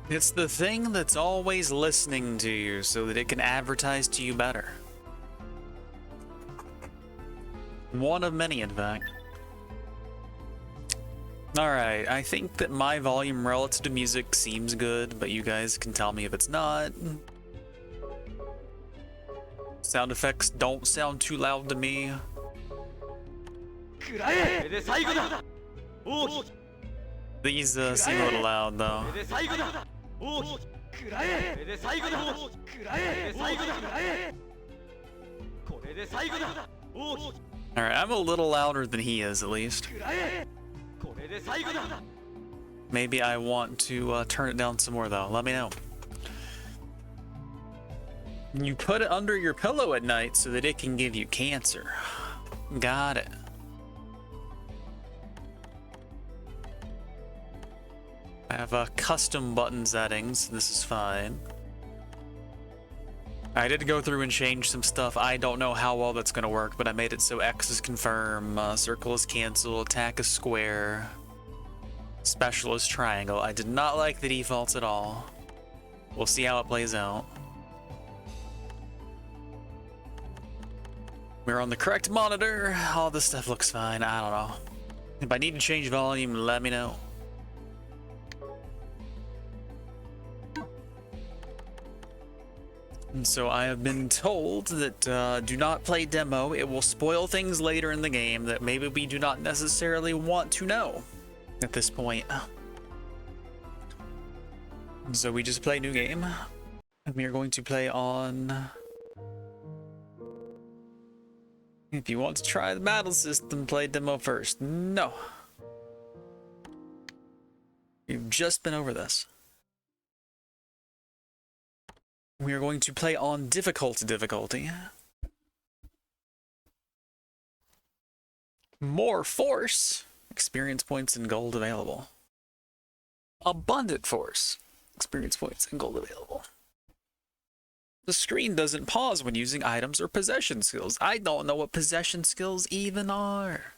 It's the thing that's always listening to you so that it can advertise to you better. One of many, in fact. Alright, I think that my volume relative to music seems good, but you guys can tell me if it's not. Sound effects don't sound too loud to me. These seem a little loud though. Alright, I'm a little louder than he is at least. Maybe I want to turn it down some more though. Let me know. You put it under your pillow at night so that it can give you cancer. Got it. I have custom button settings. This is fine. I did go through and change some stuff. I don't know how well that's going to work, but I made it so X is confirm, circle is cancel, attack is square, special is triangle. I did not like the defaults at all. We'll see how it plays out. We're on the correct monitor. All this stuff looks fine. I don't know. If I need to change volume, let me know. And so I have been told that do not play demo. It will spoil things later in the game that maybe we do not necessarily want to know at this point. And so we just play new game. And we are going to play on... If you want to try the battle system, play demo first. No. We've just been over this. We are going to play on difficulty. More force. Experience points and gold available. Abundant force. Experience points and gold available. The screen doesn't pause when using items or possession skills. I don't know what possession skills even are.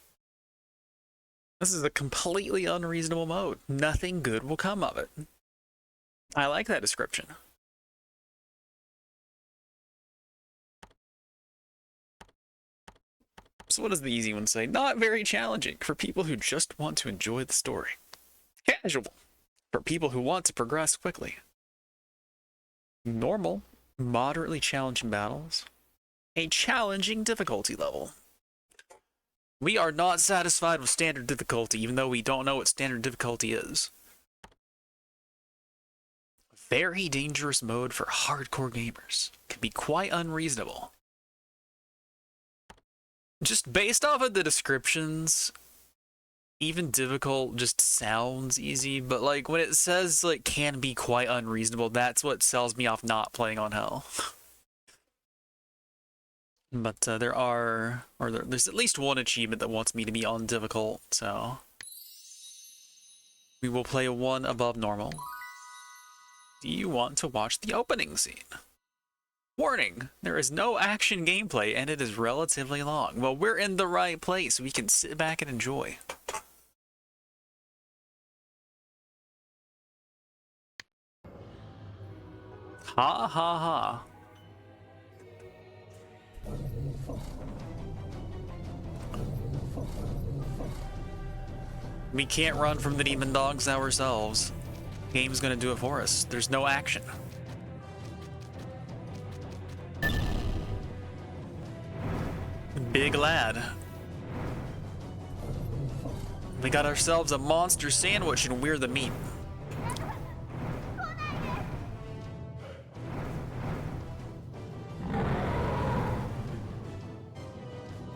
This is a completely unreasonable mode. Nothing good will come of it. I like that description. So what does the easy one say? Not very challenging for people who just want to enjoy the story. Casual for people who want to progress quickly. Normal, moderately challenging battles. A challenging difficulty level. We are not satisfied with standard difficulty, even though we don't know what standard difficulty is. Very dangerous mode for hardcore gamers. Can be quite unreasonable. Just based off of the descriptions, even difficult just sounds easy, but like when it says like can be quite unreasonable, that's what sells me off not playing on hell. But there's at least one achievement that wants me to be on difficult, so we will play one above normal. Do you want to watch the opening scene? Warning, there is no action gameplay and it is relatively long. Well, we're in the right place. We can sit back and enjoy. Ha ha ha. We can't run from the demon dogs ourselves. Game's gonna do it for us. There's no action. Big lad. We got ourselves a monster sandwich and we're the meat.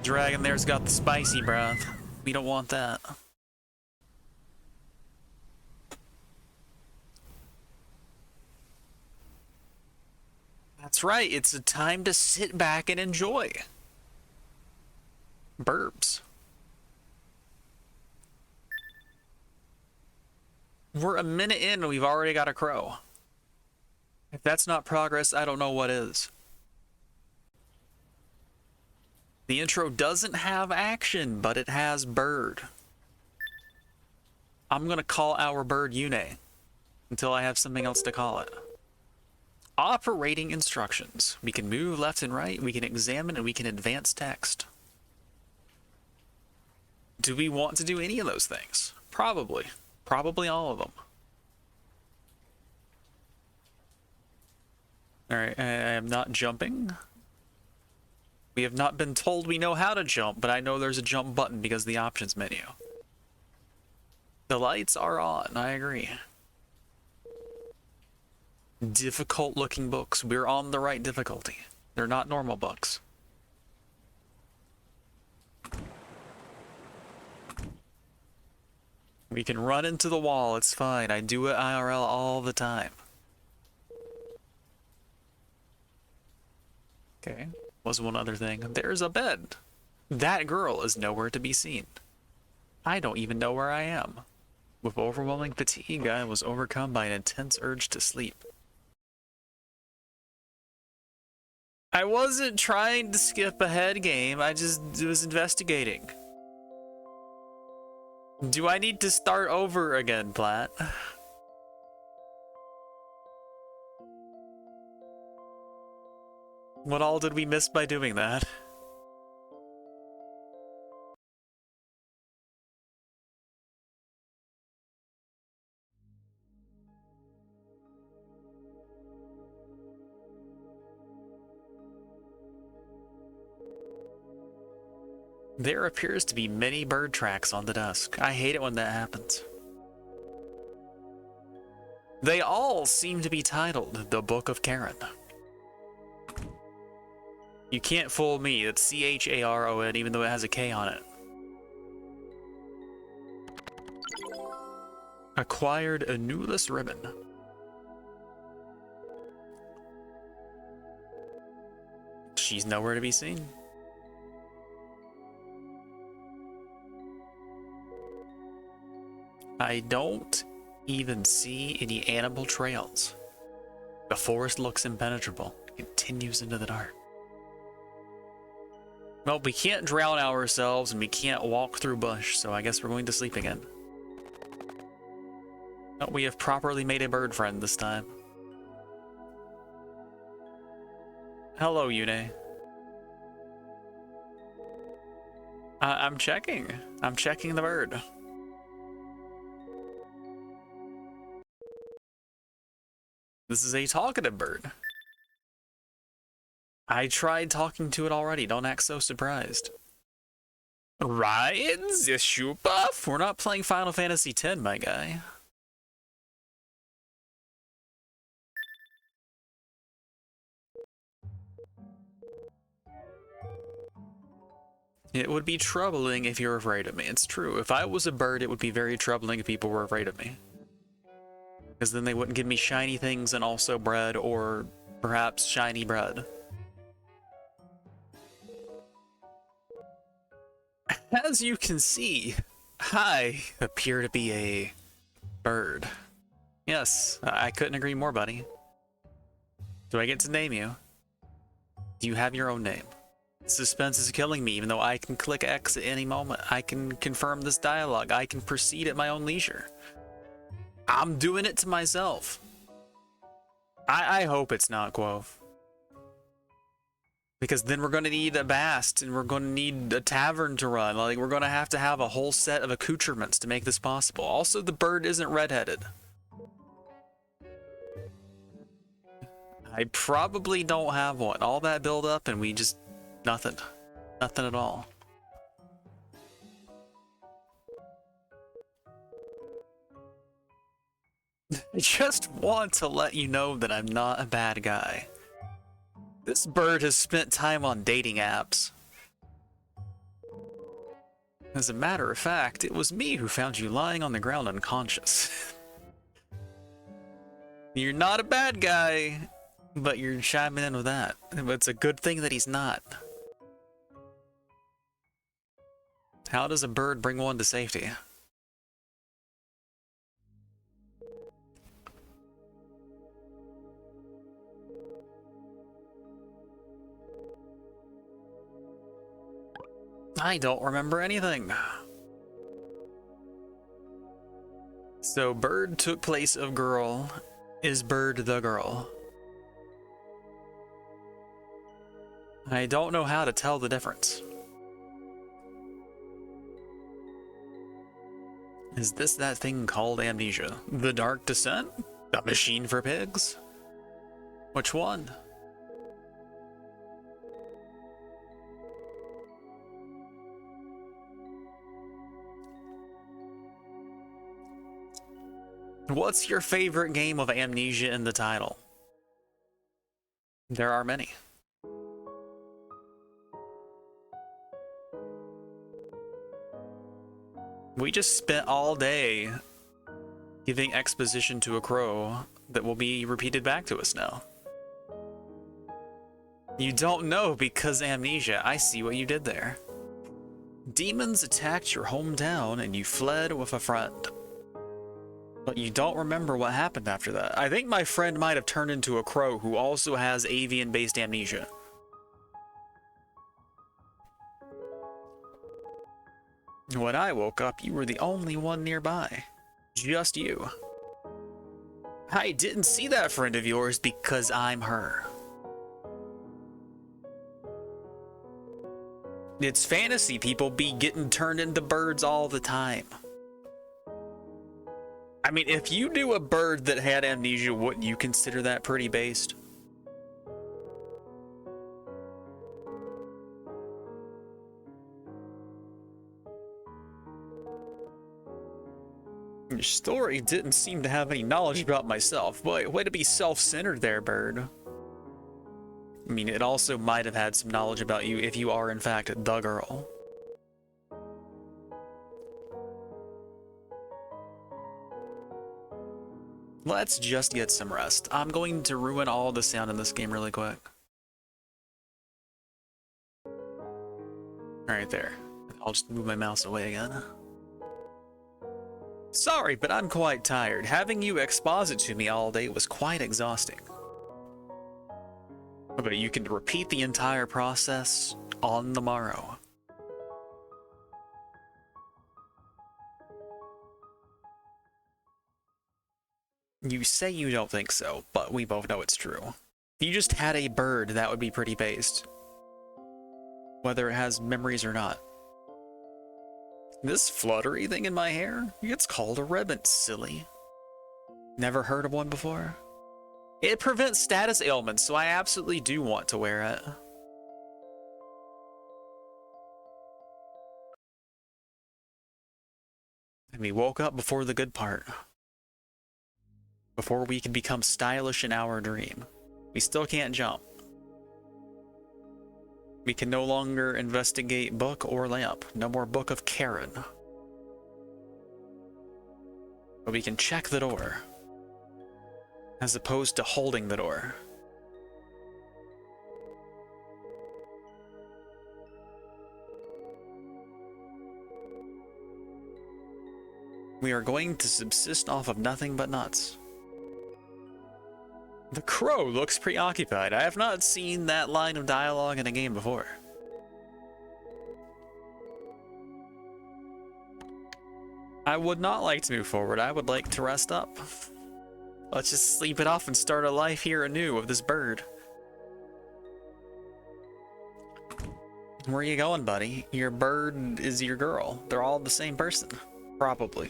Dragon there's got the spicy breath. We don't want that. That's right, it's a time to sit back and enjoy. Burbs. We're a minute in and we've already got a crow. If that's not progress, I don't know what is. The intro doesn't have action, but it has bird. I'm gonna call our bird Yune. until I have something else to call it. Operating instructions. We can move left and right, we can examine, and we can advance text. Do we want to do any of those things? Probably. Probably all of them. Alright, I am not jumping. We have not been told we know how to jump, but I know there's a jump button because of the options menu. The lights are on, I agree. Difficult looking books. We're on the right difficulty. They're not normal books. We can run into the wall, it's fine. I do it IRL all the time. Okay, was one other thing. There's a bed. That girl is nowhere to be seen. I don't even know where I am. With overwhelming fatigue, I was overcome by an intense urge to sleep. I wasn't trying to skip ahead, game. I just was investigating. Do I need to start over again, Platt? What all did we miss by doing that? There appears to be many bird tracks on the desk. I hate it when that happens. They all seem to be titled The Book of Karen. You can't fool me, it's C-H-A-R-O-N even though it has a K on it. Acquired a newless ribbon. She's nowhere to be seen. I don't even see any animal trails. The forest looks impenetrable. It continues into the dark. Well, we can't drown ourselves and we can't walk through bush, so I guess we're going to sleep again. Oh, we have properly made a bird friend this time. Hello, Yune. I'm checking. I'm checking the bird. This is a talkative bird. I tried talking to it already. Don't act so surprised. Ryan Zishubuff? We're not playing Final Fantasy X, my guy. It would be troubling if you're afraid of me. It's true. If I was a bird, it would be very troubling if people were afraid of me. Because then they wouldn't give me shiny things and also bread, or perhaps shiny bread. As you can see, I appear to be a bird. Yes, I couldn't agree more, buddy. Do I get to name you? Do you have your own name? Suspense is killing me, even though I can click X at any moment. I can confirm this dialogue. I can proceed at my own leisure. I'm doing it to myself. I hope it's not Quoth. Because then we're going to need a bast, and we're going to need a tavern to run. Like, we're going to have a whole set of accoutrements to make this possible. Also, the bird isn't redheaded. I probably don't have one. All that build up and we just... nothing. Nothing at all. I just want to let you know that I'm not a bad guy. This bird has spent time on dating apps. As a matter of fact, it was me who found you lying on the ground unconscious. You're not a bad guy, but you're chiming in with that. It's a good thing that he's not. How does a bird bring one to safety? I don't remember anything. So bird took place of girl. Is bird the girl? I don't know how to tell the difference. Is this that thing called amnesia? The Dark Descent? A machine for pigs? Which one? What's your favorite game of amnesia in the title? There are many. We just spent all day giving exposition to a crow that will be repeated back to us now. You don't know because amnesia. I see what you did there. Demons attacked your hometown and you fled with a friend. But you don't remember what happened after that. I think my friend might have turned into a crow who also has avian-based amnesia. When I woke up, you were the only one nearby. Just you. I didn't see that friend of yours because I'm her. It's fantasy, people be getting turned into birds all the time. I mean, if you knew a bird that had amnesia, wouldn't you consider that pretty based? Your story didn't seem to have any knowledge about myself. Boy, way to be self-centered there, bird. I mean, it also might have had some knowledge about you if you are, in fact, the girl. Let's just get some rest. I'm going to ruin all the sound in this game really quick. Alright, there. I'll just move my mouse away again. Sorry, but I'm quite tired. Having you exposit to me all day was quite exhausting. But you can repeat the entire process on the morrow. You say you don't think so, but we both know it's true. If you just had a bird, that would be pretty based. Whether it has memories or not. This fluttery thing in my hair? It's called a ribbon, silly. Never heard of one before? It prevents status ailments, so I absolutely do want to wear it. And we woke up before the good part. Before we can become stylish in our dream. We still can't jump. We can no longer investigate book or lamp. No more Book of Karen. But we can check the door. As opposed to holding the door. We are going to subsist off of nothing but nuts. The crow looks preoccupied. I have not seen that line of dialogue in a game before. I would not like to move forward. I would like to rest up. Let's just sleep it off and start a life here anew with this bird. Where are you going, buddy? Your bird is your girl. They're all the same person. Probably.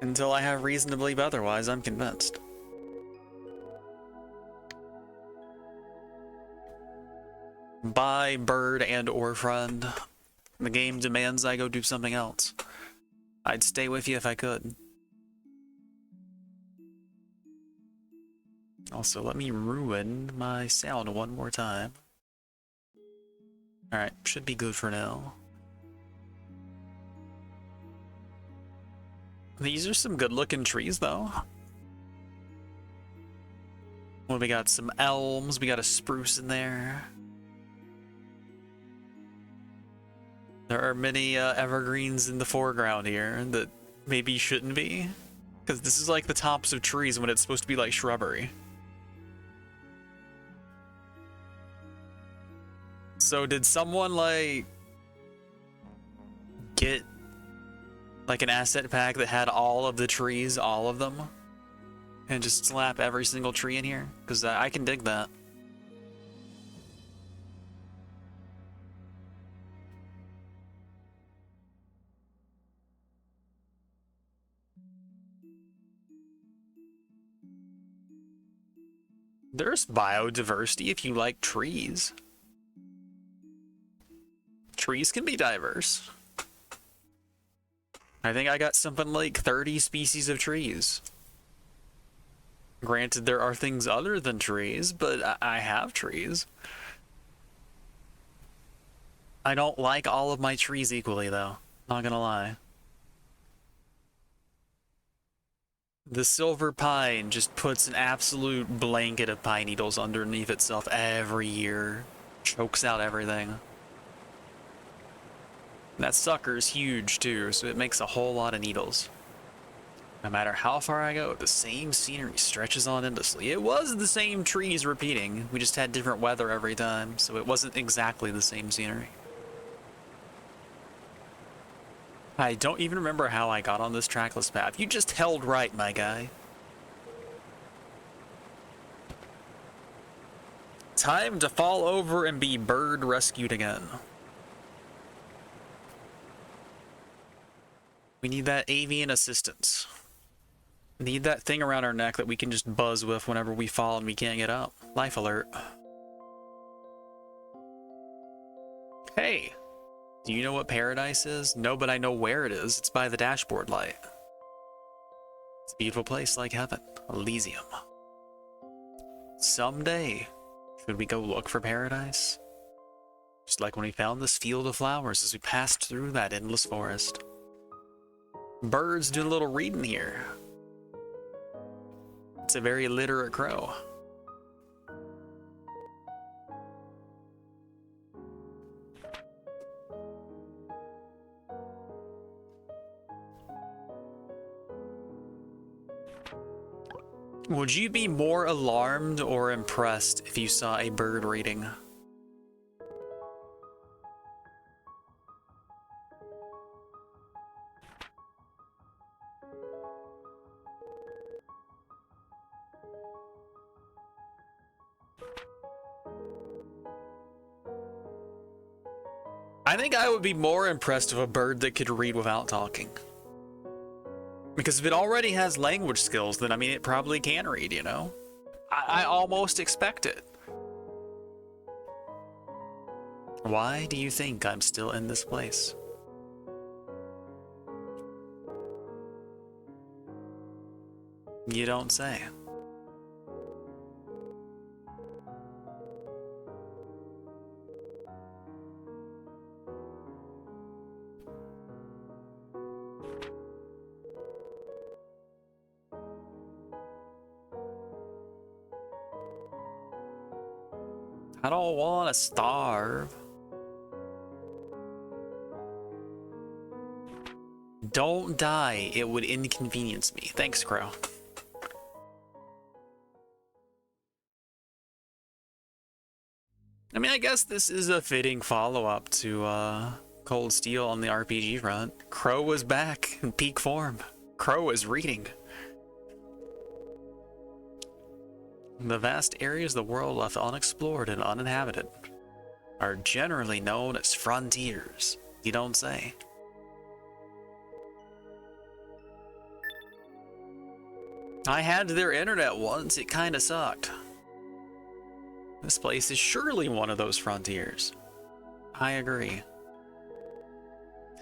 Until I have reason to believe otherwise, I'm convinced. Bye, bird and or friend. The game demands I go do something else. I'd stay with you if I could. Also, let me ruin my sound one more time. Alright, should be good for now. These are some good looking trees though. Well, we got some elms, we got a spruce in there. There are many evergreens in the foreground here that maybe shouldn't be. Because this is like the tops of trees when it's supposed to be like shrubbery. So did someone like get Like an asset pack that had all of the trees, all of them. And just slap every single tree in here, because I can dig that. There's biodiversity if you like trees. Trees can be diverse. I think I got something like 30 species of trees. Granted, there are things other than trees, but I have trees. I don't like all of my trees equally, though. Not gonna lie. The silver pine just puts an absolute blanket of pine needles underneath itself every year. Chokes out everything. That sucker's huge too, so it makes a whole lot of needles. No matter how far I go, the same scenery stretches on endlessly. It was the same trees repeating, we just had different weather every time, so it wasn't exactly the same scenery. I don't even remember how I got on this trackless path. You just held right, my guy. Time to fall over and be bird rescued again. We need that avian assistance. Need that thing around our neck that we can just buzz with whenever we fall and we can't get up. Life alert. Hey, do you know what paradise is? No, but I know where it is. It's by the dashboard light. It's a beautiful place like heaven. Elysium. Someday, should we go look for paradise? Just like when we found this field of flowers as we passed through that endless forest. Birds doing a little reading here. It's a very literate crow. Would you be more alarmed or impressed if you saw a bird reading? I think I would be more impressed with a bird that could read without talking. Because if it already has language skills, then I mean, it probably can read, you know? I almost expect it. Why do you think I'm still in this place? You don't say. I don't want to starve. Don't die, it would inconvenience me. Thanks, Crow. I mean, I guess this is a fitting follow-up to Cold Steel on the RPG front. Crow was back in peak form. Crow is reading. The vast areas of the world left unexplored and uninhabited are generally known as frontiers. You don't say. I had their internet once, it kinda sucked. This place is surely one of those frontiers. I agree.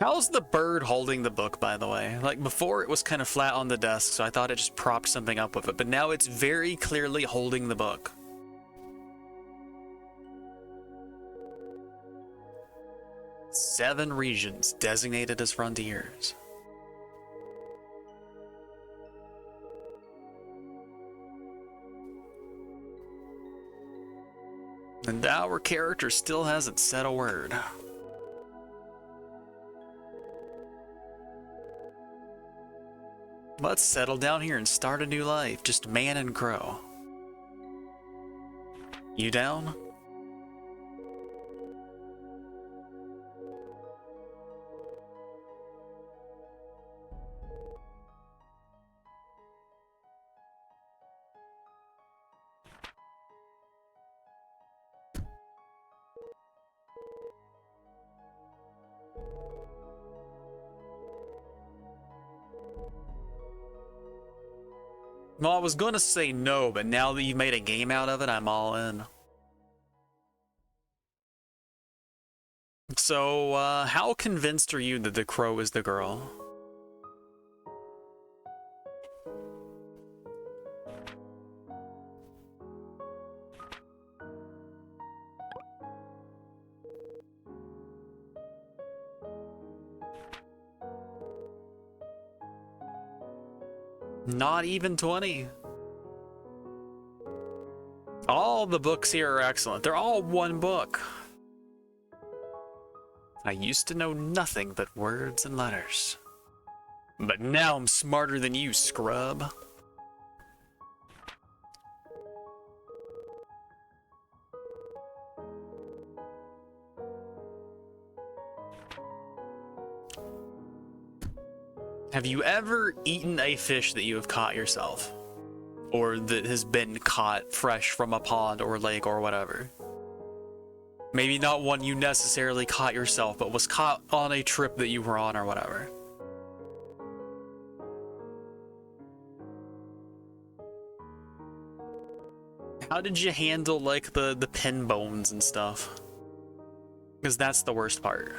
How's the bird holding the book, by the way? Like, before it was kind of flat on the desk, so I thought it just propped something up with it, but now it's very clearly holding the book. Seven regions designated as frontiers. And our character still hasn't said a word. Let's settle down here and start a new life, just man and crow. You down? Well, I was gonna say no, but now that you've made a game out of it, I'm all in. So, how convinced are you that the crow is the girl? Not even 20. All the books here are excellent. They're all one book. I used to know nothing but words and letters. But now I'm smarter than you, scrub. Have you ever eaten a fish that you have caught yourself? Or that has been caught fresh from a pond or lake or whatever? Maybe not one you necessarily caught yourself, but was caught on a trip that you were on or whatever. How did you handle, like, the pin bones and stuff? Because that's the worst part.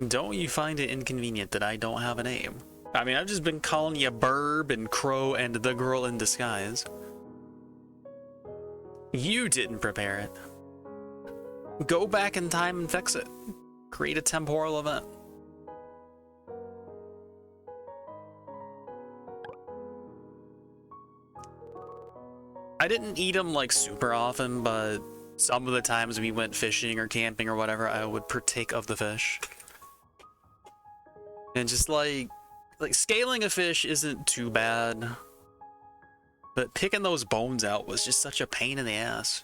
Don't you find it inconvenient that I don't have a name? I mean, I've just been calling you Burb and Crow and the Girl in Disguise. You didn't prepare it. Go back in time and fix it. Create a temporal event. I didn't eat them like super often, but some of the times we went fishing or camping or whatever, I would partake of the fish. And just like scaling a fish isn't too bad, but picking those bones out was just such a pain in the ass.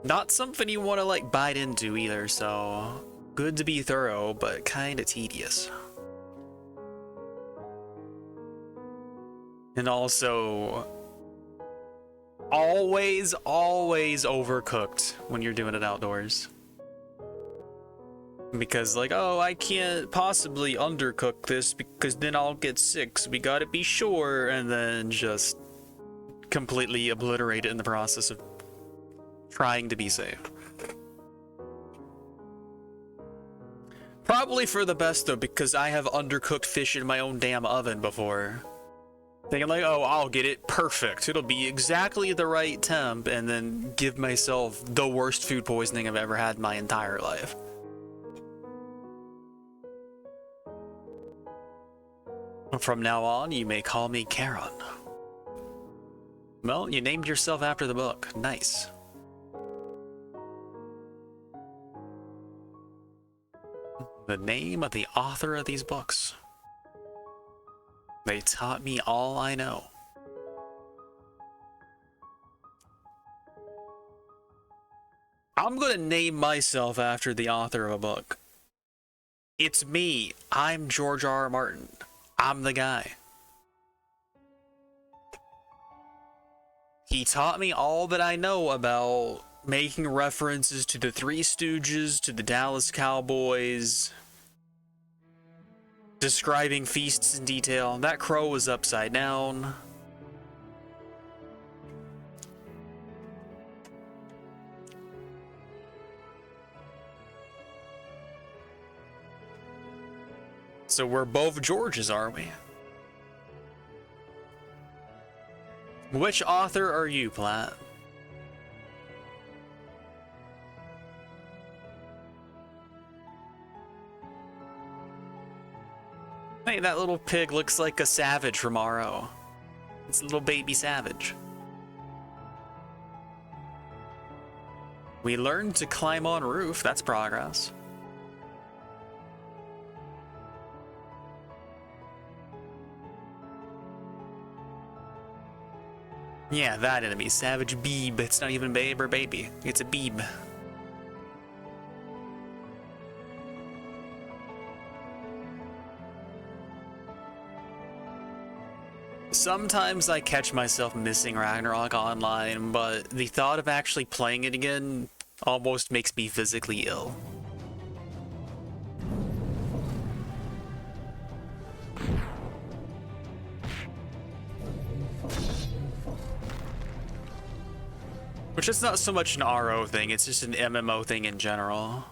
Not something you want to like bite into either, so good to be thorough, but kind of tedious. And also, always overcooked when you're doing it outdoors. Because like, oh, I can't possibly undercook this because then I'll get sick, so we gotta be sure, and then just completely obliterate it in the process of trying to be safe. Probably for the best though, because I have undercooked fish in my own damn oven before. Thinking like, oh, I'll get it perfect. It'll be exactly the right temp, and then give myself the worst food poisoning I've ever had in my entire life. From now on, you may call me Karen. Well, you named yourself after the book. Nice. The name of the author of these books. They taught me all I know. I'm gonna name myself after the author of a book. It's me. I'm George R.R. Martin. I'm the guy. He taught me all that I know about making references to the Three Stooges, to the Dallas Cowboys, describing feasts in detail. That crow was upside down. So we're both Georges, are we? Which author are you, Platt? Hey, that little pig looks like a savage from RO. It's a little baby savage. We learned to climb on roof. That's progress. Yeah, that enemy. Savage Beeb. It's not even babe or baby. It's a Beeb. Sometimes I catch myself missing Ragnarok online, but the thought of actually playing it again almost makes me physically ill. Which is not so much an RO thing, it's just an MMO thing in general.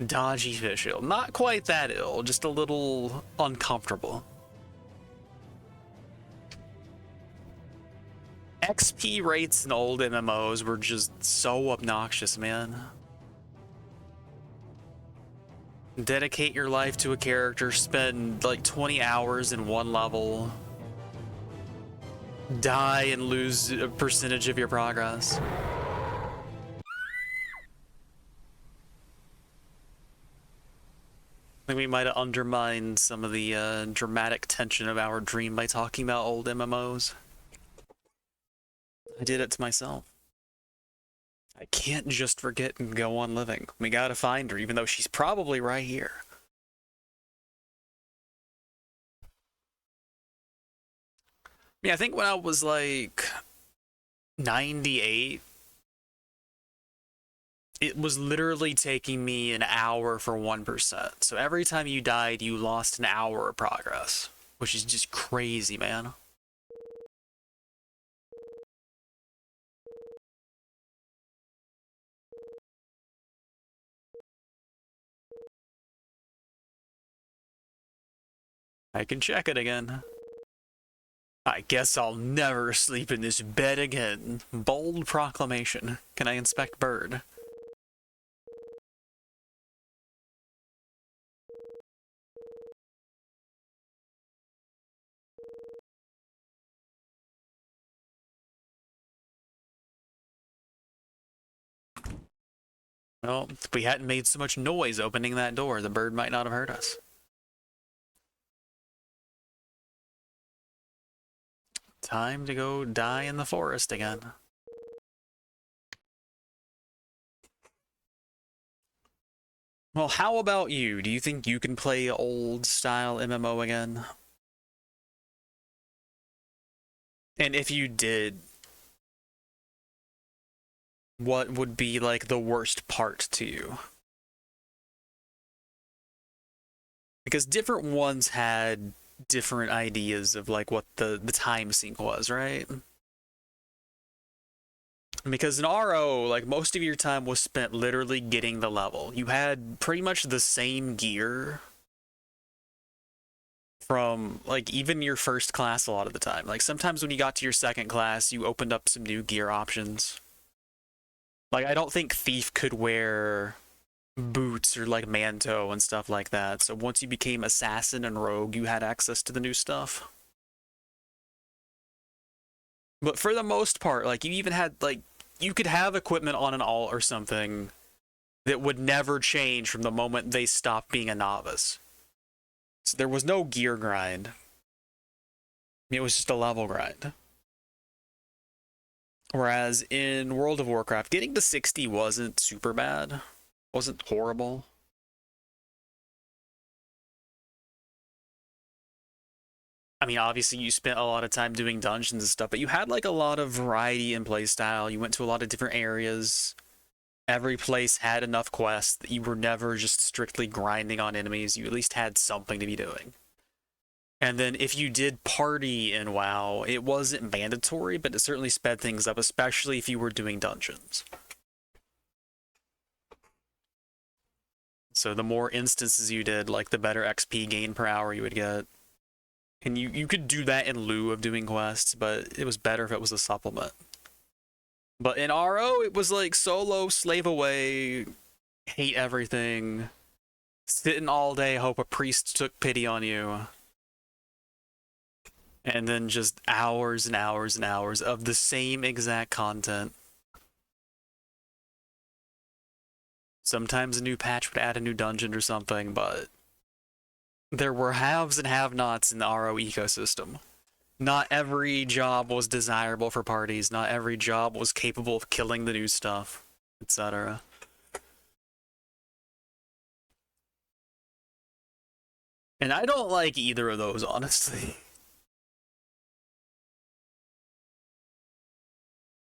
Dodgy fish shield. Not quite that ill, just a little uncomfortable. XP rates in old MMOs were just so obnoxious, man. Dedicate your life to a character, spend like 20 hours in one level, die and lose a percentage of your progress. I think we might have undermined some of the dramatic tension of our dream by talking about old MMOs. I did it to myself. I can't just forget and go on living. We gotta find her, even though she's probably right here. I mean, I think when I was like 98, it was literally taking me an hour for 1%. So every time you died, you lost an hour of progress, which is just crazy, man. I can check it again. I guess I'll never sleep in this bed again. Bold proclamation. Can I inspect bird? Well, if we hadn't made so much noise opening that door, the bird might not have heard us. Time to go die in the forest again. Well, how about you? Do you think you can play old-style MMO again? And if you did, what would be, like, the worst part to you? Because different ones had different ideas of, like, what the time sink was, right? Because in RO, like, most of your time was spent literally getting the level. You had pretty much the same gear from, like, even your first class a lot of the time. Like, sometimes when you got to your second class, you opened up some new gear options. Like, I don't think Thief could wear boots or, like, manto and stuff like that. So once you became Assassin and Rogue, you had access to the new stuff. But for the most part, like, you even had, like, you could have equipment on an alt or something that would never change from the moment they stopped being a novice. So there was no gear grind. It was just a level grind. Whereas in World of Warcraft, getting to 60 wasn't super bad. Wasn't horrible. I mean, obviously you spent a lot of time doing dungeons and stuff, but you had like a lot of variety in playstyle. You went to a lot of different areas. Every place had enough quests that you were never just strictly grinding on enemies. You at least had something to be doing. And then if you did party in WoW, it wasn't mandatory, but it certainly sped things up, especially if you were doing dungeons. So the more instances you did, like the better XP gain per hour you would get. And you could do that in lieu of doing quests, but it was better if it was a supplement. But in RO, it was like solo, slave away, hate everything, sitting all day, hope a priest took pity on you. And then just hours and hours and hours of the same exact content. Sometimes a new patch would add a new dungeon or something, but there were haves and have-nots in the RO ecosystem. Not every job was desirable for parties, not every job was capable of killing the new stuff, etc. And I don't like either of those, honestly.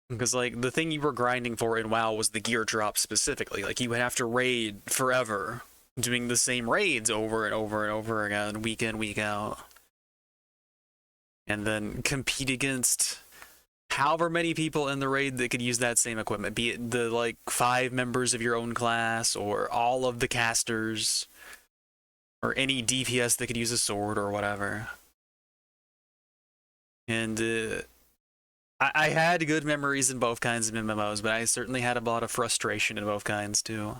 Because, like, the thing you were grinding for in WoW was the gear drop specifically. Like, you would have to raid forever, doing the same raids over and over and over again, week in, week out. And then compete against however many people in the raid that could use that same equipment, be it the like 5 members of your own class or all of the casters or any DPS that could use a sword or whatever. And I had good memories in both kinds of MMOs, but I certainly had a lot of frustration in both kinds too.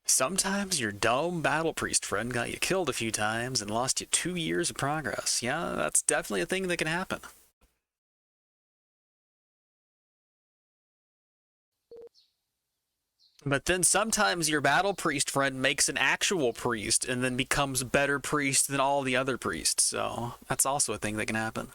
Sometimes your dumb battle priest friend got you killed a few times and lost you 2 years of progress. Yeah, that's definitely a thing that can happen. But then sometimes your battle priest friend makes an actual priest and then becomes a better priest than all the other priests. So that's also a thing that can happen.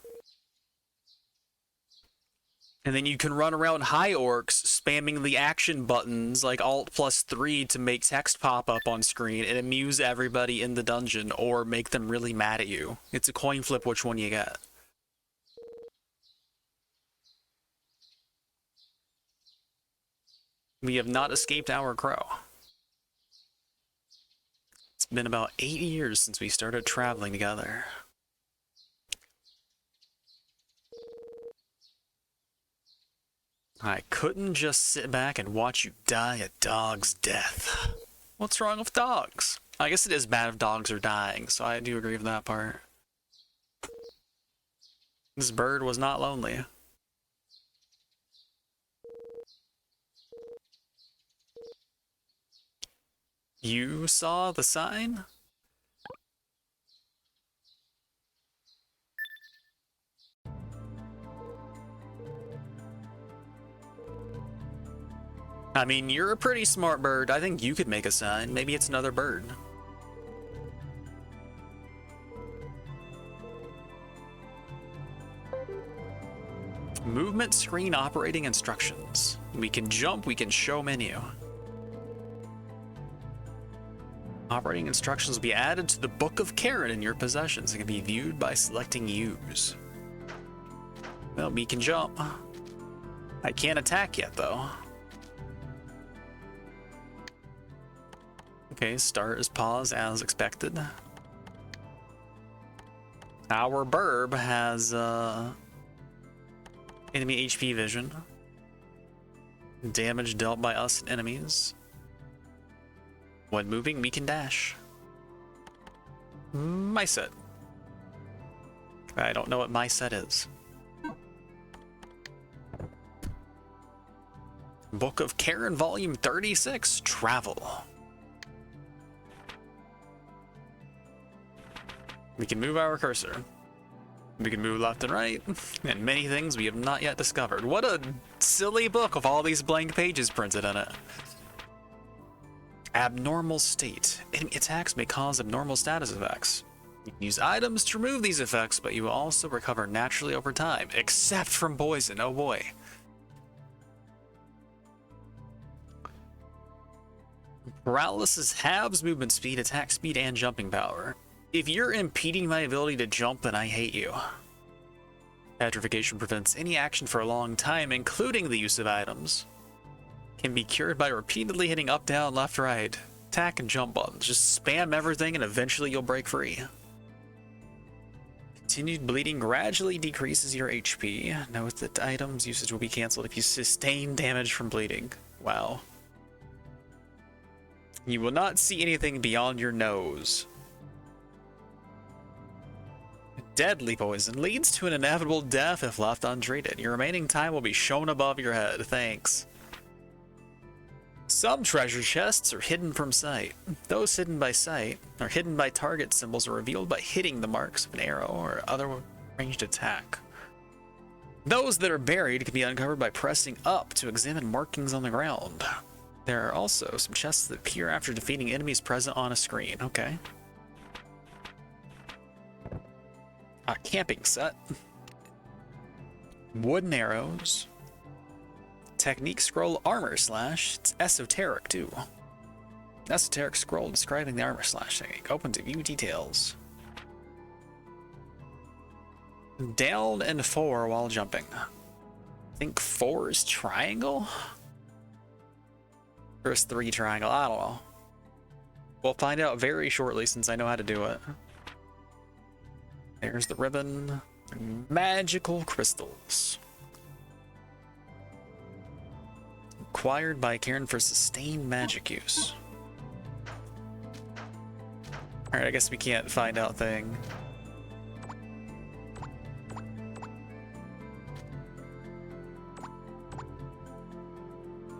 And then you can run around high orcs spamming the action buttons like Alt+3 to make text pop up on screen and amuse everybody in the dungeon or make them really mad at you. It's a coin flip which one you get. We have not escaped our crow. It's been about 8 years since we started traveling together. I couldn't just sit back and watch you die a dog's death. What's wrong with dogs? I guess it is bad if dogs are dying, so I do agree with that part. This bird was not lonely. You saw the sign? I mean, you're a pretty smart bird. I think you could make a sign. Maybe it's another bird. Movement screen operating instructions. We can jump, we can show menu. Operating instructions will be added to the Book of Karen in your possessions and can be viewed by selecting Use. Well, we can jump. I can't attack yet, though. Okay, start is pause as expected. Our burb has enemy HP vision. Damage dealt by us and enemies. When moving, we can dash. My set. I don't know what my set is. Book of Karen, Volume 36, Travel. We can move our cursor. We can move left and right, and many things we have not yet discovered. What a silly book with all these blank pages printed in it. Abnormal state. Enemy attacks may cause abnormal status effects. You can use items to remove these effects, but you will also recover naturally over time, except from poison. Oh boy. Paralysis halves movement speed, attack speed, and jumping power. If you're impeding my ability to jump, then I hate you. Petrification prevents any action for a long time, including the use of items. Can be cured by repeatedly hitting up, down, left, right, attack, and jump buttons. Just spam everything and eventually you'll break free. Continued bleeding gradually decreases your HP. Note that items usage will be cancelled if you sustain damage from bleeding. Wow. You will not see anything beyond your nose. Deadly poison leads to an inevitable death if left untreated. Your remaining time will be shown above your head. Thanks. Some treasure chests are hidden from sight. Those hidden by sight, or hidden by target symbols, are revealed by hitting the marks of an arrow or other ranged attack. Those that are buried can be uncovered by pressing up to examine markings on the ground. There are also some chests that appear after defeating enemies present on a screen. Okay. A camping set. Wooden arrows. Technique scroll armor slash. It's esoteric too. Esoteric scroll describing the armor slash technique. Open to view details. Down and 4 while jumping. I think 4 is triangle? Or is 3 triangle? I don't know. We'll find out very shortly since I know how to do it. There's the ribbon. Magical crystals. Acquired by Karen for sustained magic use. Alright, I guess we can't find out thing.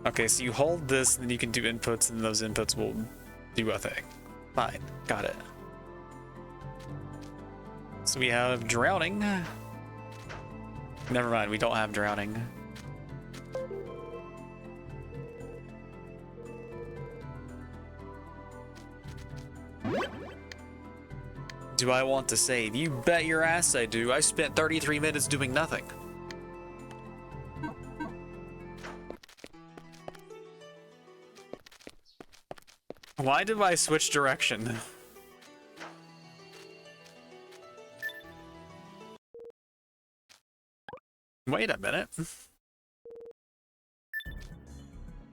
Okay, so you hold this, and then you can do inputs, and those inputs will do a thing. Fine, got it. So we have drowning. Never mind, we don't have drowning. Do I want to save? You bet your ass I do. I spent 33 minutes doing nothing. Why did I switch direction? Wait a minute.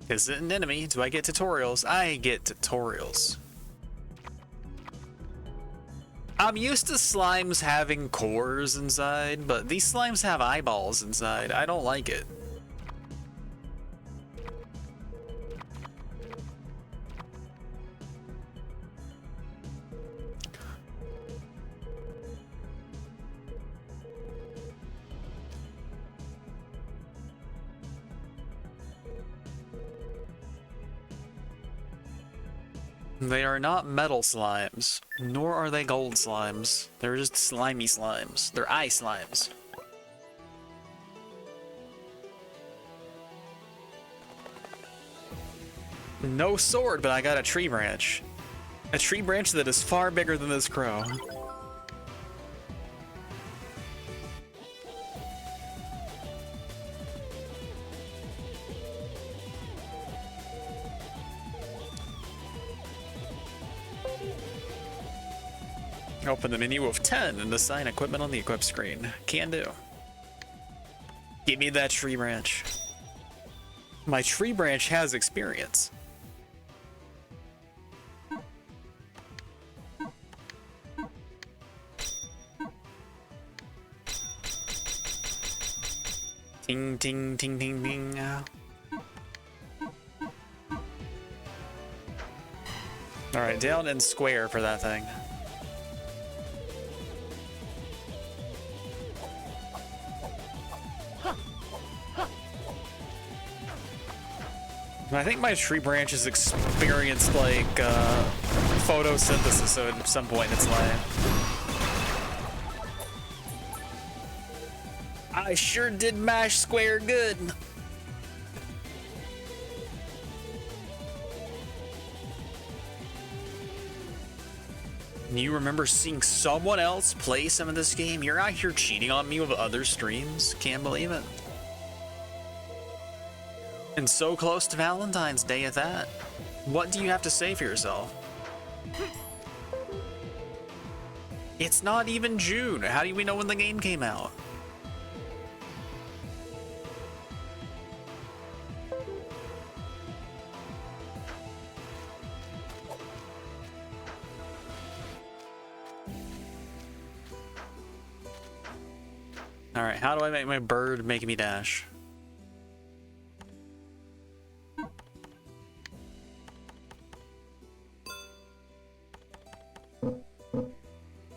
Is it an enemy? Do I get tutorials? I get tutorials. I'm used to slimes having cores inside, but these slimes have eyeballs inside. I don't like it. They are not metal slimes, nor are they gold slimes. They're just slimy slimes. They're eye slimes. No sword, but I got a tree branch. A tree branch that is far bigger than this crow. Open the menu of 10 and assign equipment on the equip screen. Can do. Give me that tree branch. My tree branch has experience. Ting, ting, ting, ting, ting. Alright, down and square for that thing. I think my tree branch has experienced like photosynthesis at some point in its life. I sure did mash square good. You remember seeing someone else play some of this game? You're out here cheating on me with other streams? Can't believe it. And so close to Valentine's Day at that. What do you have to say for yourself? It's not even June. How do we know when the game came out? Alright, how do I make my bird make me dash?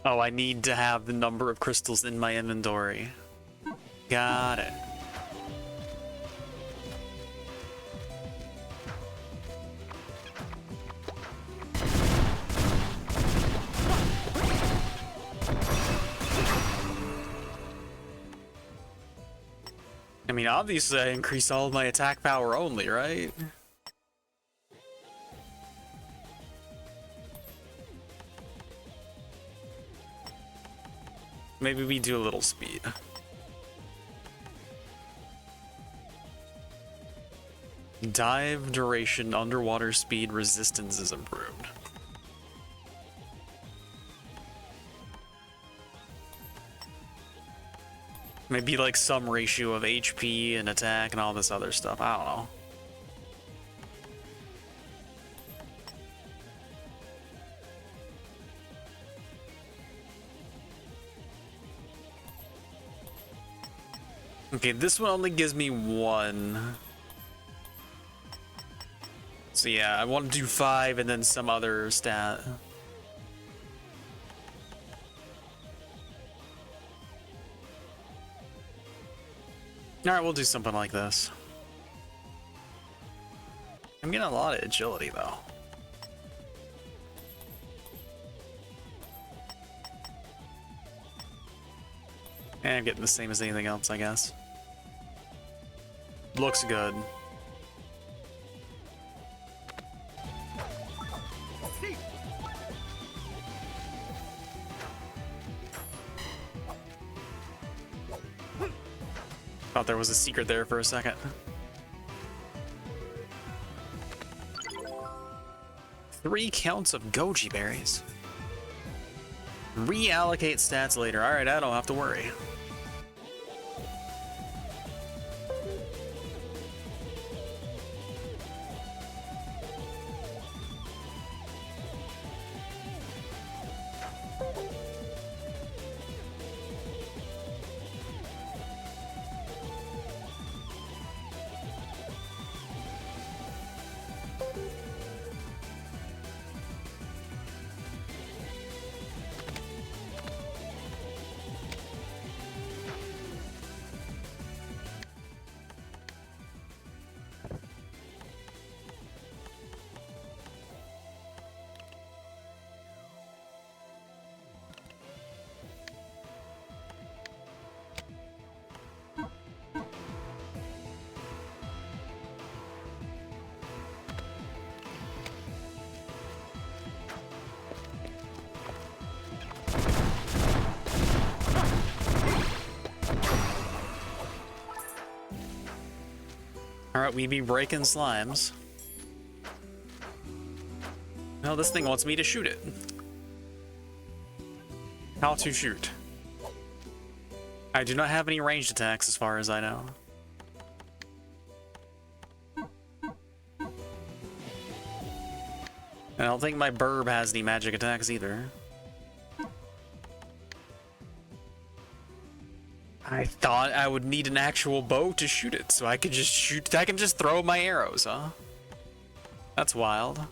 Oh, I need to have the number of crystals in my inventory. Got it. I mean, obviously I increase all of my attack power only, right? Maybe we do a little speed. Dive duration, underwater speed, resistance is improved. Maybe like some ratio of HP and attack and all this other stuff. I don't know. Okay, this one only gives me 1. So yeah, I want to do 5 and then some other stat. Alright, we'll do something like this. I'm getting a lot of agility though. And I'm getting the same as anything else, I guess. Looks good. Thought there was a secret there for a second. Three counts of goji berries. Reallocate stats later. Alright, I don't have to worry. Alright, we be breaking slimes. No, this thing wants me to shoot it. How to shoot. I do not have any ranged attacks as far as I know. I don't think my burb has any magic attacks either. I thought I would need an actual bow to shoot it, so I could just shoot. I can just throw my arrows, huh? That's wild.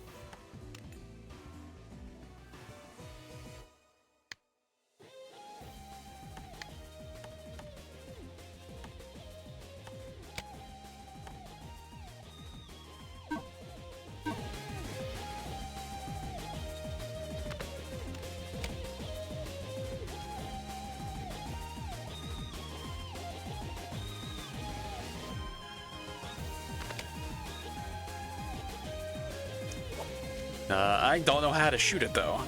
I don't know how to shoot it though.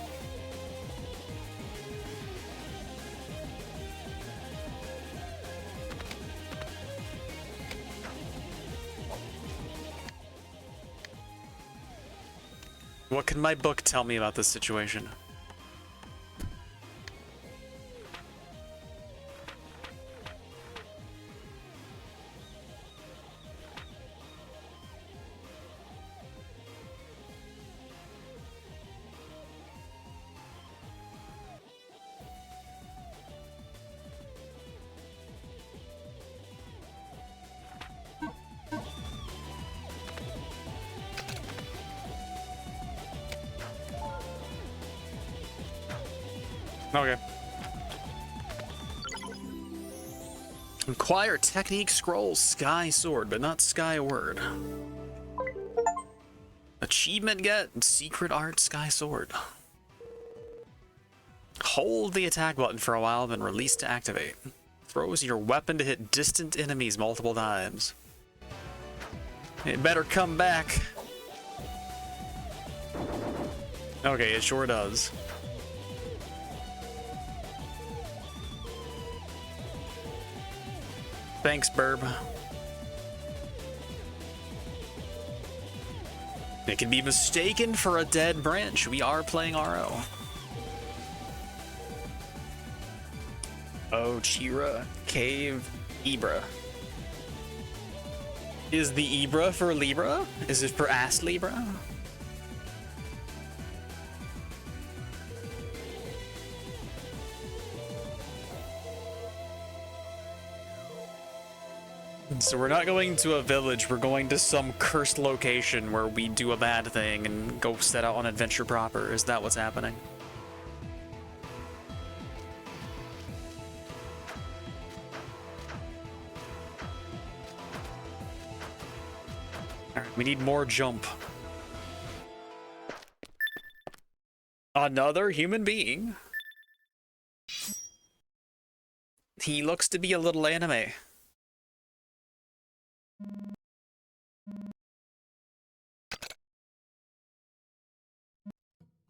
What can my book tell me about this situation? Okay. Acquire technique scroll sky sword, but not sky word. Achievement get secret art sky sword. Hold the attack button for a while, then release to activate. Throws your weapon to hit distant enemies multiple times. It better come back. Okay, it sure does. Thanks, Burb. It can be mistaken for a dead branch. We are playing RO. Oh, Chira, Cave, Ibra. Is the Ibra for Libra? Is it for ASTLIBRA? So we're not going to a village, we're going to some cursed location where we do a bad thing and go set out on adventure proper. Is that what's happening? Alright, we need more jump. Another human being. He looks to be a little anime.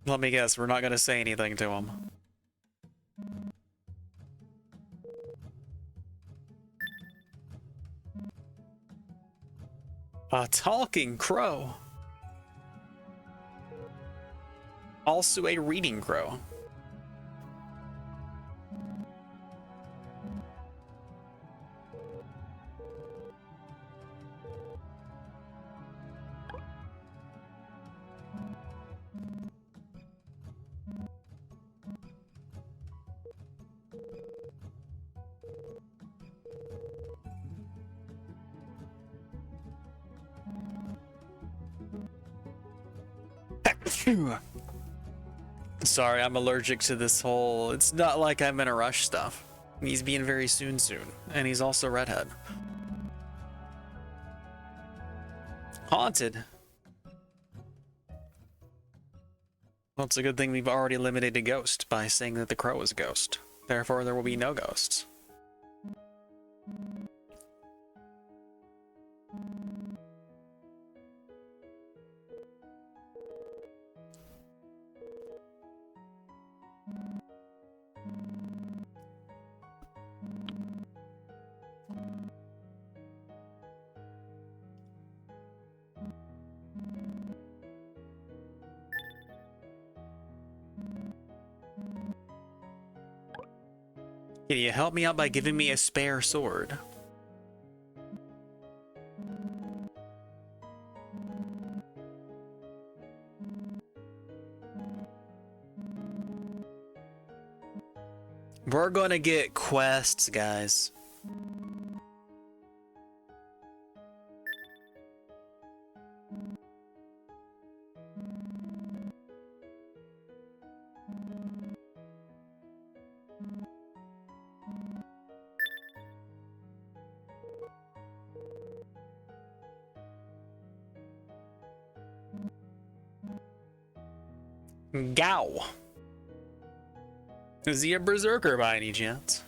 Let me guess, we're not gonna say anything to him. A talking crow. Also a reading crow. Sorry, I'm allergic to this whole, it's not like I'm in a rush stuff. He's being very soon, and he's also redhead. Haunted. Well, it's a good thing we've already eliminated ghost by saying that the crow is a ghost. Therefore, there will be no ghosts. Can you help me out by giving me a spare sword? We're gonna get quests, guys. Gow. Is he a berserker by any chance?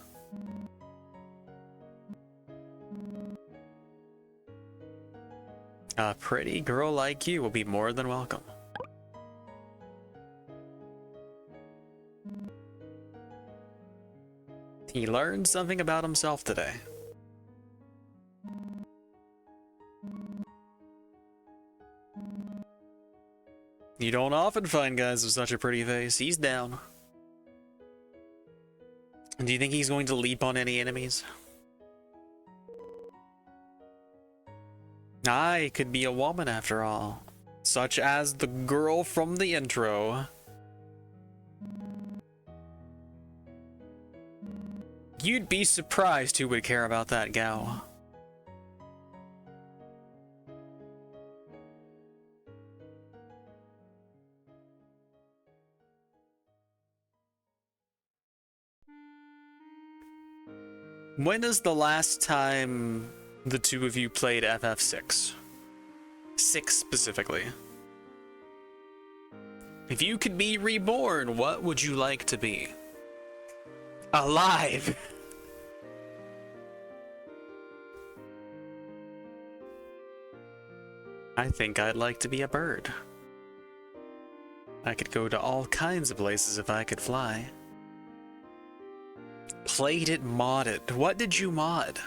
A pretty girl like you will be more than welcome. He learned something about himself today. You don't often find guys with such a pretty face. He's down. Do you think he's going to leap on any enemies? I could be a woman after all. Such as the girl from the intro. You'd be surprised who would care about that gal. When is the last time the two of you played FF6? 6 specifically. If you could be reborn, what would you like to be? Alive! I think I'd like to be a bird. I could go to all kinds of places if I could fly. Played it modded. What did you mod?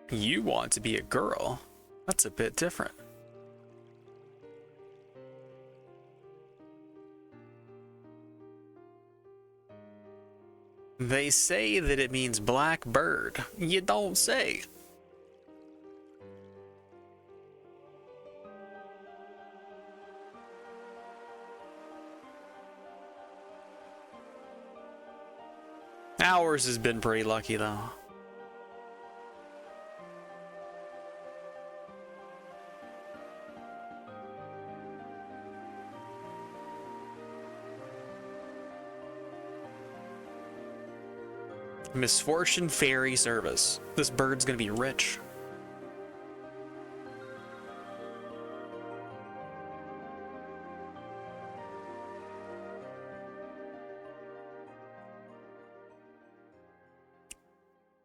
You want to be a girl? That's a bit different. They say that it means black bird. You don't say. Ours has been pretty lucky though. Misfortune Ferry Service. This bird's gonna be rich.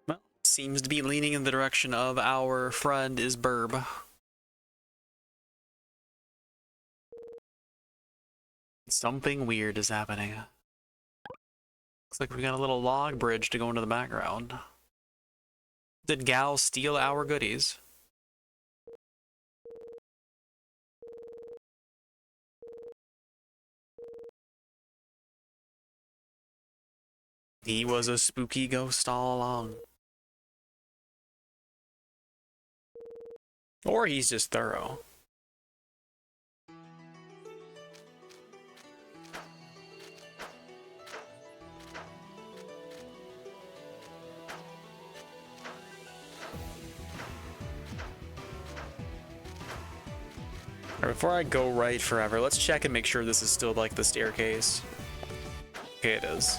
Well, seems to be leaning in the direction of our friend is Burb. Something weird is happening. Looks like we got a little log bridge to go into the background. Did Gal steal our goodies? He was a spooky ghost all along. Or he's just thorough. Before I go right forever, let's check and make sure this is still like the staircase. Okay, it is.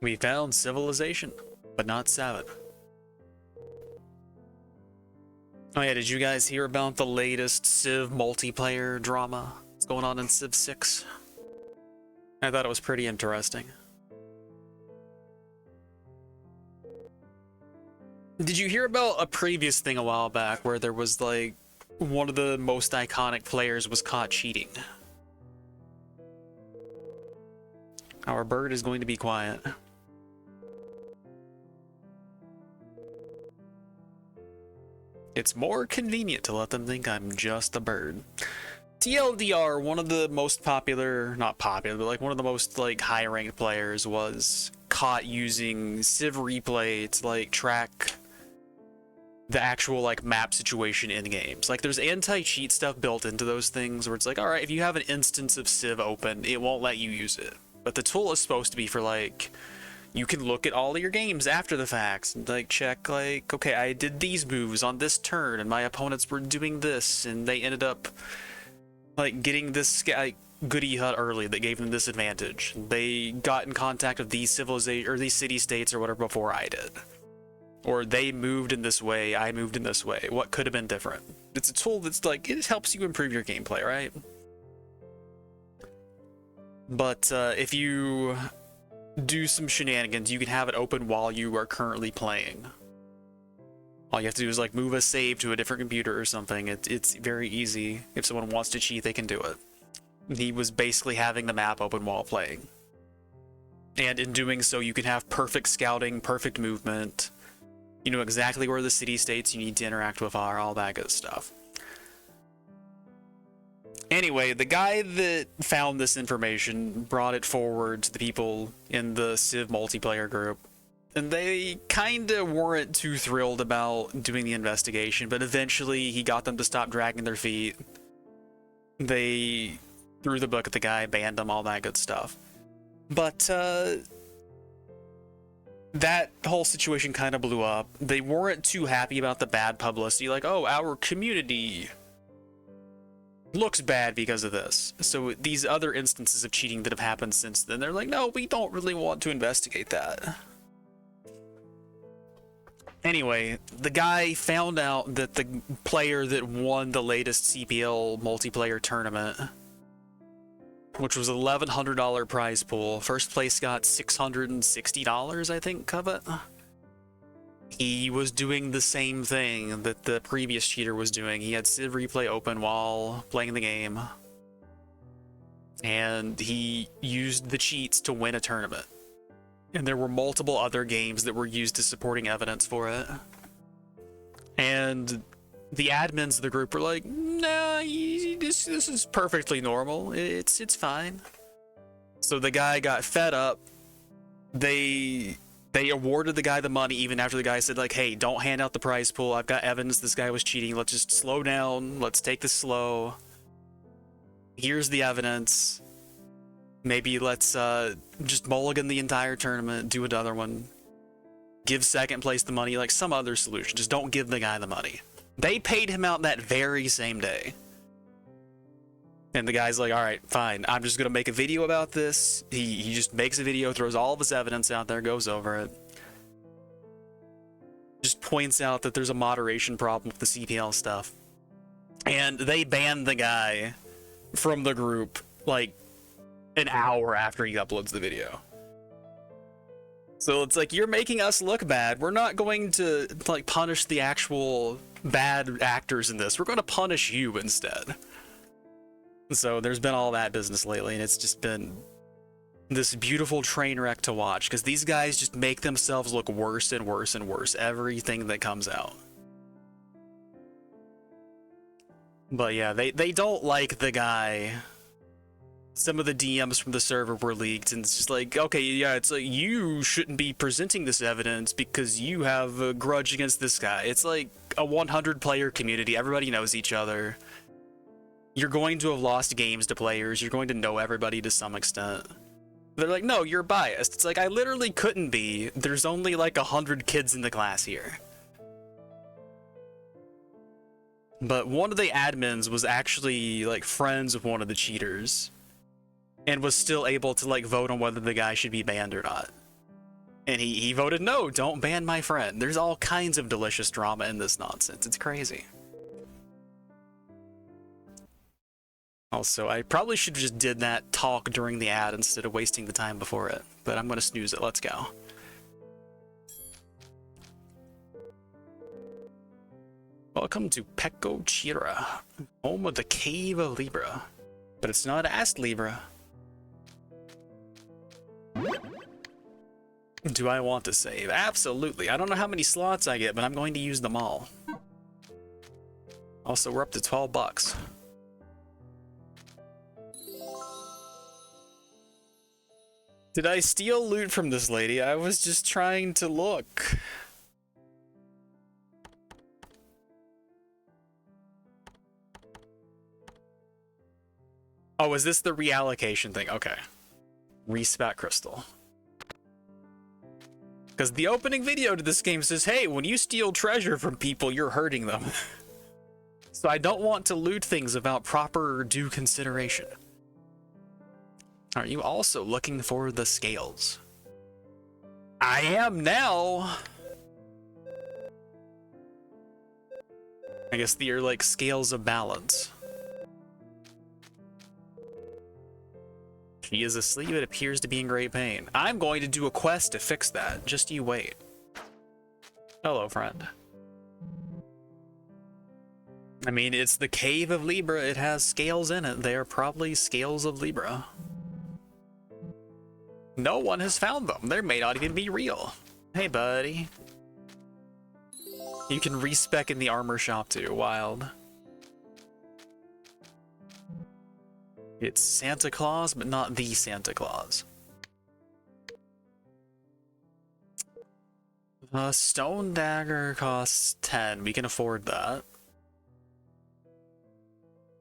We found civilization, but not Sabbath. Oh yeah, did you guys hear about the latest Civ multiplayer drama that's going on in Civ 6? I thought it was pretty interesting. Did you hear about a previous thing a while back where there was like one of the most iconic players was caught cheating? Our bird is going to be quiet. It's more convenient to let them think I'm just a bird. TLDR, one of the most popular, not popular, but like one of the most like high-ranked players was caught using Civ Replay to like track the actual like map situation in games. Like there's anti-cheat stuff built into those things where it's like, all right, if you have an instance of Civ open, it won't let you use it. But the tool is supposed to be for like, you can look at all of your games after the facts and like check like, okay, I did these moves on this turn and my opponents were doing this and they ended up like getting this goodie hut early that gave them this advantage. They got in contact with these civilization or these city-states or whatever before I did. Or they moved in this way, I moved in this way. What could have been different? It's a tool that's like, it helps you improve your gameplay, right? But if you do some shenanigans, you can have it open while you are currently playing. All you have to do is like move a save to a different computer or something. It's very easy. If someone wants to cheat, they can do it. He was basically having the map open while playing. And in doing so, you can have perfect scouting, perfect movement. You know exactly where the city-states you need to interact with are, all that good stuff. Anyway, the guy that found this information brought it forward to the people in the Civ multiplayer group, and they kinda weren't too thrilled about doing the investigation, but eventually he got them to stop dragging their feet. They threw the book at the guy, banned him, all that good stuff. But, that whole situation kind of blew up. They weren't too happy about the bad publicity, like, oh, our community looks bad because of this. So these other instances of cheating that have happened since then, they're like, no, we don't really want to investigate that. Anyway, the guy found out that the player that won the latest CPL multiplayer tournament, which was $1,100 prize pool, first place got $660, I think, of it. He was doing the same thing that the previous cheater was doing. He had Civ Replay open while playing the game, and he used the cheats to win a tournament. And there were multiple other games that were used as supporting evidence for it. And the admins of the group were like, nah, this is perfectly normal. It's fine. So the guy got fed up. They awarded the guy the money even after the guy said, like, hey, don't hand out the prize pool. I've got evidence this guy was cheating. Let's just slow down. Let's take this slow. Here's the evidence. Maybe let's just mulligan the entire tournament, do another one. Give second place the money, like some other solution. Just don't give the guy the money. They paid him out that very same day. And the guy's like, all right, fine. I'm just going to make a video about this. He just makes a video, throws all of his evidence out there, goes over it. Just points out that there's a moderation problem with the CPL stuff. And they banned the guy from the group, like, an hour after he uploads the video. So it's like, you're making us look bad. We're not going to, like, punish the actual bad actors in this. We're going to punish you instead. So there's been all that business lately, and it's just been this beautiful train wreck to watch, because these guys just make themselves look worse and worse and worse everything that comes out. But yeah, they don't like the guy. Some of the DMs from the server were leaked, and it's just like, okay, yeah, it's like, you shouldn't be presenting this evidence because you have a grudge against this guy. It's like a 100-player community. Everybody knows each other. You're going to have lost games to players. You're going to know everybody to some extent. They're like, no, you're biased. It's like, I literally couldn't be. There's only like 100 kids in the class here. But one of the admins was actually like friends with one of the cheaters, and was still able to like vote on whether the guy should be banned or not. And he voted no, don't ban my friend. There's all kinds of delicious drama in this nonsense. It's crazy. Also, I probably should have just did that talk during the ad instead of wasting the time before it. But I'm going to snooze it. Let's go. Welcome to Pecco Chira, home of the Cave of Libra. But it's not ASTLIBRA. Do I want to save? Absolutely. I don't know how many slots I get, but I'm going to use them all. Also, we're up to 12 bucks. Did I steal loot from this lady? I was just trying to look. Oh, is this the reallocation thing? Okay. Respec crystal. Because the opening video to this game says, hey, when you steal treasure from people, you're hurting them. So I don't want to loot things without proper due consideration. Are you also looking for the scales? I am now. I guess they're like scales of balance. She is asleep. It appears to be in great pain. I'm going to do a quest to fix that. Just you wait. Hello, friend. I mean, it's the Cave of Libra. It has scales in it. They are probably scales of Libra. No one has found them. They may not even be real. Hey, buddy. You can respec in the armor shop too. Wild. It's Santa Claus, but not the Santa Claus. Stone dagger costs 10. We can afford that.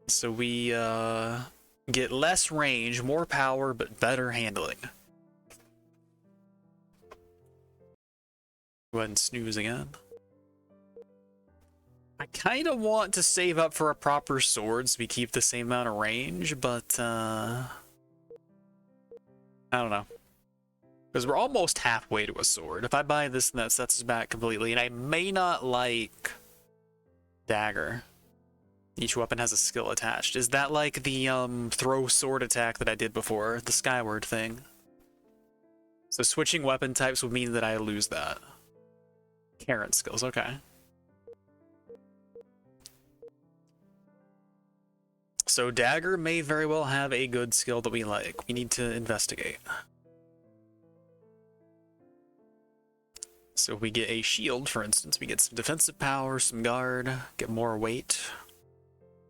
So we get less range, more power, but better handling. Go ahead and snooze again. I kind of want to save up for a proper sword so we keep the same amount of range, but I don't know. Because we're almost halfway to a sword. If I buy this, then that sets us back completely, and I may not like dagger. Each weapon has a skill attached. Is that like the throw sword attack that I did before, the skyward thing? So switching weapon types would mean that I lose that. Current skills, okay. So dagger may very well have a good skill that we like. We need to investigate. So if we get a shield, for instance, we get some defensive power, some guard, get more weight.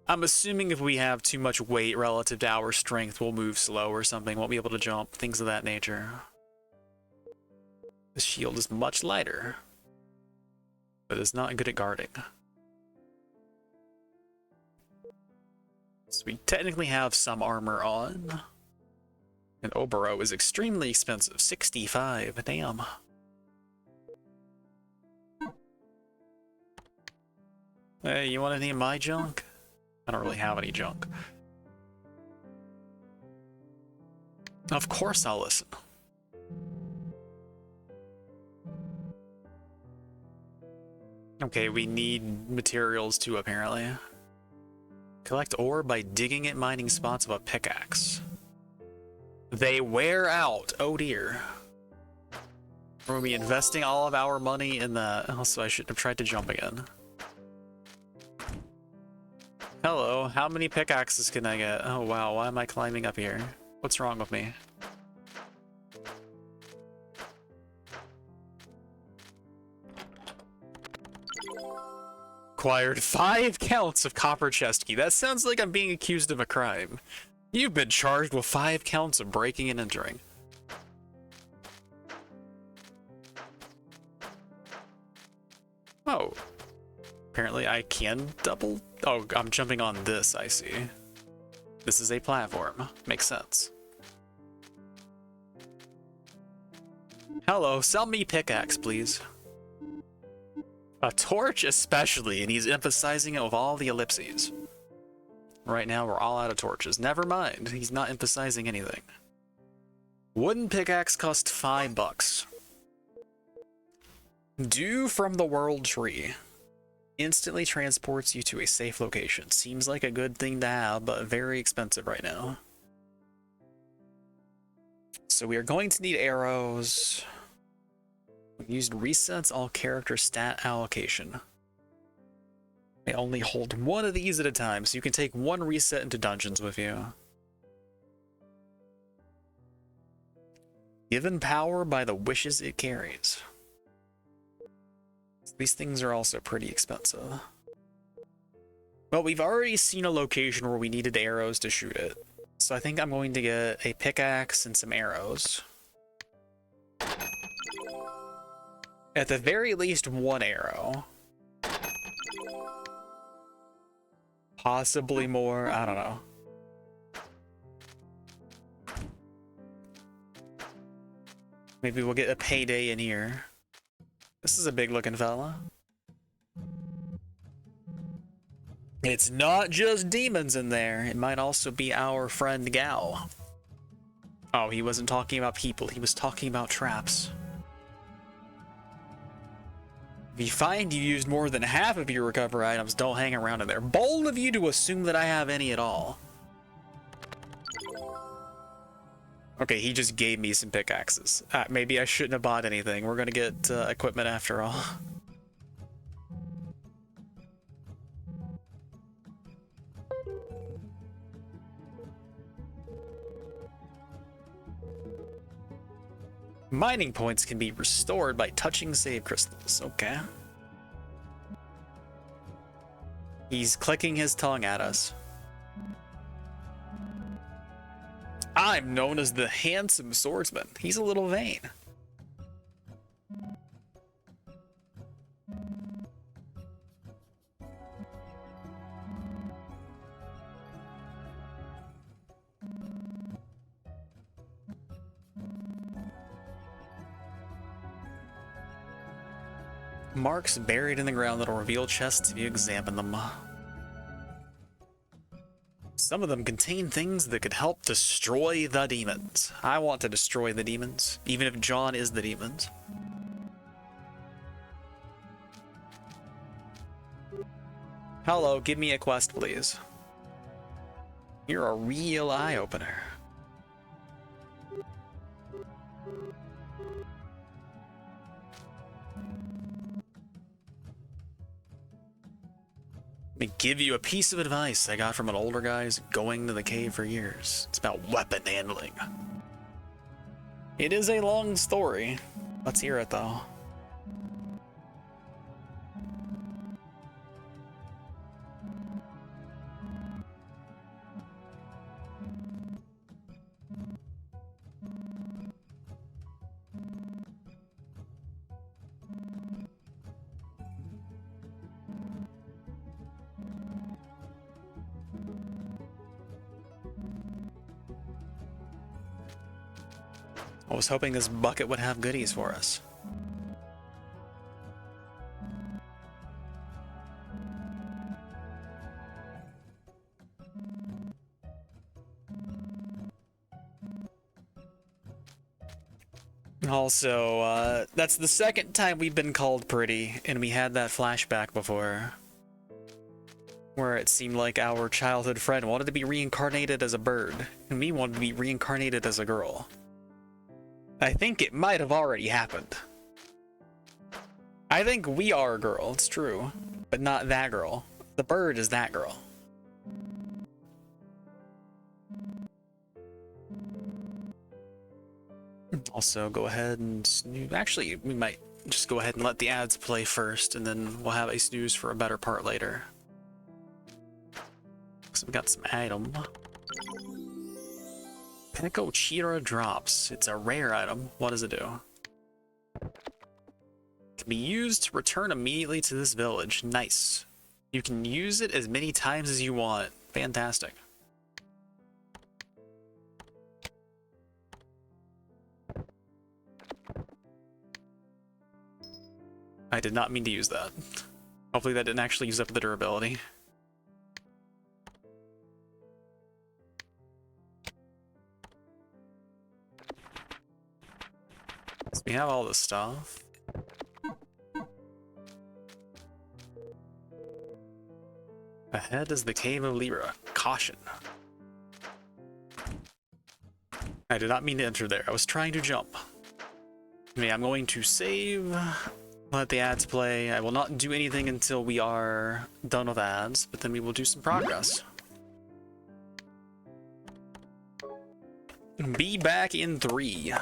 I'm assuming if we have too much weight relative to our strength, we'll move slow or something, won't be able to jump, things of that nature. The shield is much lighter, but is not good at guarding. So we technically have some armor on. And Obero is extremely expensive, 65, damn. Hey, you want any of my junk? I don't really have any junk. Of course I'll listen. Okay, we need materials too, apparently. Collect ore by digging at mining spots of a pickaxe. They wear out. Oh dear. Are we investing all of our money in that? Also, I should have tried to jump again. Hello, how many pickaxes can I get? Oh wow, why am I climbing up here? What's wrong with me? Acquired 5 counts of copper chest key. That sounds like I'm being accused of a crime. You've been charged with 5 counts of breaking and entering. Oh. Apparently I can double... Oh, I'm jumping on this, I see. This is a platform. Makes sense. Hello, sell me pickaxe, please. A torch especially, and he's emphasizing it with all the ellipses. Right now we're all out of torches. Never mind, he's not emphasizing anything. Wooden pickaxe cost $5. Dew from the World Tree. Instantly transports you to a safe location. Seems like a good thing to have, but very expensive right now. So we are going to need arrows. Used resets all character stat allocation. They only hold one of these at a time, so you can take one reset into dungeons with you. Given power by the wishes it carries. These things are also pretty expensive. But we've already seen a location where we needed arrows to shoot it. So I think I'm going to get a pickaxe and some arrows. At the very least, one arrow. Possibly more, I don't know. Maybe we'll get a payday in here. This is a big looking fella. It's not just demons in there. It might also be our friend Gao. Oh, he wasn't talking about people. He was talking about traps. If you find you used more than half of your recover items, don't hang around in there. Bold of you to assume that I have any at all. Okay, he just gave me some pickaxes. Maybe I shouldn't have bought anything. We're gonna get equipment after all. Mining points can be restored by touching save crystals. Okay. He's clicking his tongue at us. I'm known as the handsome swordsman. He's a little vain. Marks buried in the ground that'll reveal chests if you examine them. Some of them contain things that could help destroy the demons. I want to destroy the demons, even if John is the demons. Hello, give me a quest, please. You're a real eye-opener. Let me give you a piece of advice I got from an older guy who's going to the cave for years. It's about weapon handling. It is a long story. Let's hear it, though. I was hoping this bucket would have goodies for us. Also, that's the second time we've been called pretty, and we had that flashback before, where it seemed like our childhood friend wanted to be reincarnated as a bird, and we wanted to be reincarnated as a girl. I think it might have already happened. I think we are a girl, it's true, but not that girl. The bird is that girl. Also, go ahead and snooze. Actually, we might just go ahead and let the ads play first, and then we'll have a snooze for a better part later. So we got some item. Pinnacle Cheetah drops. It's a rare item. What does it do? Can be used to return immediately to this village. Nice. You can use it as many times as you want. Fantastic. I did not mean to use that. Hopefully that didn't actually use up the durability. So we have all this stuff. Ahead is the Cave of Libra. Caution. I did not mean to enter there. I was trying to jump. Okay, I'm going to save. Let the ads play. I will not do anything until we are done with ads, but then we will do some progress. Be back in 3.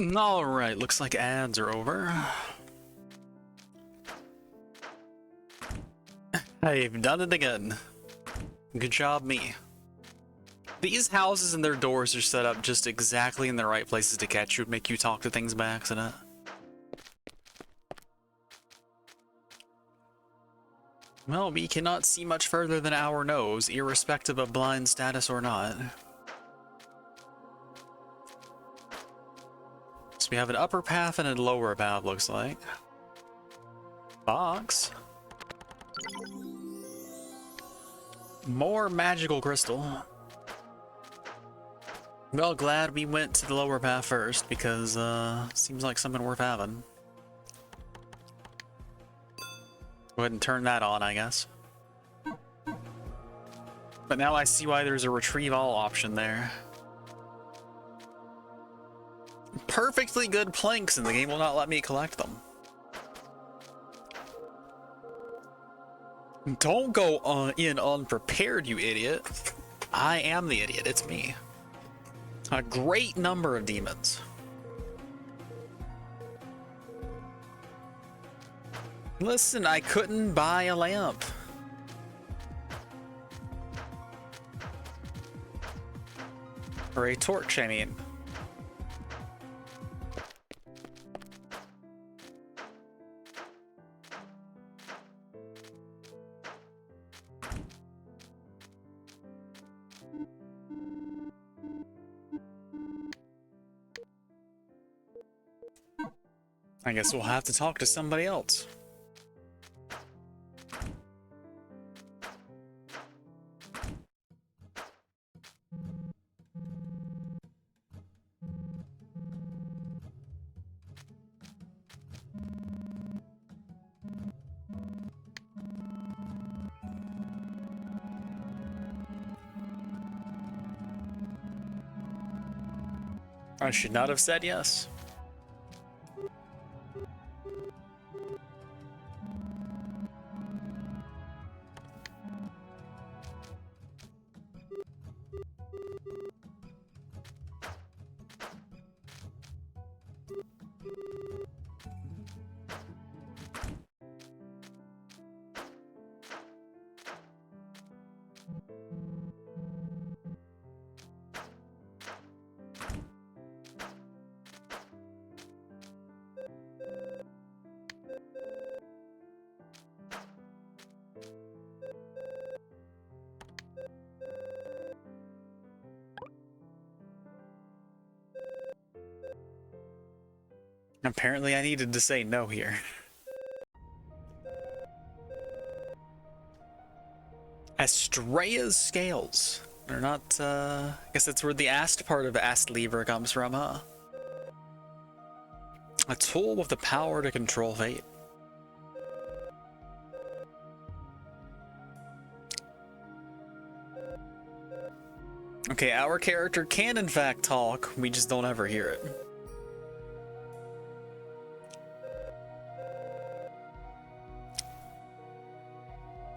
Alright, looks like ads are over. I've done it again. Good job, me. These houses and their doors are set up just exactly in the right places to catch you and make you talk to things by accident. Well, we cannot see much further than our nose, irrespective of blind status or not. So we have an upper path and a lower path, looks like. Box. More magical crystal. Well, glad we went to the lower path first, because, seems like something worth having. Go ahead and turn that on, I guess. But now I see why there's a retrieve all option there. Perfectly good planks, and the game will not let me collect them. Don't go in unprepared, you idiot. I am the idiot, it's me. A great number of demons. Listen, I couldn't buy a lamp. Or a torch, I mean. I guess we'll have to talk to somebody else. I should not have said yes. Apparently I needed to say no here. Astrea's scales. They're not, I guess that's where the ast part of ASTLIBRA comes from, huh? A tool with the power to control fate. Okay, our character can in fact talk, we just don't ever hear it.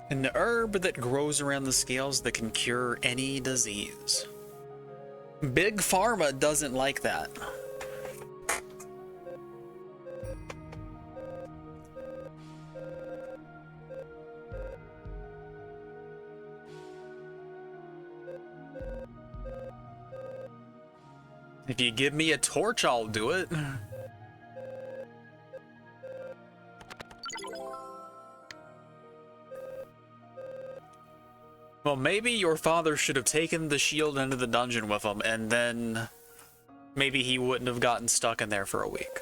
An herb that grows around the scales that can cure any disease. Big Pharma doesn't like that. If you give me a torch, I'll do it. Well, maybe your father should have taken the shield into the dungeon with him, and then maybe he wouldn't have gotten stuck in there for a week.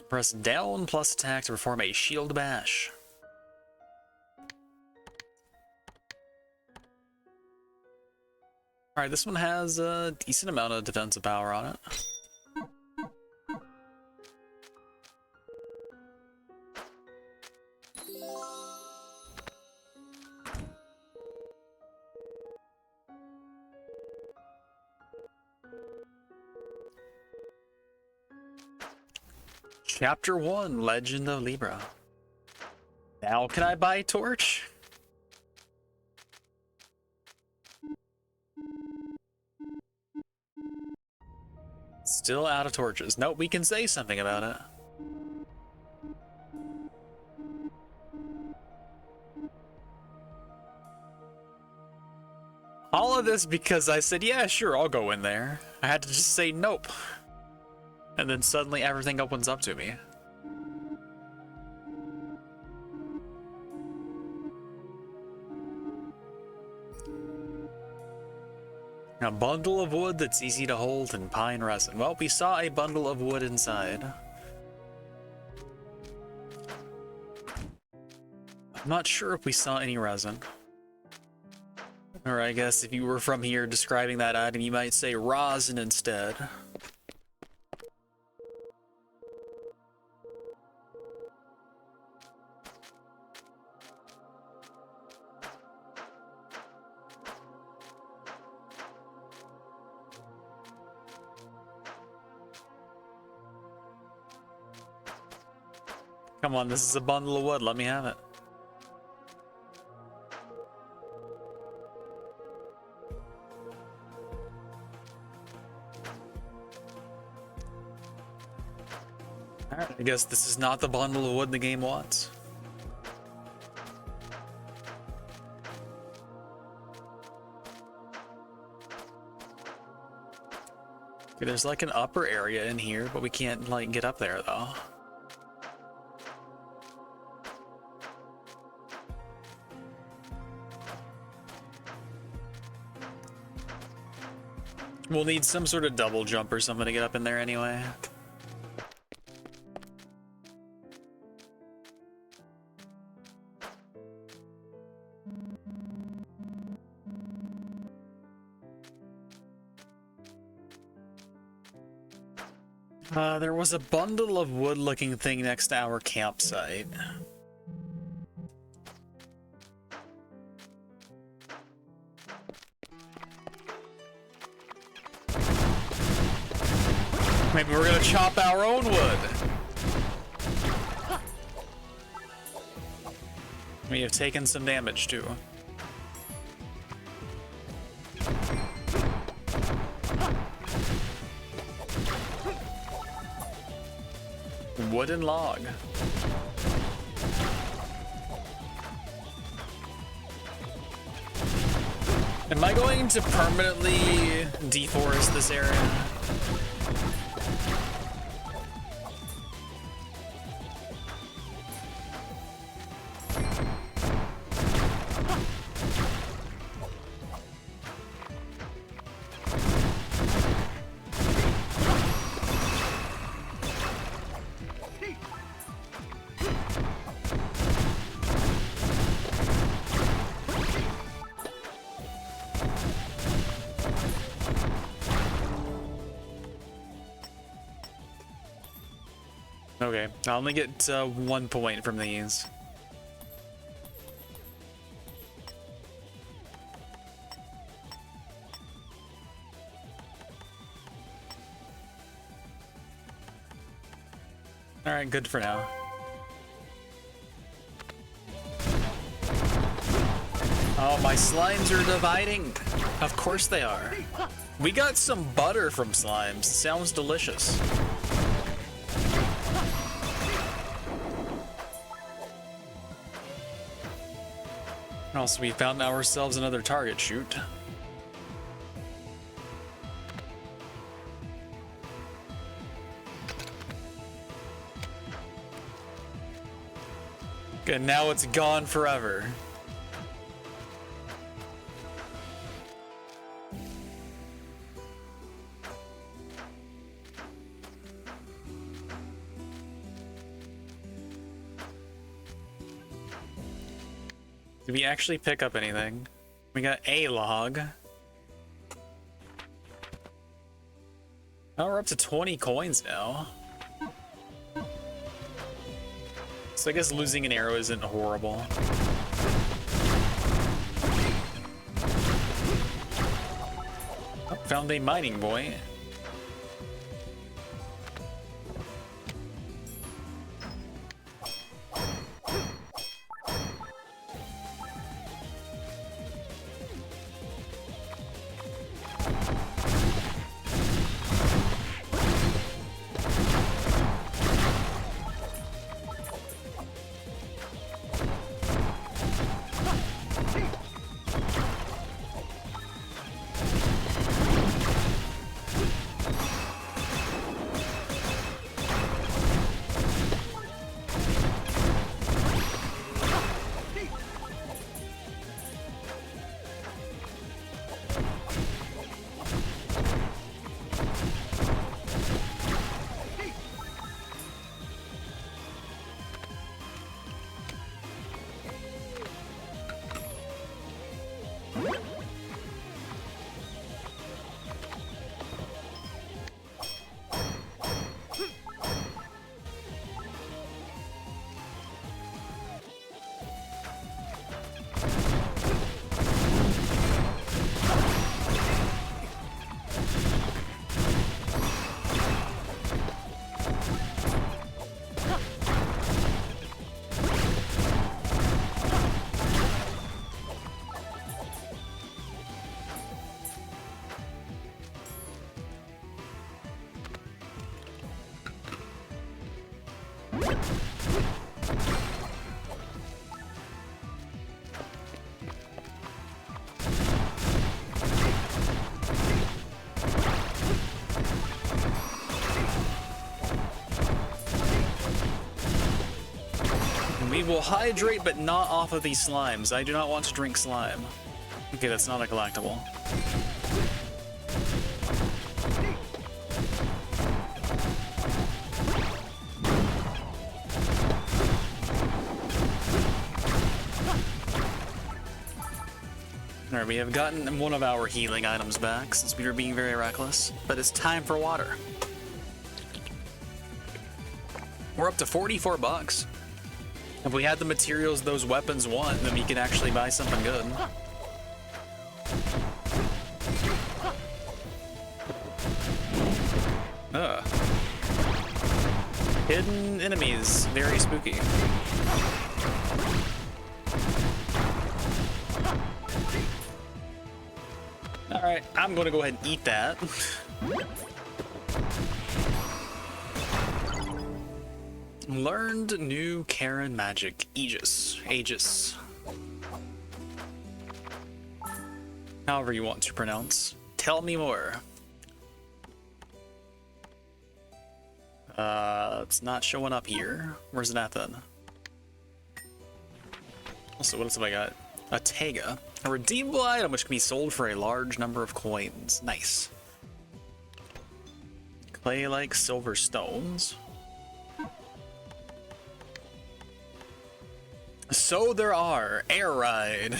Press down plus attack to perform a shield bash. Alright, this one has a decent amount of defensive power on it. Chapter 1, Legend of Libra. Now can I buy a torch? Still out of torches. Nope, we can say something about it. All of this because I said, yeah, sure, I'll go in there. I had to just say nope. And then suddenly everything opens up to me. A bundle of wood that's easy to hold and pine resin. Well, we saw a bundle of wood inside. I'm not sure if we saw any resin. Or I guess if you were from here describing that item, you might say rosin instead. Come on, this is a bundle of wood, let me have it. Alright, I guess this is not the bundle of wood the game wants. Okay, there's like an upper area in here, but we can't like get up there though. We'll need some sort of double jump or something to get up in there anyway. There was a bundle of wood-looking thing next to our campsite. Maybe we're gonna chop our own wood. We have taken some damage too. Wooden log. Am I going to permanently deforest this area? Okay, I only get 1 point from these. Alright, good for now. Oh, my slimes are dividing. Of course they are. We got some butter from slimes. Sounds delicious. Also, we found ourselves another target shoot. Okay, now it's gone forever. Did we actually pick up anything? We got a log. Oh, we're up to 20 coins now. So I guess losing an arrow isn't horrible. Oh, found a mining boy. We will hydrate, but not off of these slimes. I do not want to drink slime. Okay, that's not a collectible. Alright, we have gotten one of our healing items back since we were being very reckless, but it's time for water. We're up to 44 bucks. If we had the materials those weapons want, then we can actually buy something good. Ugh. Hidden enemies, very spooky. Alright, I'm gonna go ahead and eat that. Learned new Karen magic. Aegis. However you want to pronounce. Tell me more. It's not showing up here. Where's it at then? Also, what else have I got? A Tega. A redeemable item which can be sold for a large number of coins. Nice. Clay-like silver stones. So there are. Air ride.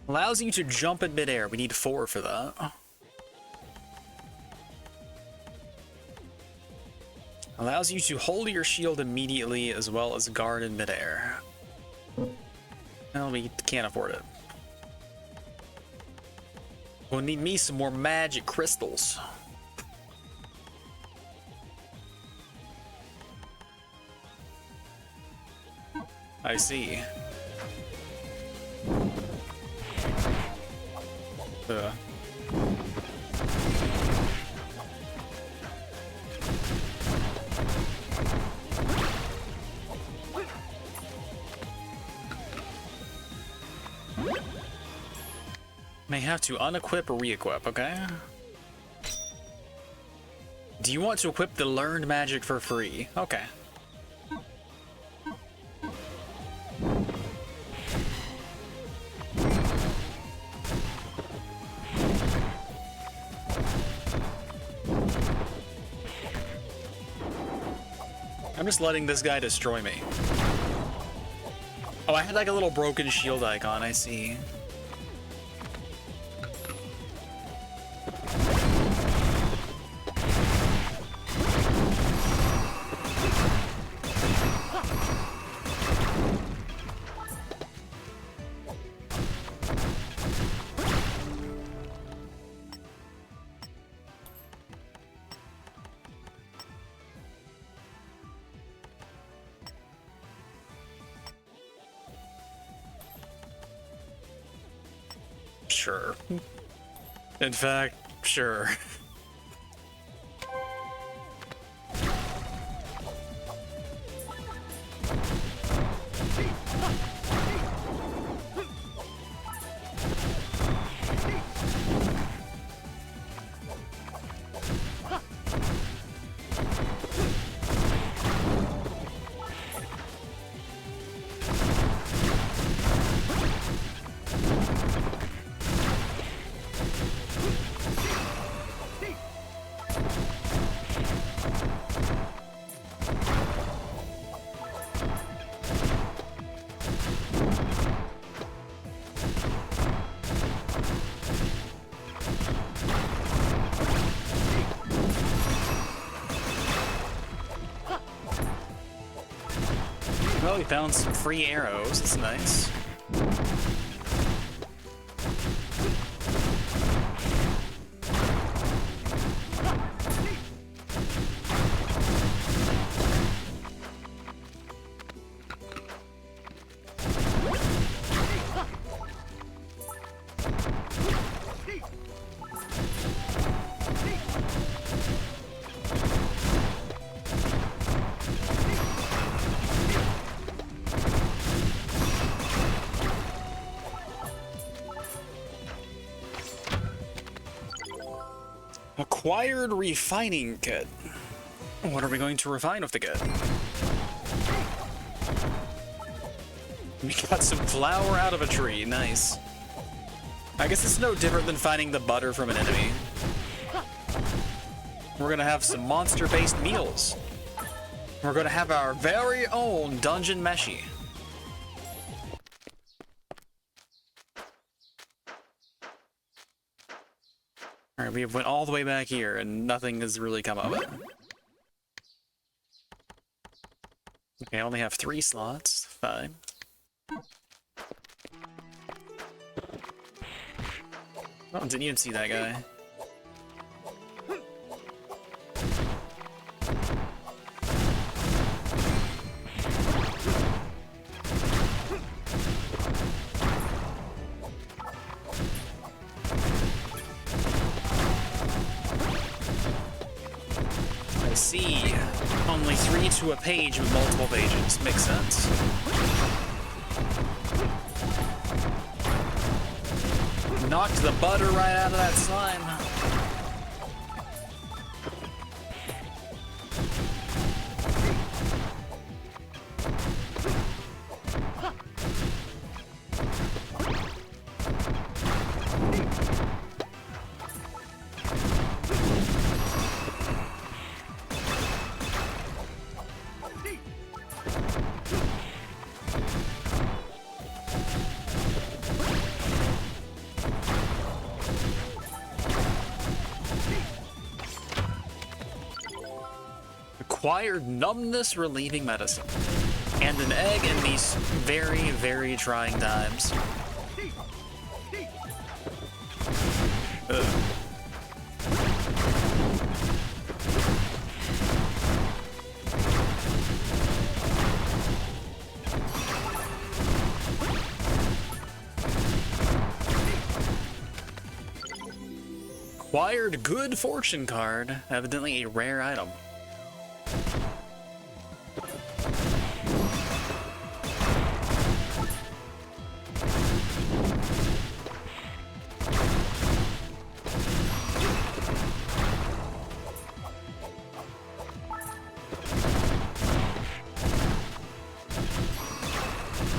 Allows you to jump in midair. We need 4 for that. Allows you to hold your shield immediately as well as guard in midair. Well, we can't afford it. We'll need me some more magic crystals. I see. May have to unequip or re-equip, okay? Do you want to equip the learned magic for free? Okay. I'm just letting this guy destroy me. Oh, I had like a little broken shield icon, I see. Sure. In fact, sure. Oh, we found some free arrows. That's nice. Acquired refining kit. What are we going to refine with the kit? We got some flour out of a tree. Nice. I guess it's no different than finding the butter from an enemy. We're gonna have some monster-based meals. We're gonna have our very own dungeon meshi. Alright, we went all the way back here and nothing has really come of it. Okay, I only have 3 slots. Fine. Oh, didn't even see that guy. I see. Only 3 to a page with multiple pages. Makes sense. Knocked the butter right out of that slime. Acquired numbness relieving medicine. And an egg in these very, very trying times. Ugh. Acquired good fortune card, evidently a rare item.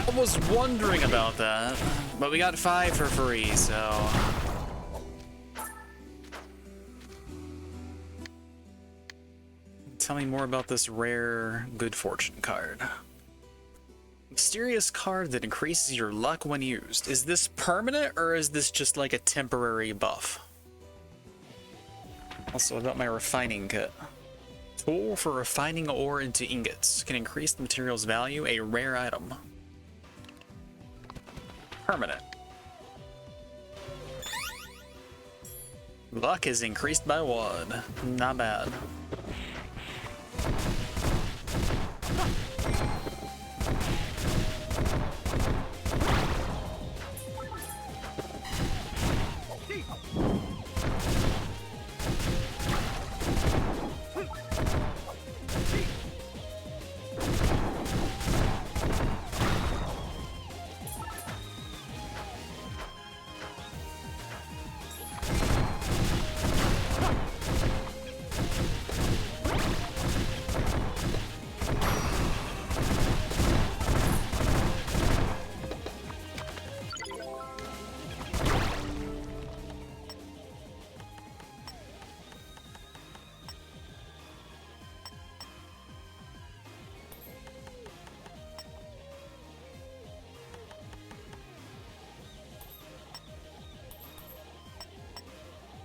I was wondering about that, but we got 5 for free, so... Tell me more about this rare good fortune card. Mysterious card that increases your luck when used. Is this permanent or is this just like a temporary buff? Also about my refining kit. Tool for refining ore into ingots. Can increase the material's value, a rare item. Permanent. Luck is increased by 1. Not bad.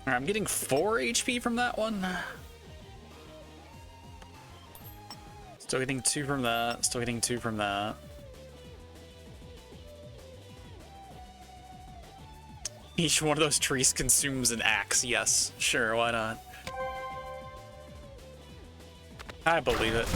I'm getting 4 HP from that one. Still getting 2 from that. Still getting 2 from that. Each one of those trees consumes an axe. Yes, sure, why not? I believe it.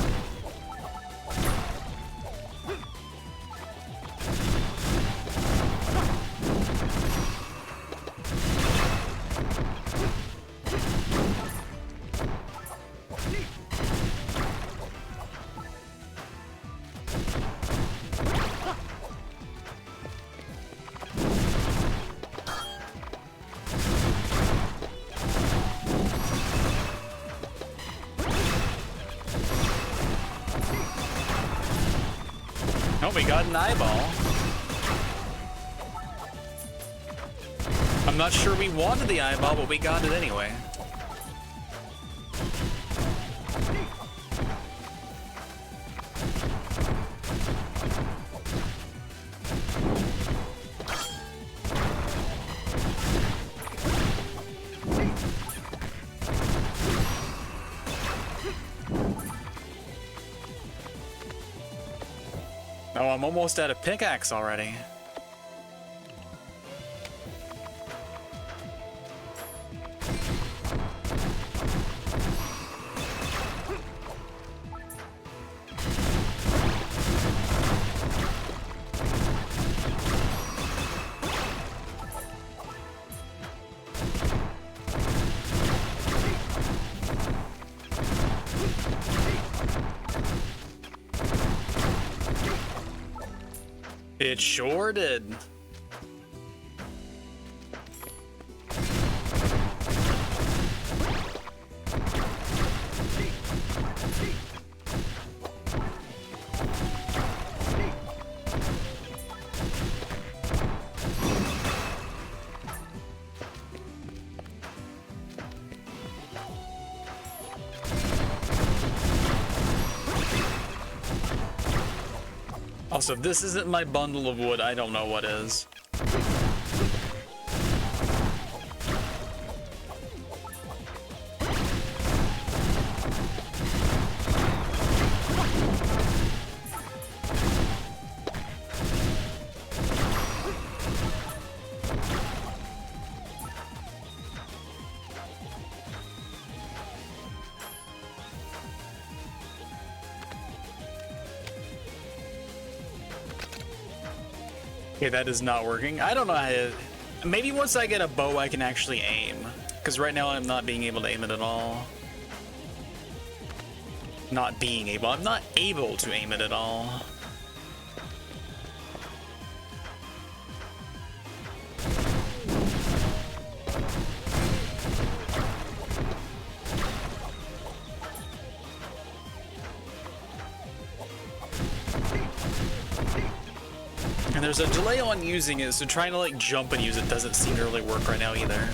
Oh, we got an eyeball. I'm not sure we wanted the eyeball, but we got it anyway. Oh, I'm almost out of pickaxe already. It sure did. Also, if this isn't my bundle of wood, I don't know what is. Okay, that is not working. I don't know how to... Maybe once I get a bow, I can actually aim. Because right now, I'm not being able to aim it at all. Not being able. I'm not able to aim it at all. And there's a delay on using it, so trying to like jump and use it doesn't seem to really work right now either.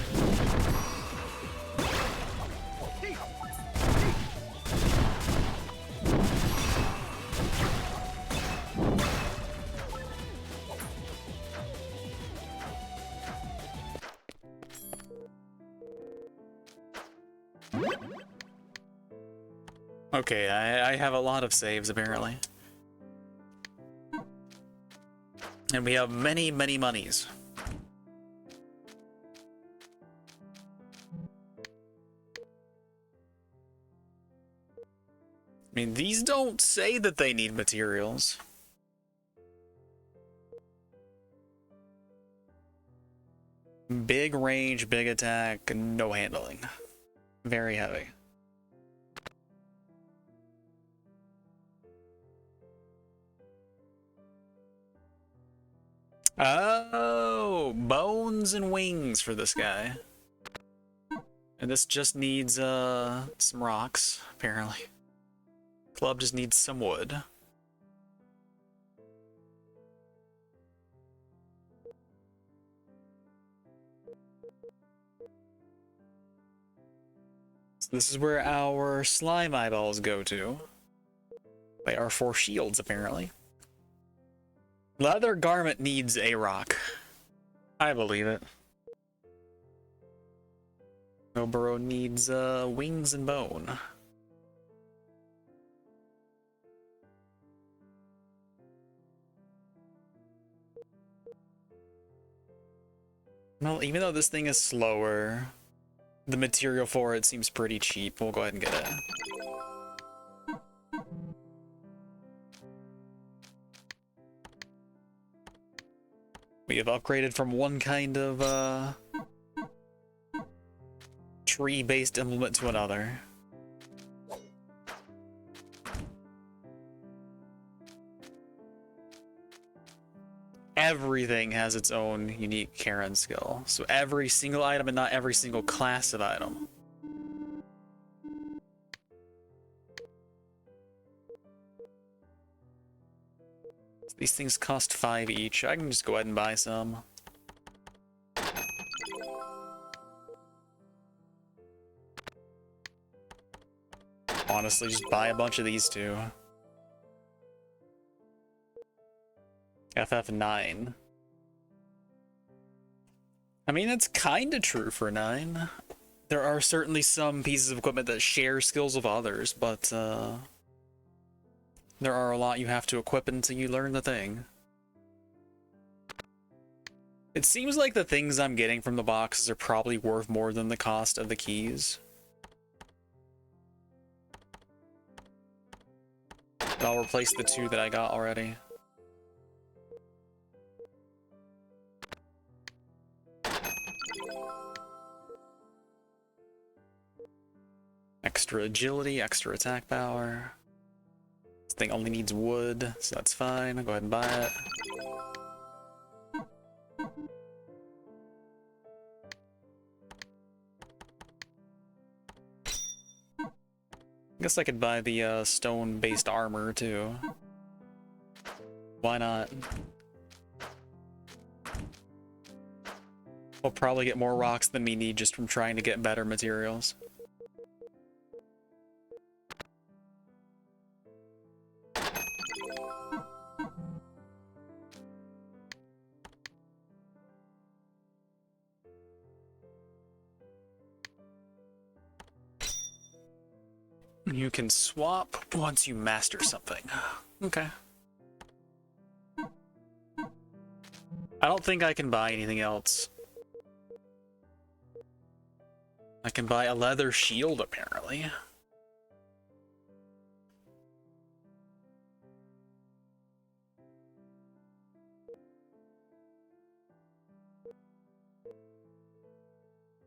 Okay, I have a lot of saves apparently. And we have many, many monies. I mean, these don't say that they need materials. Big range, big attack, no handling. Very heavy. Oh, bones and wings for this guy. And this just needs some rocks, apparently. Club just needs some wood. So this is where our slime eyeballs go to. They are for shields, apparently. Leather garment needs a rock. I believe it. Oboro needs wings and bone. Well, even though this thing is slower, the material for it seems pretty cheap. We'll go ahead and get it. We have upgraded from one kind of tree-based implement to another. Everything has its own unique Karen skill. So every single item and not every single class of item. These things cost 5 each. I can just go ahead and buy some. Honestly, just buy a bunch of these two. FF9. I mean, that's kind of true for 9. There are certainly some pieces of equipment that share skills with others, but there are a lot you have to equip until you learn the thing. It seems like the things I'm getting from the boxes are probably worth more than the cost of the keys. But I'll replace the 2 that I got already. Extra agility, extra attack power. This thing only needs wood, so that's fine. I'll go ahead and buy it. I guess I could buy the stone-based armor too. Why not? We'll probably get more rocks than we need just from trying to get better materials. You can swap once you master something. Okay. I don't think I can buy anything else. I can buy a leather shield, apparently.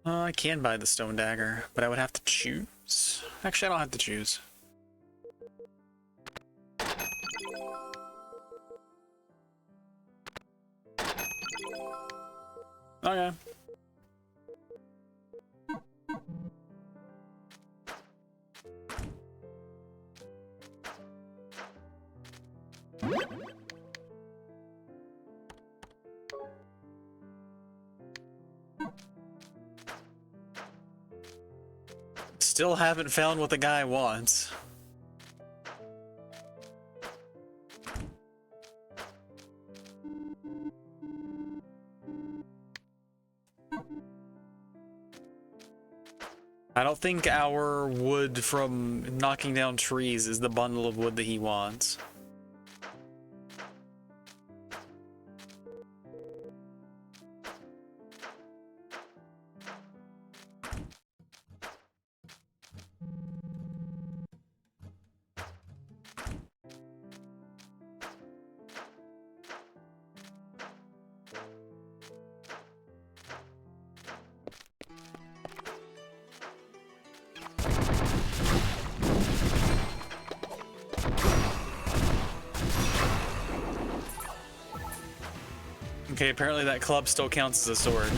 I can buy the stone dagger, but I would have to choose. Actually, I don't have to choose. Okay. Still haven't found what the guy wants. I don't think our wood from knocking down trees is the bundle of wood that he wants. Okay, apparently that club still counts as a sword.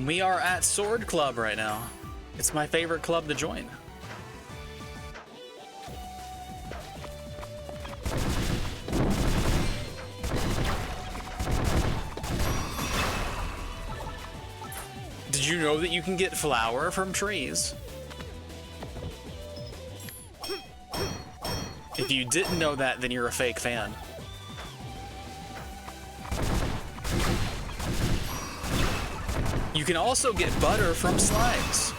We are at Sword Club right now. It's my favorite club to join. you know that you can get flour from trees? If you didn't know that, then you're a fake fan. You can also get butter from slimes.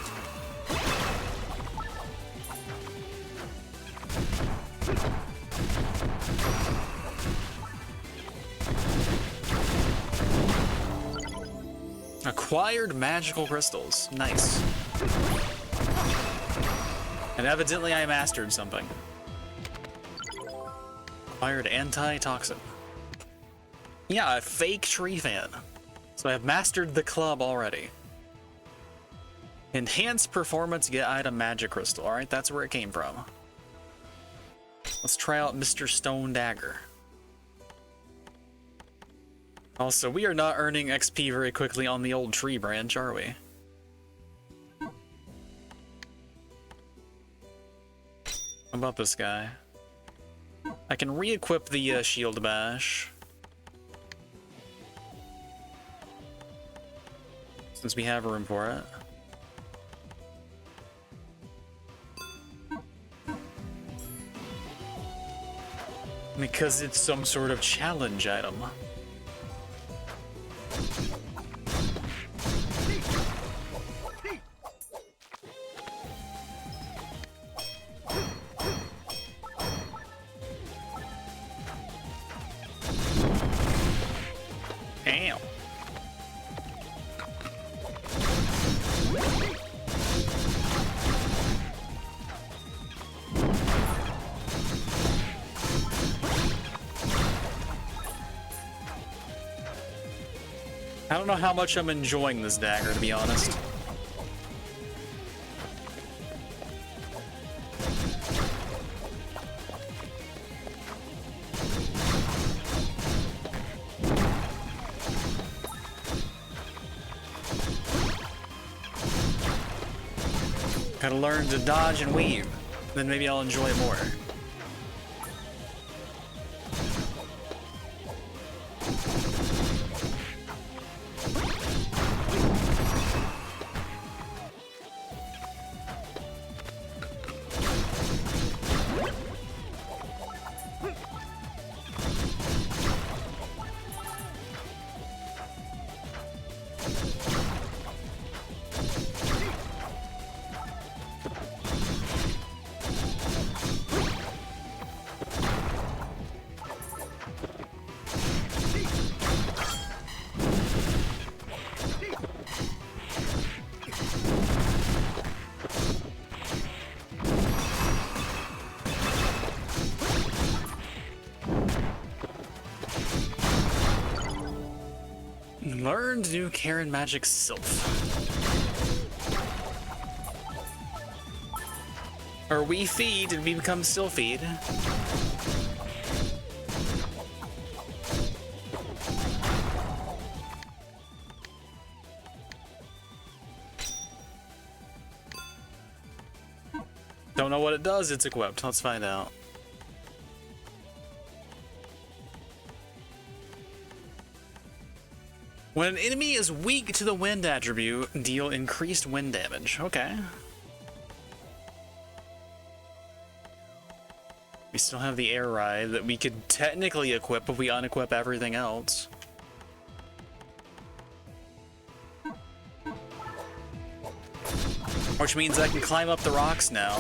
Acquired magical crystals. Nice. And evidently I mastered something. Acquired antitoxin. Yeah, a fake tree fan. So I have mastered the club already. Enhanced performance, get item magic crystal. Alright, that's where it came from. Let's try out Mr. Stone Dagger. Also, we are not earning XP very quickly on the old tree branch, are we? How about this guy? I can re-equip the shield bash. Since we have room for it. Because it's some sort of challenge item. Damn. I don't know how much I'm enjoying this dagger, to be honest. Gotta learn to dodge and weave, then maybe I'll enjoy it more. Learned new Karen magic sylph. Or we feed and we become sylphid. Don't know what it does, it's equipped. Let's find out. When an enemy is weak to the wind attribute, deal increased wind damage. Okay. We still have the air ride that we could technically equip if we unequip everything else. Which means I can climb up the rocks now.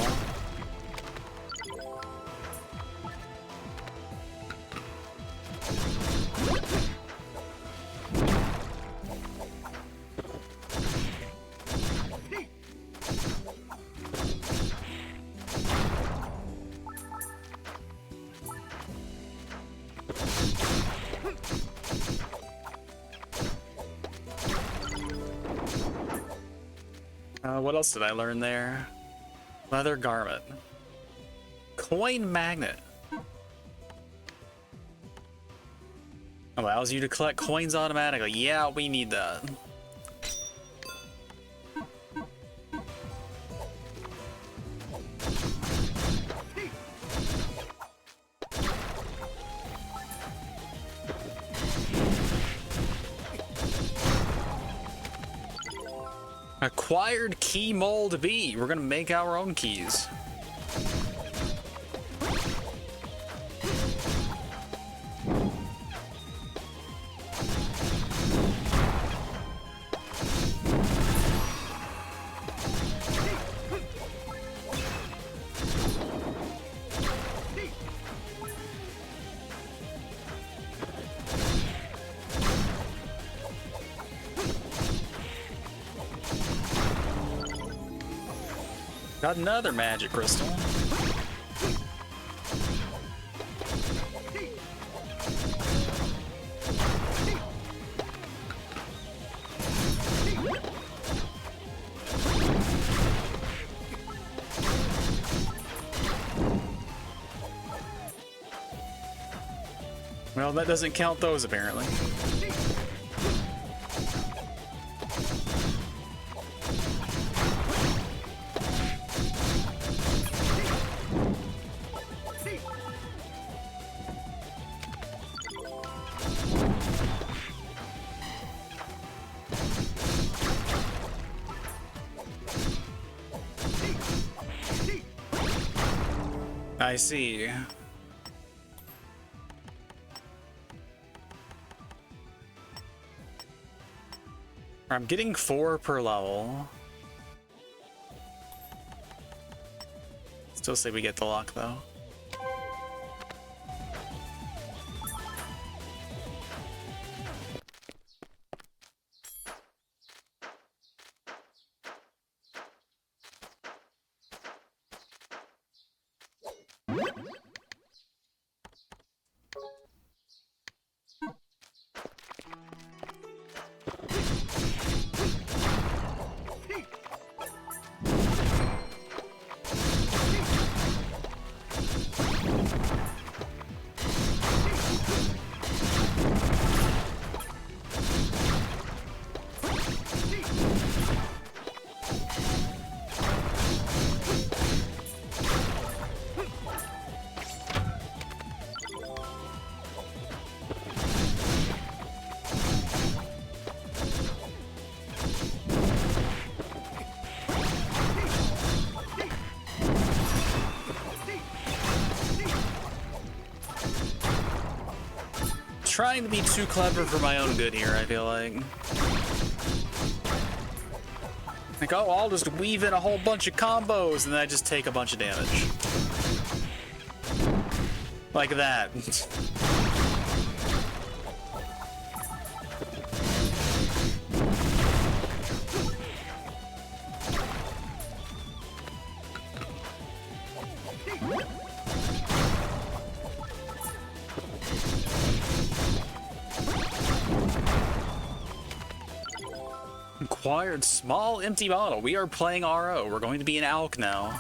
What else did I learn there? Leather garment. Coin magnet. Allows you to collect coins automatically. Yeah, we need that. Acquired key mold B. We're gonna make our own keys. Got another magic crystal. Well, that doesn't count those, apparently. I see. I'm getting 4 per level. Still say we get the luck, though. Trying to be too clever for my own good here, I feel like. Like, oh, I'll just weave in a whole bunch of combos and then I just take a bunch of damage. Like that. Acquired small empty bottle. We are playing RO. We're going to be an ALK now.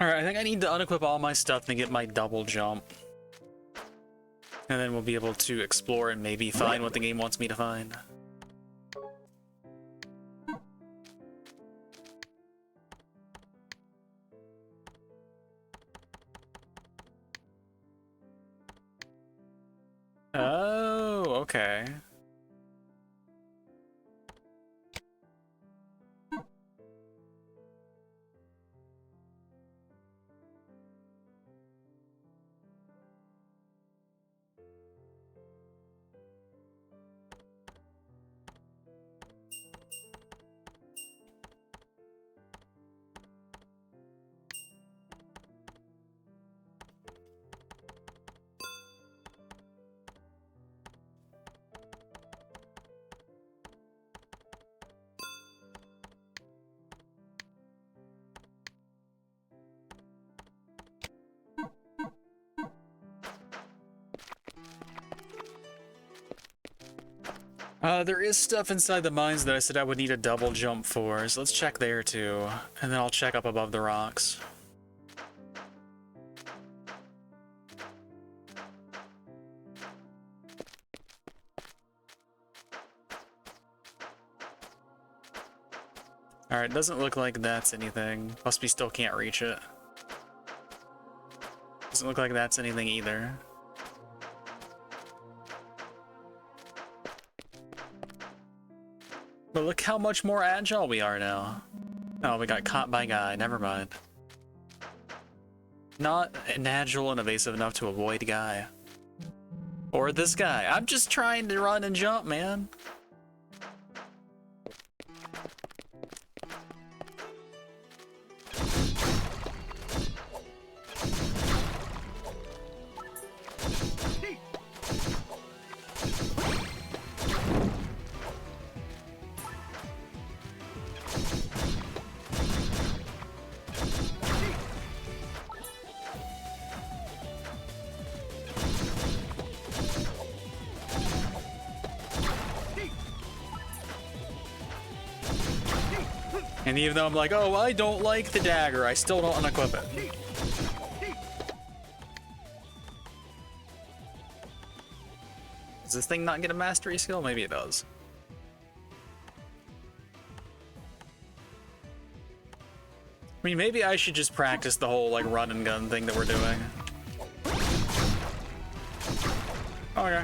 Alright, I think I need to unequip all my stuff and get my double jump. And then we'll be able to explore and maybe find what the game wants me to find. Oh, okay. There is stuff inside the mines that I said I would need a double jump for, so let's check there too, and then I'll check up above the rocks. Alright, doesn't look like that's anything. Plus we still can't reach it. Doesn't look like that's anything either. But look how much more agile we are now. Oh, we got caught by guy. Never mind. Not agile and evasive enough to avoid guy. Or this guy. I'm just trying to run and jump, man. And even though I'm like, oh, I don't like the dagger, I still don't unequip it. Does this thing not get a mastery skill? Maybe it does. I mean, maybe I should just practice the whole, like, run and gun thing that we're doing. Okay.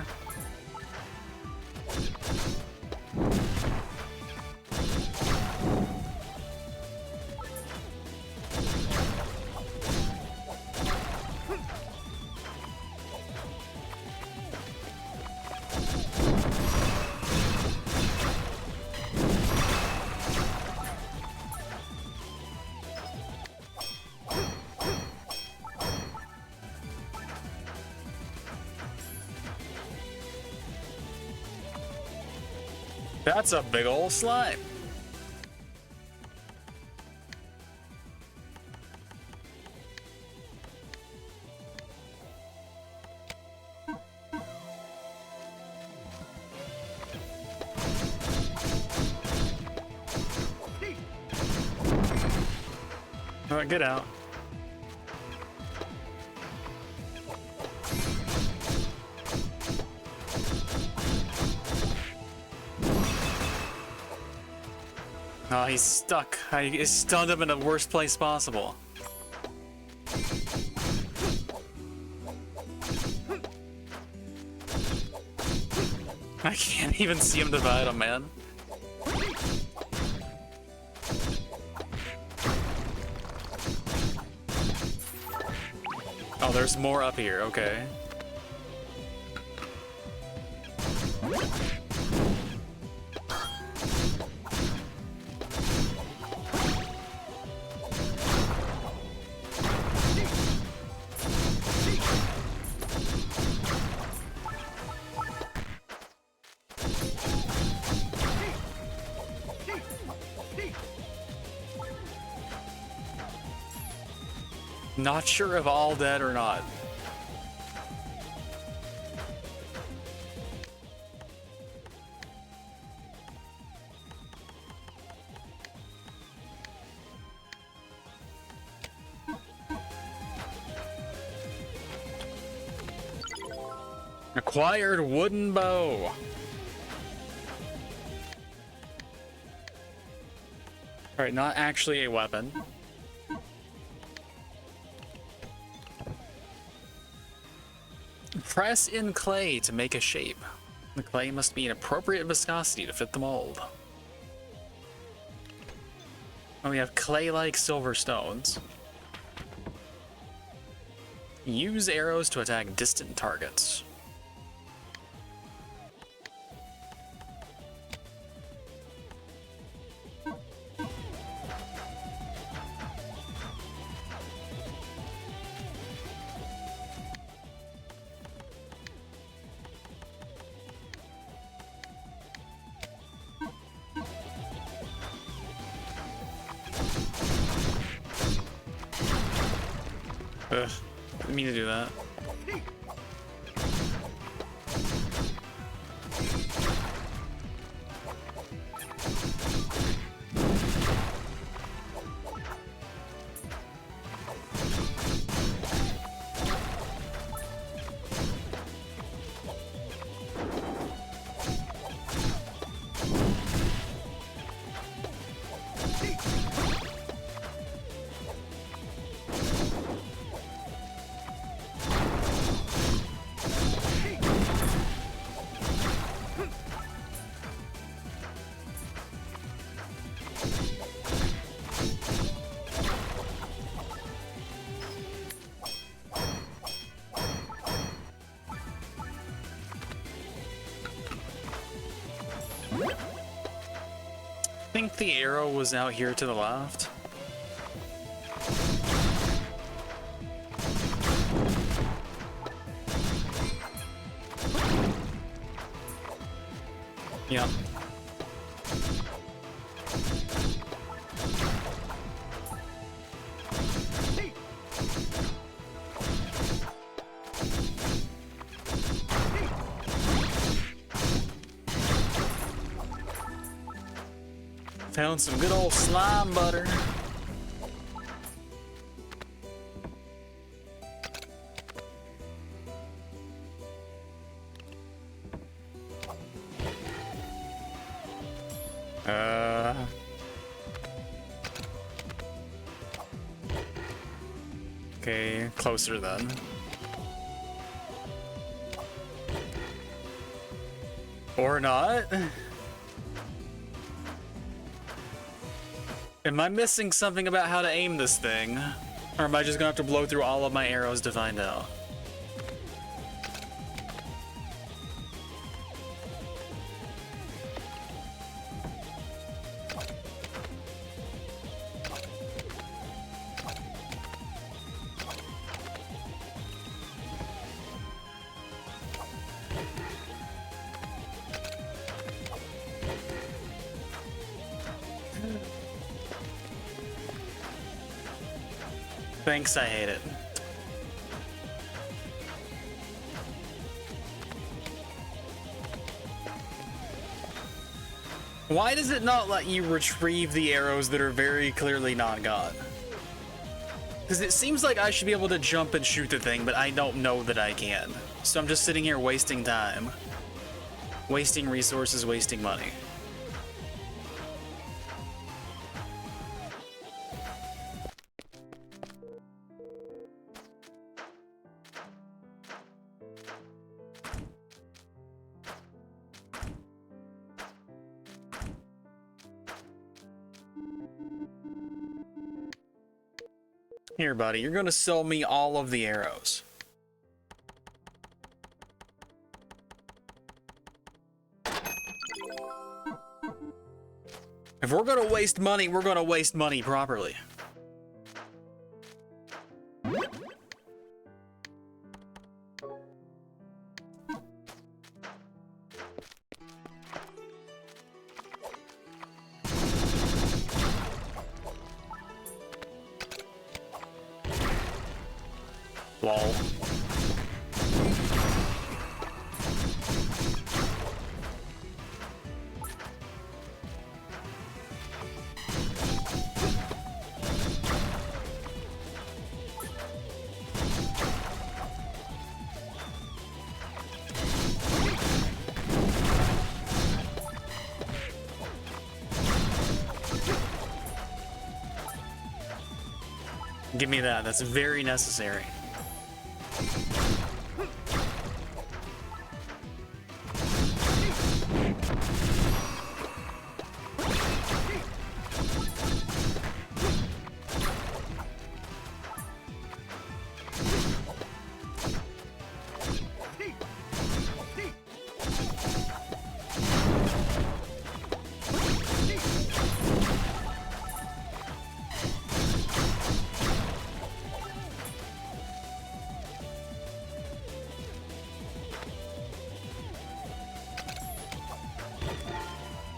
That's a big old slime. All right, get out. Oh, he's stuck. I stunned him in the worst place possible. I can't even see him divide him, man. Oh, there's more up here, okay. Not sure if all dead or not. Acquired wooden bow. Alright, not actually a weapon. Press in clay to make a shape. The clay must be an appropriate viscosity to fit the mold. Oh, we have clay-like silver stones. Use arrows to attack distant targets. Ugh, didn't mean to do that. I think the arrow was out here to the left. Yeah. Found some good old slime butter. Okay, closer then. Or not. Am I missing something about how to aim this thing? Or am I just gonna have to blow through all of my arrows to find out? Thanks, I hate it. Why does it not let you retrieve the arrows that are very clearly not gone? Because it seems like I should be able to jump and shoot the thing, but I don't know that I can. So I'm just sitting here wasting time. Wasting resources, wasting money. Here, buddy, you're gonna sell me all of the arrows. If we're gonna waste money, we're gonna waste money properly. Lol. Give me that. That's very necessary.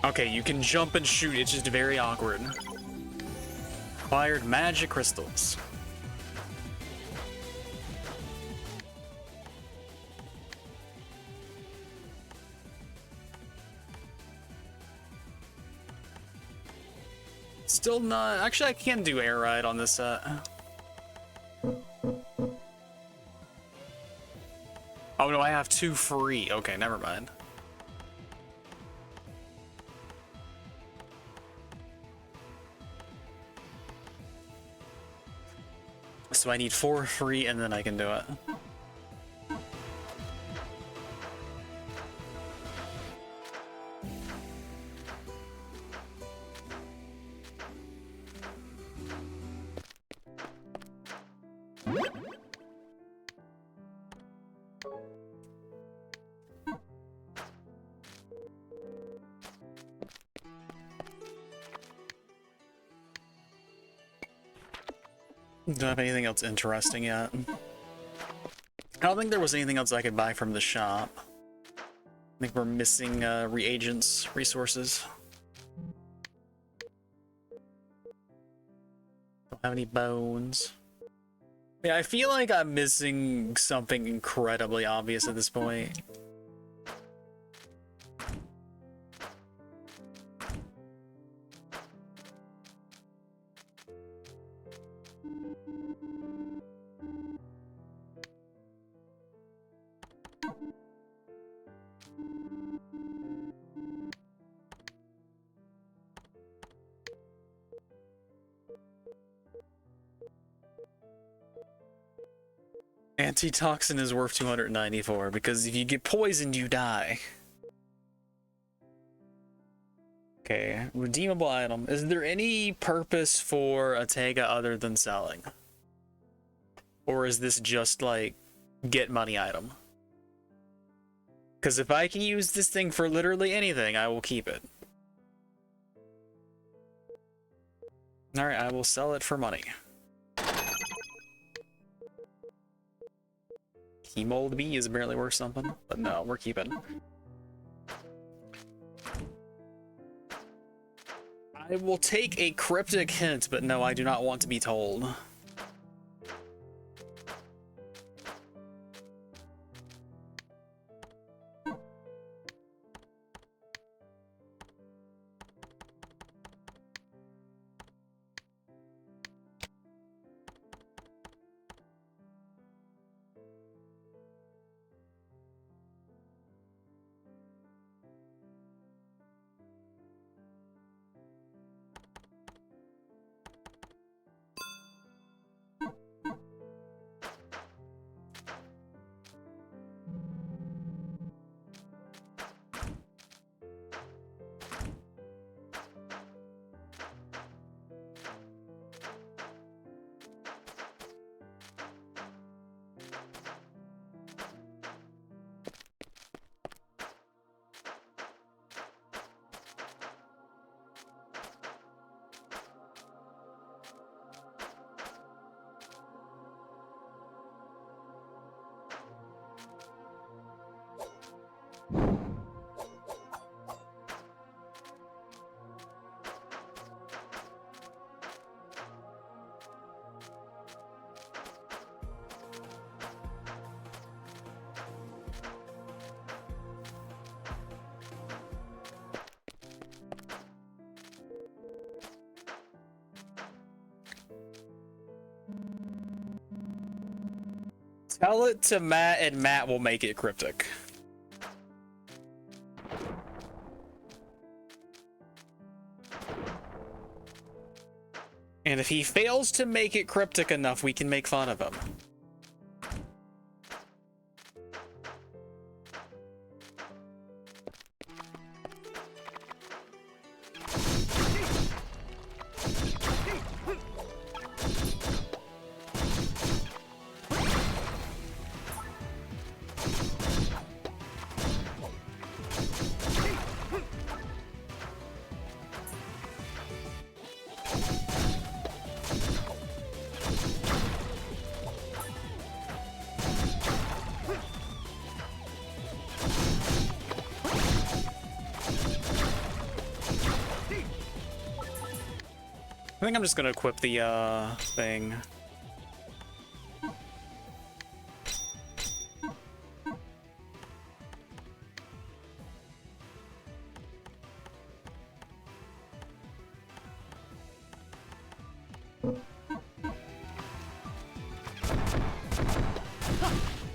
Okay, you can jump and shoot, it's just very awkward. Acquired magic crystals. Still not... Actually, I can do air ride on this set. Oh no, I have 2 free. Okay, never mind. So I need 4 free and then I can do it. Don't have anything else interesting yet. I don't think there was anything else I could buy from the shop. I think we're missing reagents, resources. Don't have any bones. Yeah, I feel like I'm missing something incredibly obvious at this point. Antitoxin is worth 294 because if you get poisoned, you die. Okay, redeemable item. Is there any purpose for a Tega other than selling? Or is this just like get money item? Because if I can use this thing for literally anything, I will keep it. Alright, I will sell it for money. Mold B is barely worth something, but no, we're keeping. I will take a cryptic hint, but no, I do not want to be told. Tell it to Matt, and Matt will make it cryptic. And if he fails to make it cryptic enough, we can make fun of him. I think I'm just gonna equip the thing.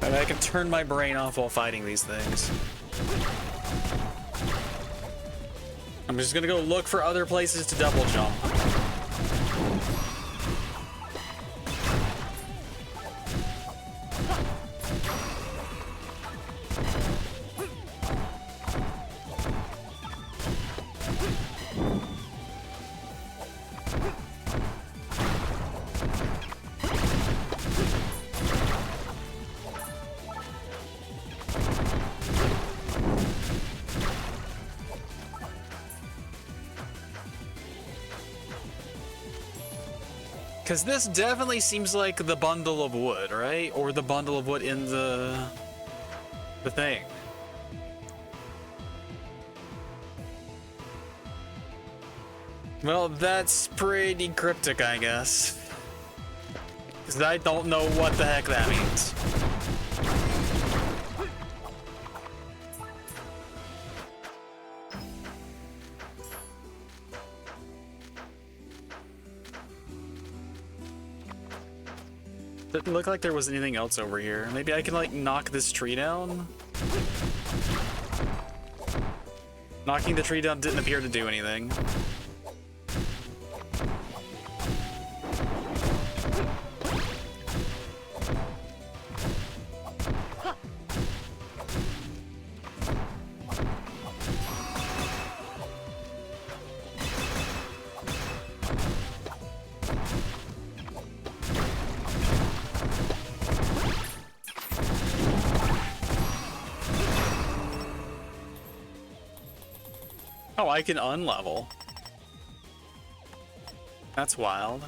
And I can turn my brain off while fighting these things. I'm just gonna go look for other places to double jump. Because this definitely seems like the bundle of wood, right? Or the bundle of wood in the thing. Well, that's pretty cryptic, I guess. Because I don't know what the heck that means. Didn't look like there was anything else over here. Maybe I can, like, knock this tree down? Knocking the tree down didn't appear to do anything. Oh, I can unlevel. That's wild.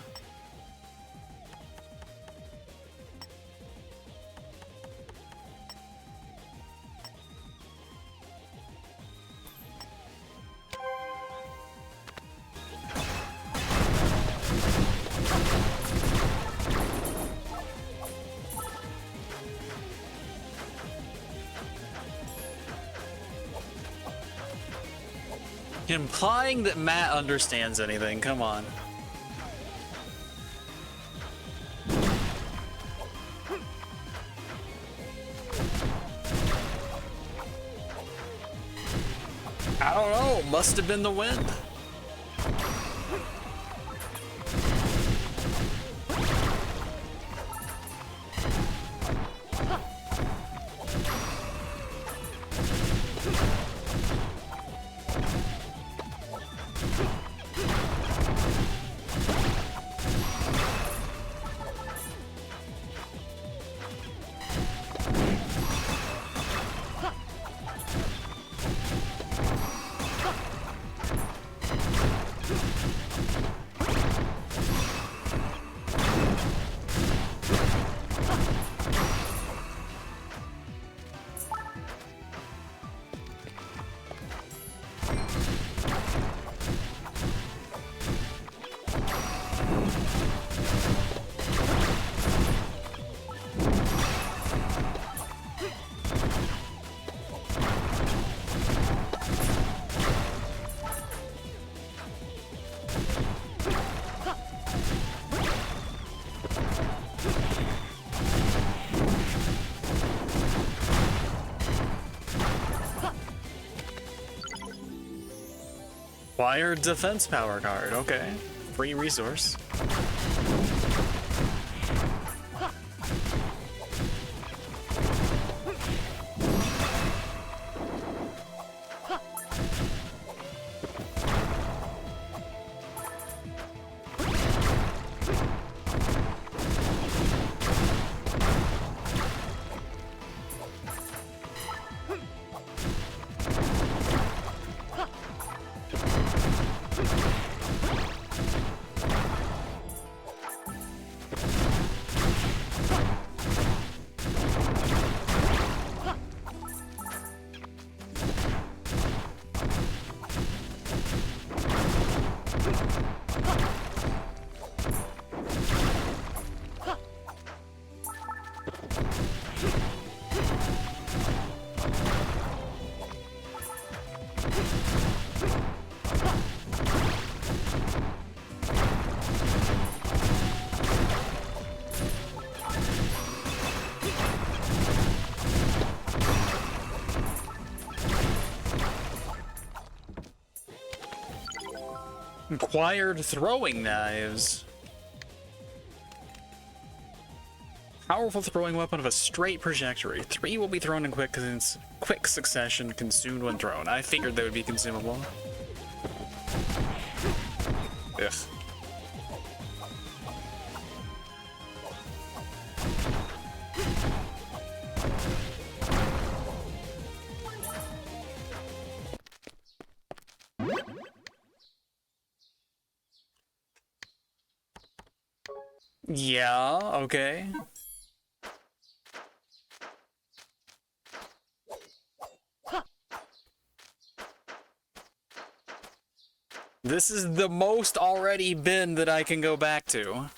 Implying that Matt understands anything, come on. I don't know, must have been the wind. Acquire defense power card. Okay. Free resource. Acquired throwing knives. Powerful throwing weapon of a straight trajectory. 3 will be thrown in quick succession, consumed when thrown. I figured they would be consumable. Ugh. Yeah, okay. This is the most already been that I can go back to.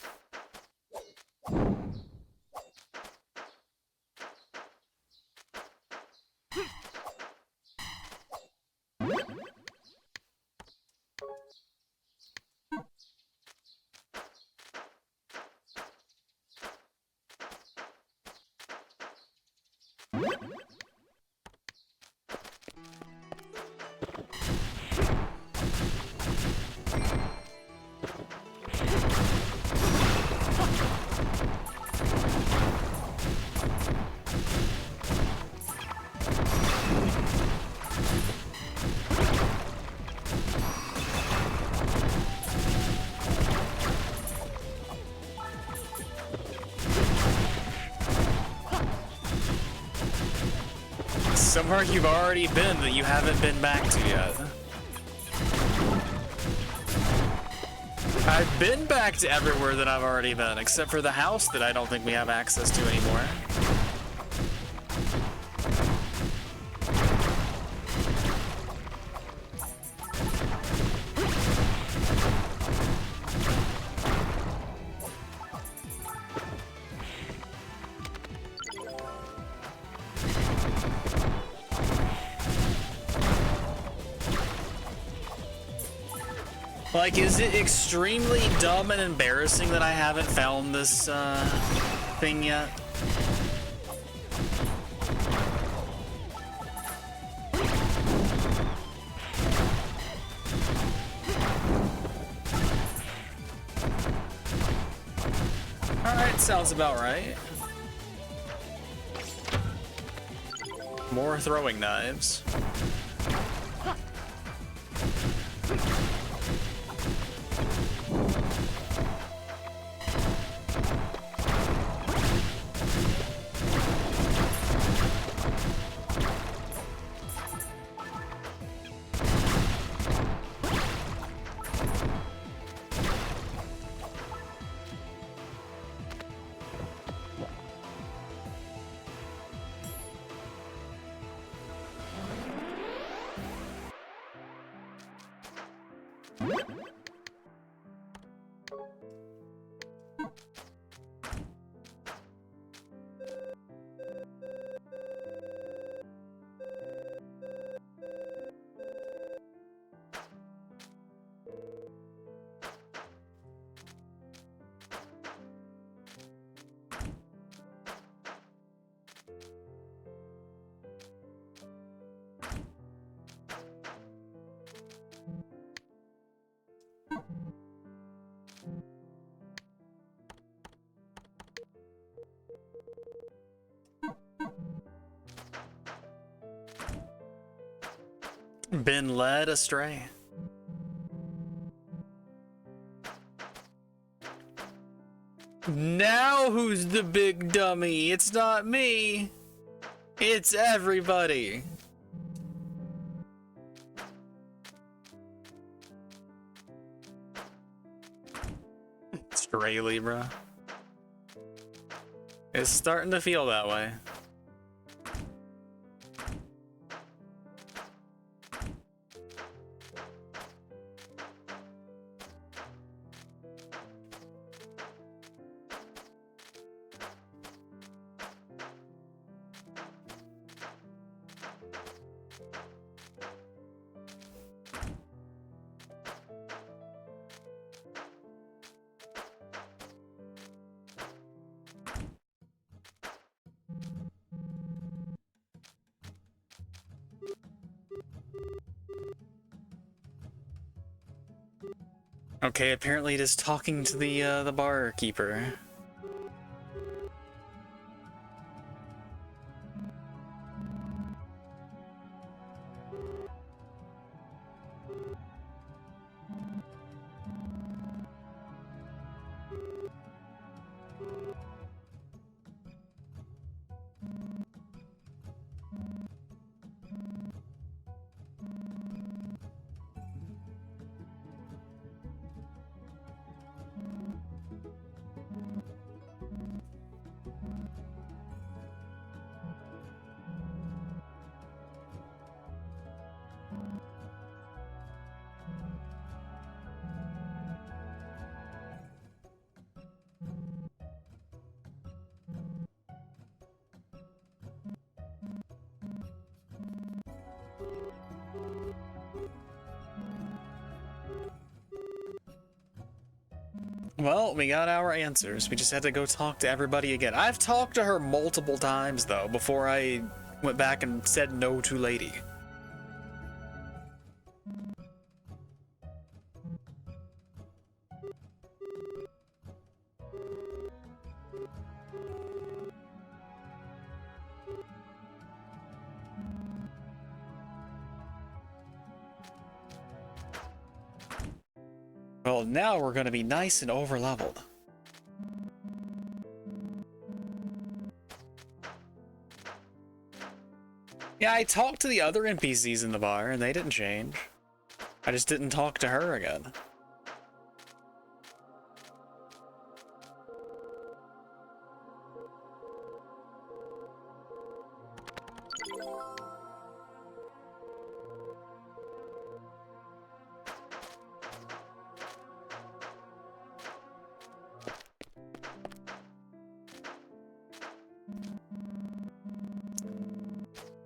Somewhere you've already been that you haven't been back to yet. I've been back to everywhere that I've already been, except for the house that I don't think we have access to anymore. Like, is it extremely dumb and embarrassing that I haven't found this, thing yet? Alright, sounds about right. More throwing knives. Been led astray. Now who's the big dummy? It's not me. It's everybody. Stray Libra. It's starting to feel that way. Okay, apparently it is talking to the barkeeper. Well, we got our answers. We just had to go talk to everybody again. I've talked to her multiple times, though, before I went back and said no to Lady. Well, now we're gonna be nice and overleveled. Yeah, I talked to the other NPCs in the bar, and they didn't change. I just didn't talk to her again.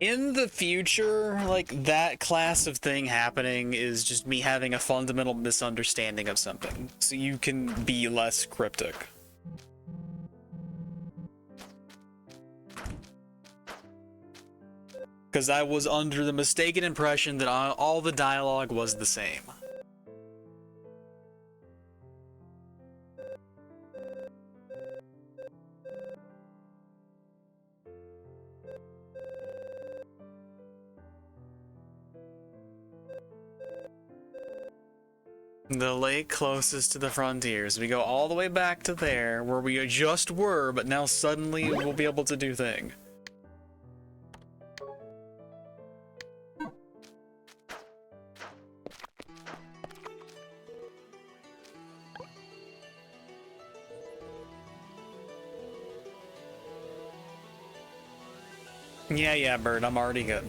In the future, like, that class of thing happening is just me having a fundamental misunderstanding of something, so you can be less cryptic. Because I was under the mistaken impression that all the dialogue was the same. The lake closest to the frontiers. We go all the way back to there, where we just were, but now suddenly we'll be able to do thing. Yeah, Bird, I'm already good.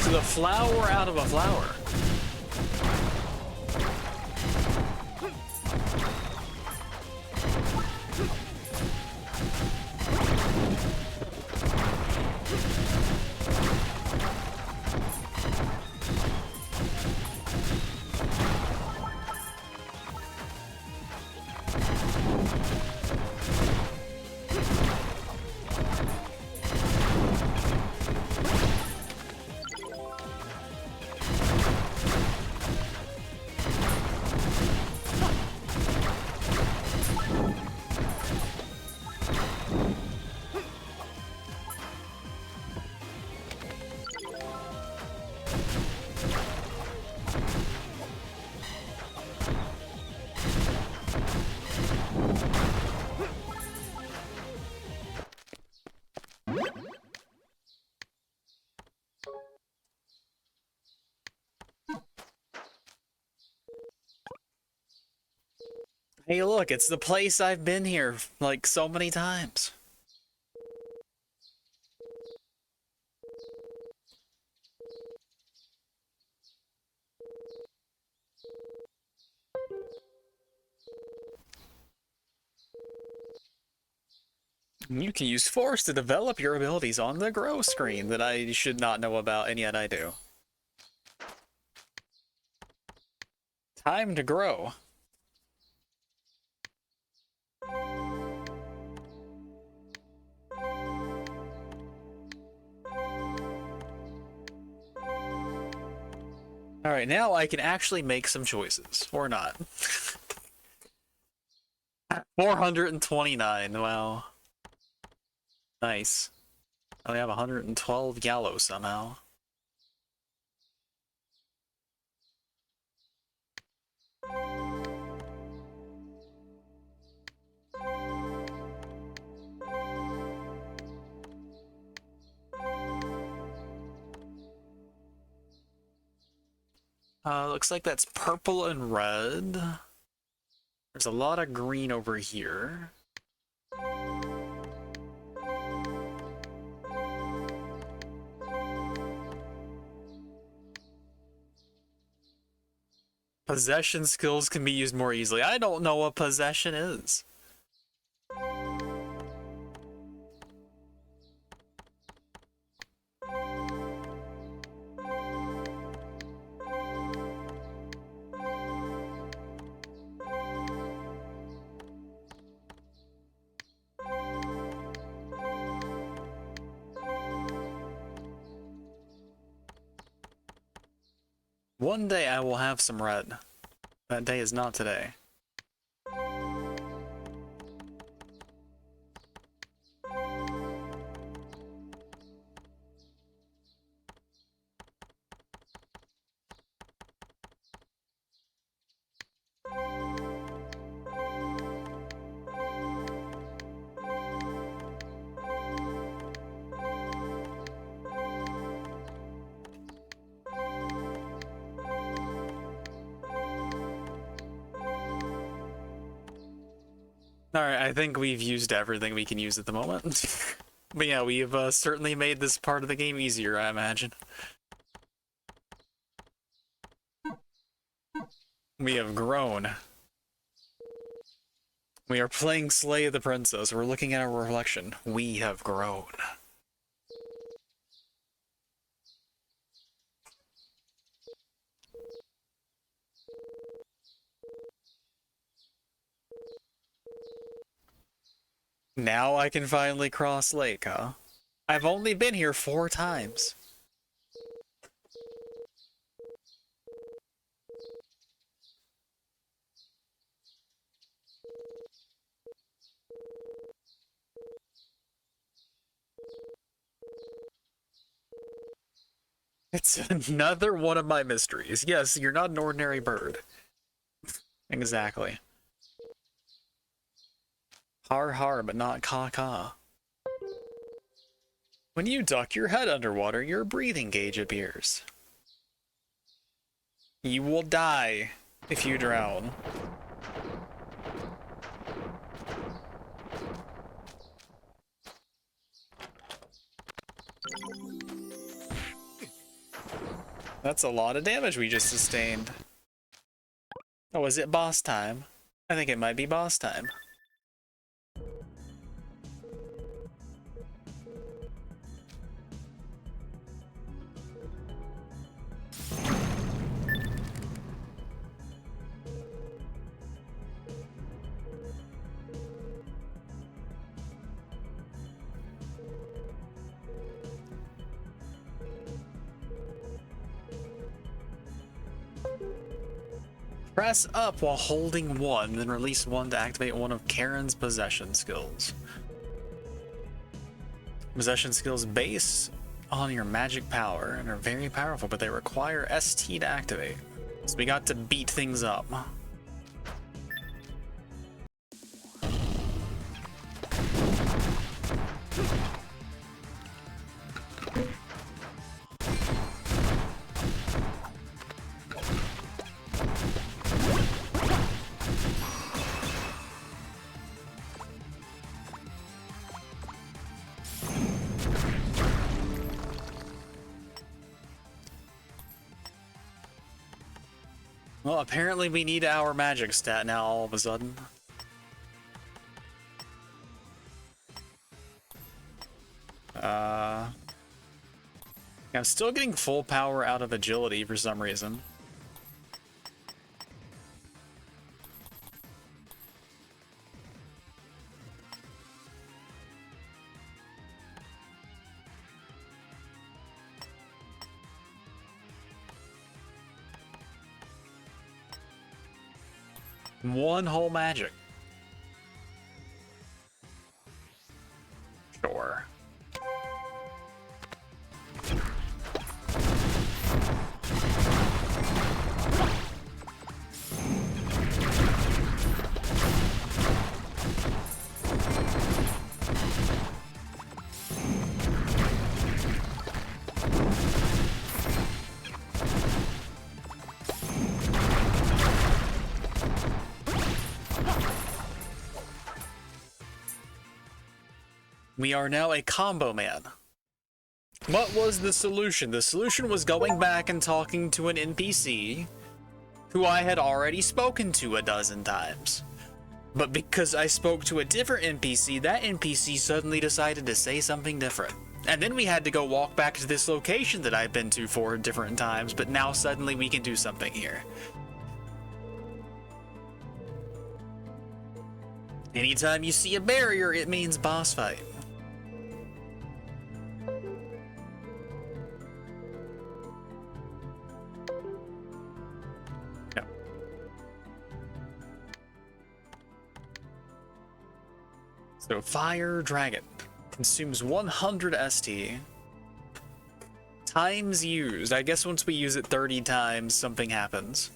To the flower out of a flower. Hey, look, it's the place I've been here, like, so many times. You can use Force to develop your abilities on the Grow screen that I should not know about, and yet I do. Time to grow. Alright, now I can actually make some choices. Or not. 429, wow. Nice. I only have 112 Gallo somehow. Looks like that's purple and red. There's a lot of green over here. Possession skills can be used more easily. I don't know what possession is. One day I will have some red. That day is not today. Alright, I think we've used everything we can use at the moment. But yeah, we've certainly made this part of the game easier, I imagine. We have grown. We are playing Slay the Princess. We're looking at our reflection. We have grown. Now I can finally cross lake, huh? I've only been here 4 times. It's another one of my mysteries. Yes, you're not an ordinary bird. Exactly. Har har, but not caw caw. When you duck your head underwater, your breathing gauge appears. You will die if you drown. That's a lot of damage we just sustained. Oh, is it boss time? I think it might be boss time. Press up while holding 1, then release 1 to activate one of Karen's possession skills. Possession skills base on your magic power and are very powerful, but they require ST to activate. So we got to beat things up. Well, apparently we need our magic stat now all of a sudden. I'm still getting full power out of agility for some reason. One whole magic. Sure. We are now a combo man. What was the solution? The solution was going back and talking to an NPC who I had already spoken to a dozen times. But because I spoke to a different NPC, that NPC suddenly decided to say something different. And then we had to go walk back to this location that I've been to 4 different times, but now suddenly we can do something here. Anytime you see a barrier, it means boss fight. So Fire Dragon consumes 100 ST. Times used. I guess once we use it 30 times, something happens.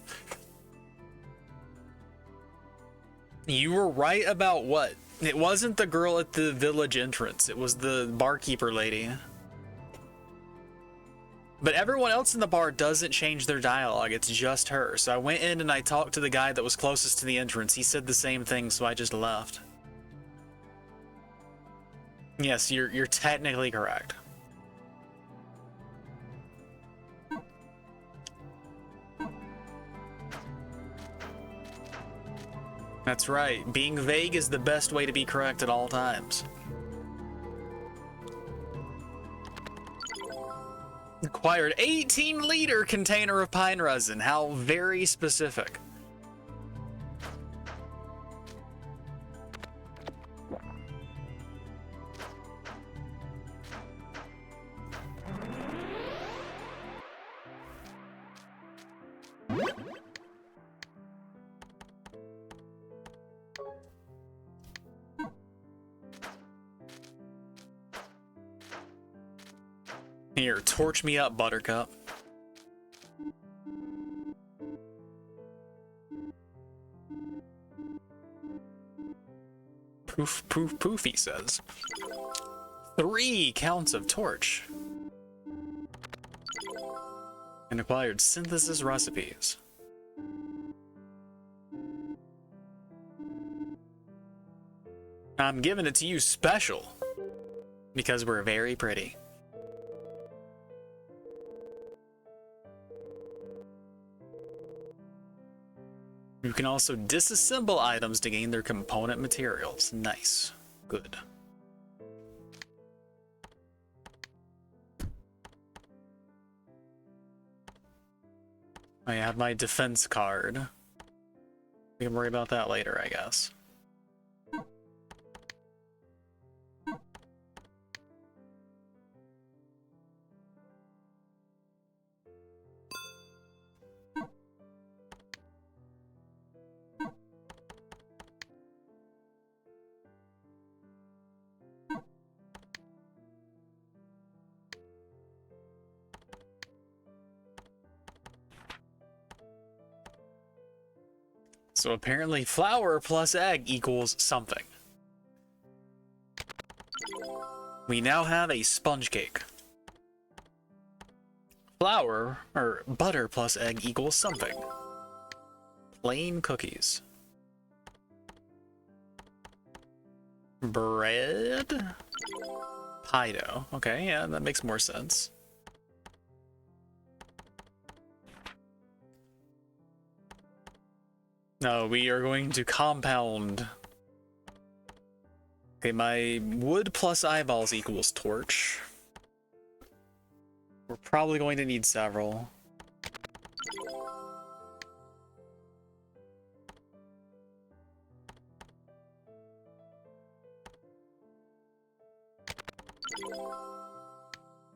You were right about what? It wasn't the girl at the village entrance. It was the barkeeper lady. But everyone else in the bar doesn't change their dialogue. It's just her. So I went in and I talked to the guy that was closest to the entrance. He said the same thing, so I just left. Yes, you're technically correct. That's right. Being vague is the best way to be correct at all times. Acquired 18-liter container of pine resin. How very specific. Here, torch me up, Buttercup. Poof, poof, poof, he says. 3 counts of torch. And acquired synthesis recipes. I'm giving it to you special. Because we're very pretty. You can also disassemble items to gain their component materials. Nice. Good. I have my defense card. We can worry about that later, I guess. So apparently flour plus egg equals something. We now have a sponge cake. Flour, or butter plus egg equals something. Plain cookies. Bread? Pie dough. Okay, yeah, that makes more sense. No, we are going to compound. Okay, my wood plus eyeballs equals torch. We're probably going to need several.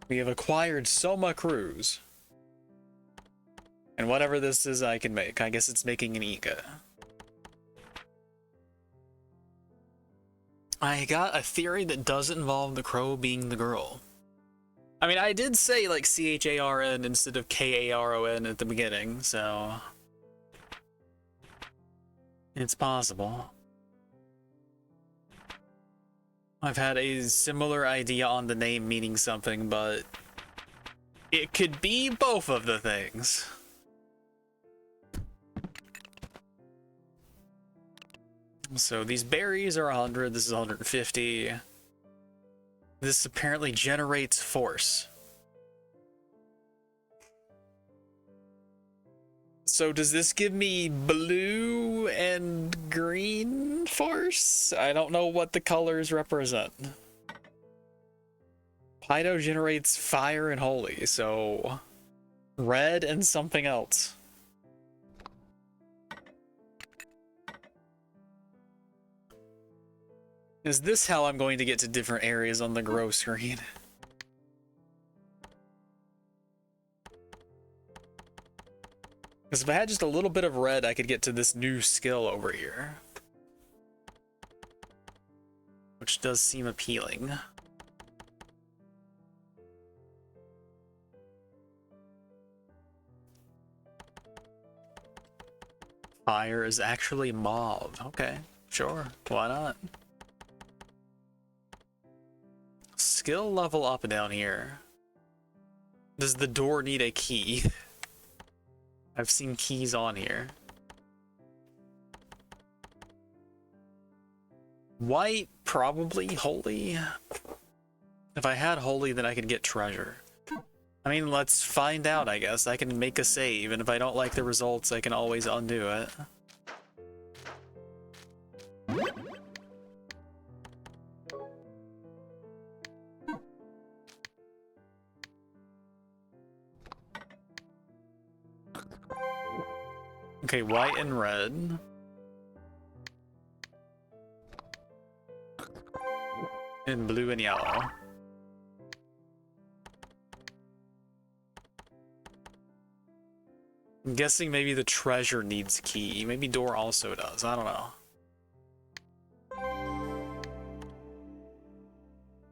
We have acquired Soma Cruz. And whatever this is I can make. I guess it's making an Ika. I got a theory that does involve the crow being the girl. I mean, I did say like CHARN instead of KARON at the beginning, so it's possible. I've had a similar idea on the name meaning something, but it could be both of the things. So these berries are 100, this is 150. This apparently generates force. So does this give me blue and green force? I don't know what the colors represent. Pydo generates fire and holy, so red and something else. Is this how I'm going to get to different areas on the grow screen? Because if I had just a little bit of red, I could get to this new skill over here. Which does seem appealing. Fire is actually mauve. Okay, sure. Why not? Skill level up and down here. Does the door need a key? I've seen keys on here. White, probably. Holy. If I had holy, then I could get treasure. I mean, let's find out, I guess. I can make a save, and if I don't like the results, I can always undo it. Okay, white and red. And blue and yellow. I'm guessing maybe the treasure needs key. Maybe door also does. I don't know.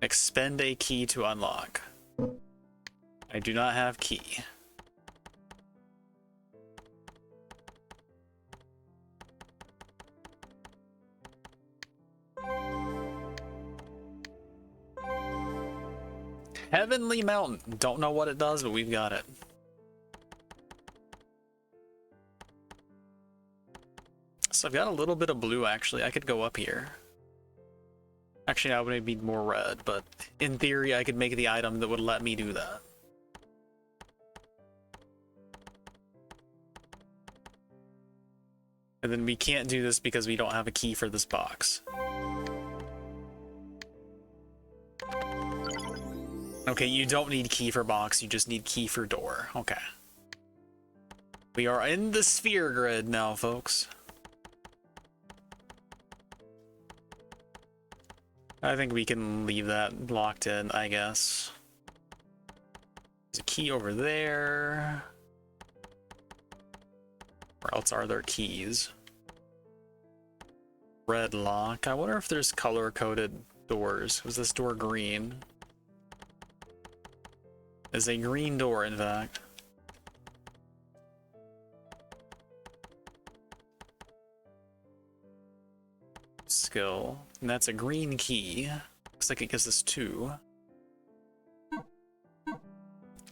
Expend a key to unlock. I do not have key. Heavenly Mountain. Don't know what it does, but we've got it. So I've got a little bit of blue, actually. I could go up here. Actually, I would need more red, but in theory, I could make the item that would let me do that. And then we can't do this because we don't have a key for this box. Okay, you don't need key for box, you just need key for door. Okay. We are in the sphere grid now, folks. I think we can leave that locked in, I guess. There's a key over there. Where else are there keys? Red lock. I wonder if there's color-coded doors. Was this door green? Is a green door, in fact. Skill. And that's a green key. Looks like it gives us 2.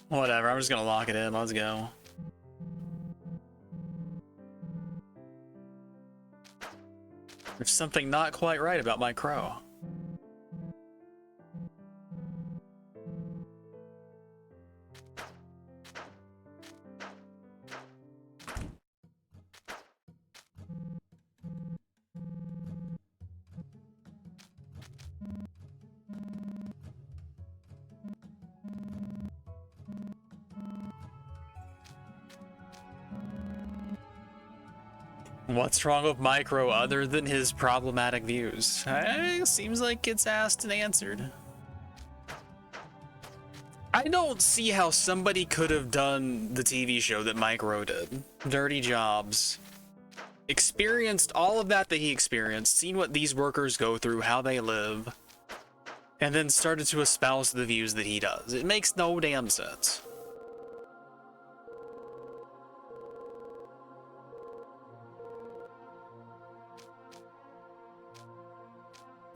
Whatever, I'm just gonna lock it in. Let's go. There's something not quite right about my crow. What's wrong with Micro other than his problematic views? Seems like it's asked and answered. I don't see how somebody could have done the TV show that Micro did. Dirty Jobs. Experienced all of that he experienced, seen what these workers go through, how they live, and then started to espouse the views that he does. It makes no damn sense.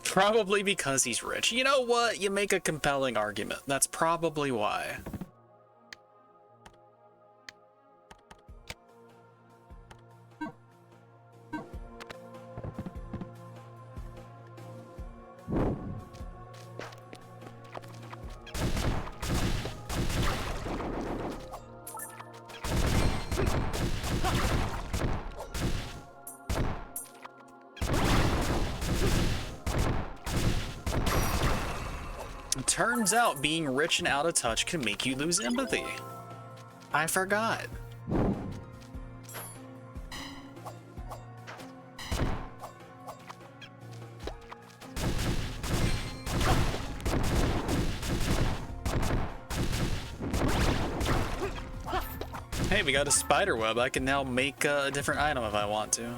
Probably because he's rich. You know what? You make a compelling argument. That's probably why. Turns out being rich and out of touch can make you lose empathy. I forgot. Hey, we got a spider web. I can now make a different item if I want to.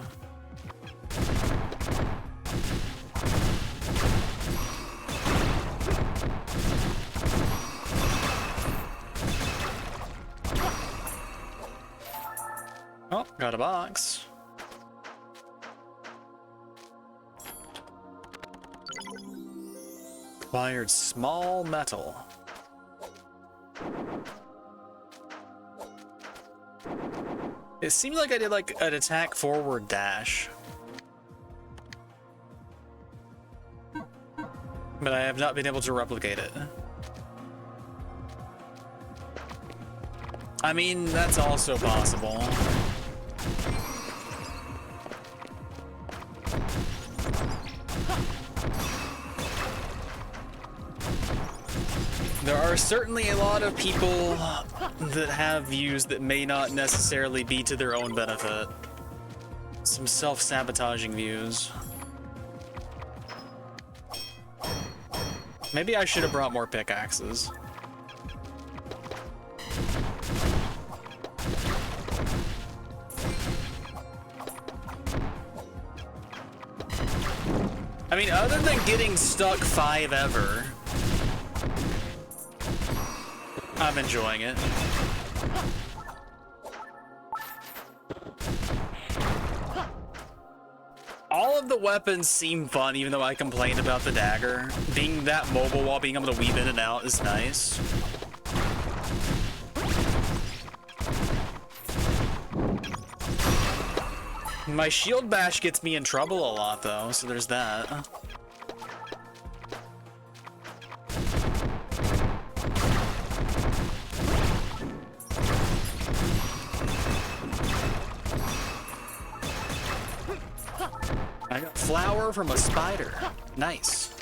Oh, got a box. Acquired small metal. It seemed like I did like an attack forward dash. But I have not been able to replicate it. I mean, that's also possible. There are certainly a lot of people that have views that may not necessarily be to their own benefit. Some self-sabotaging views. Maybe I should have brought more pickaxes. I mean, other than getting stuck 5 ever, I'm enjoying it. All of the weapons seem fun, even though I complained about the dagger. Being that mobile while being able to weave in and out is nice. My shield bash gets me in trouble a lot, though, so there's that. flower from a spider. Nice.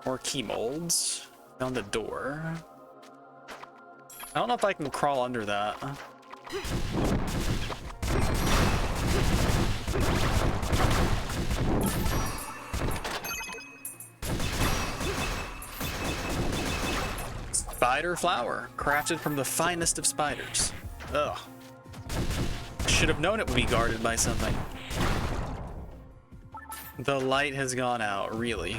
More key molds. Found a door. I don't know if I can crawl under that. Spider flower, crafted from the finest of spiders. Ugh. Should have known it would be guarded by something. The light has gone out, really.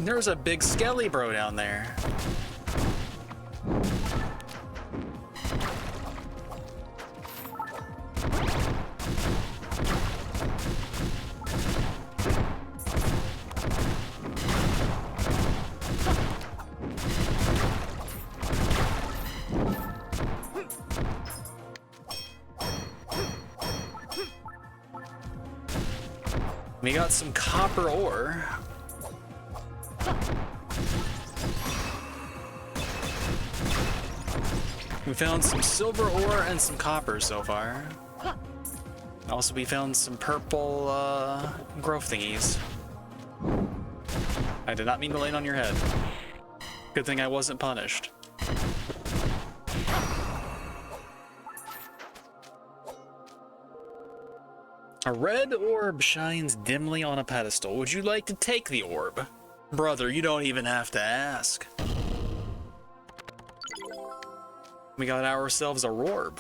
There's a big skelly bro down there. We got some copper ore. We found some silver ore and some copper so far. Also, we found some purple growth thingies. I did not mean to land on your head. Good thing I wasn't punished. A red orb shines dimly on a pedestal. Would you like to take the orb? Brother, you don't even have to ask. We got ourselves a orb.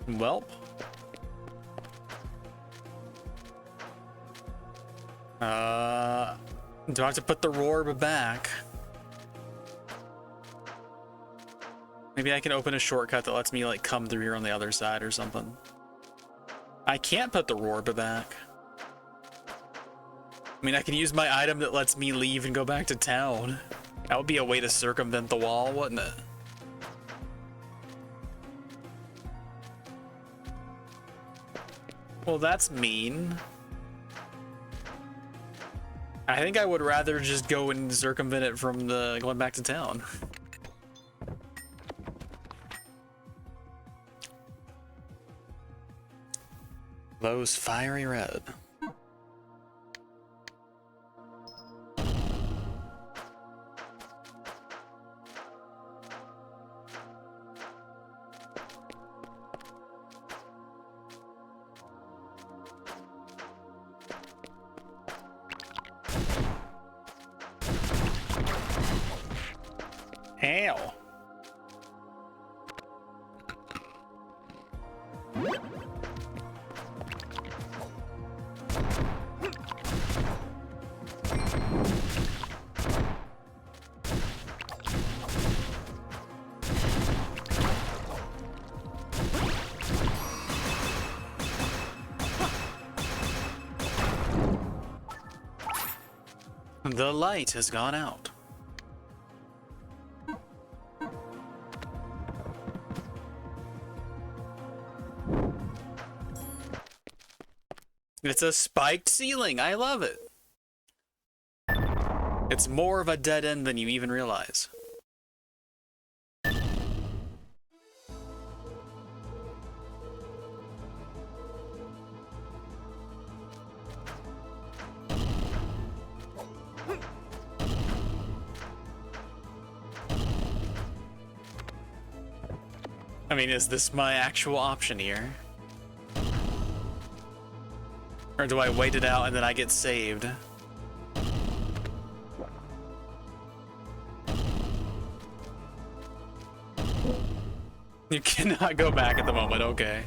Welp. Do I have to put the orb back? Maybe I can open a shortcut that lets me like come through here on the other side or something. I can't put the orb back. I mean, I can use my item that lets me leave and go back to town. That would be a way to circumvent the wall, wouldn't it? Well, that's mean. I think I would rather just go and circumvent it from the going back to town. Those fiery red. Hell. The light has gone out. It's a spiked ceiling. I love it. It's more of a dead end than you even realize. I mean, is this my actual option here? Or do I wait it out and then I get saved? You cannot go back at the moment, okay.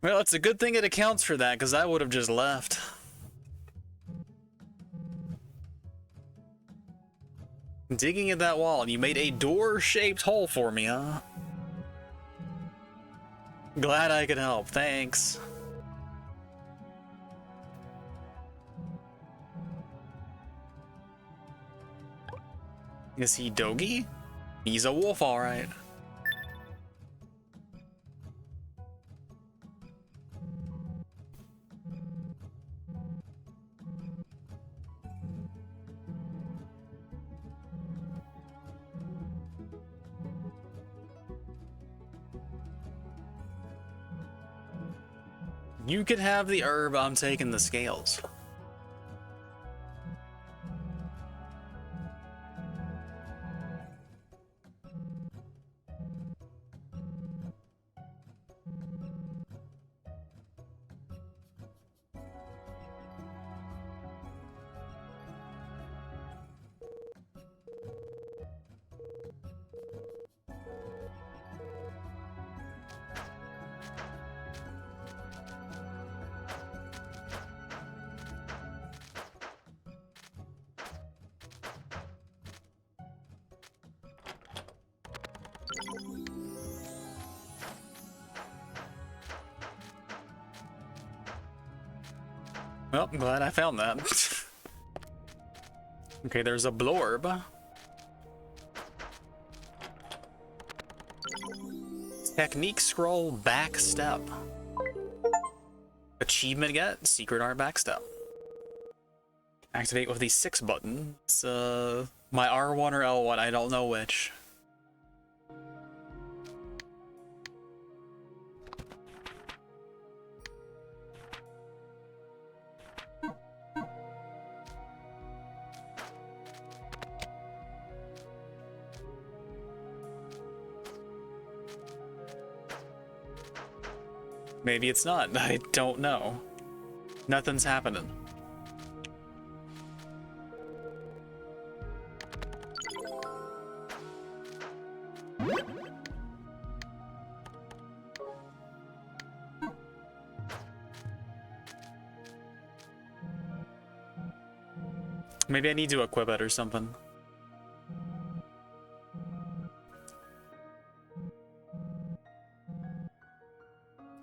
Well, it's a good thing it accounts for that, because I would have just left. Digging at that wall, and you made a door-shaped hole for me, huh? Glad I could help, thanks. Is he Dogi? He's a wolf, alright. You could have the herb, I'm taking the scales. Well, I'm glad I found that. Okay, there's a blorb. Technique scroll back step. Achievement get secret art back step. Activate with the 6 button. It's my R1 or L1, I don't know which. Maybe it's not. I don't know. Nothing's happening. Maybe I need to equip it or something.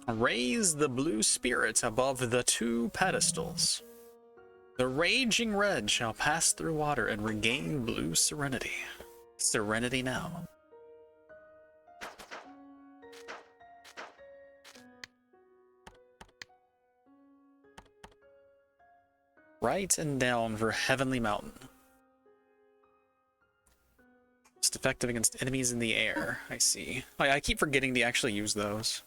Raise the blue spirit above the 2 pedestals. The raging red shall pass through water and regain blue serenity. Serenity now. Right and down for Heavenly Mountain. Just effective against enemies in the air. I see. I keep forgetting to actually use those.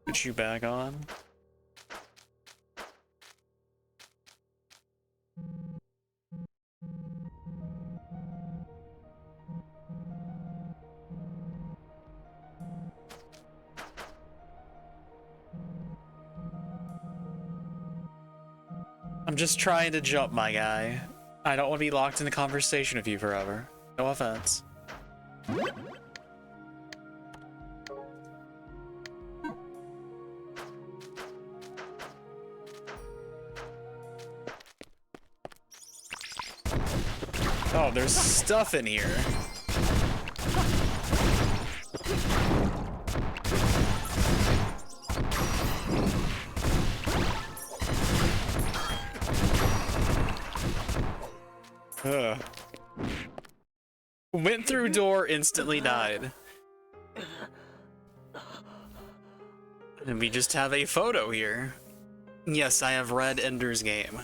Put you back on. I'm just trying to jump, my guy. I don't want to be locked in a conversation with you forever. No offense. Oh, there's stuff in here. Went through door, instantly died. And we just have a photo here. Yes, I have read Ender's Game.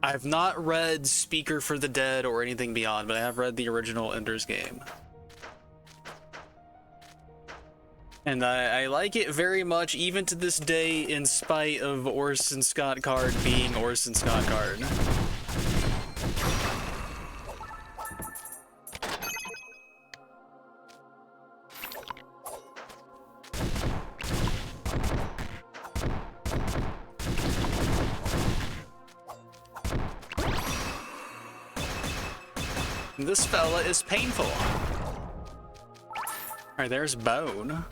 I have not read Speaker for the Dead or anything beyond, but I have read the original Ender's Game. And I like it very much, even to this day, in spite of Orson Scott Card being Orson Scott Card. This fella is painful. Alright, there's bone.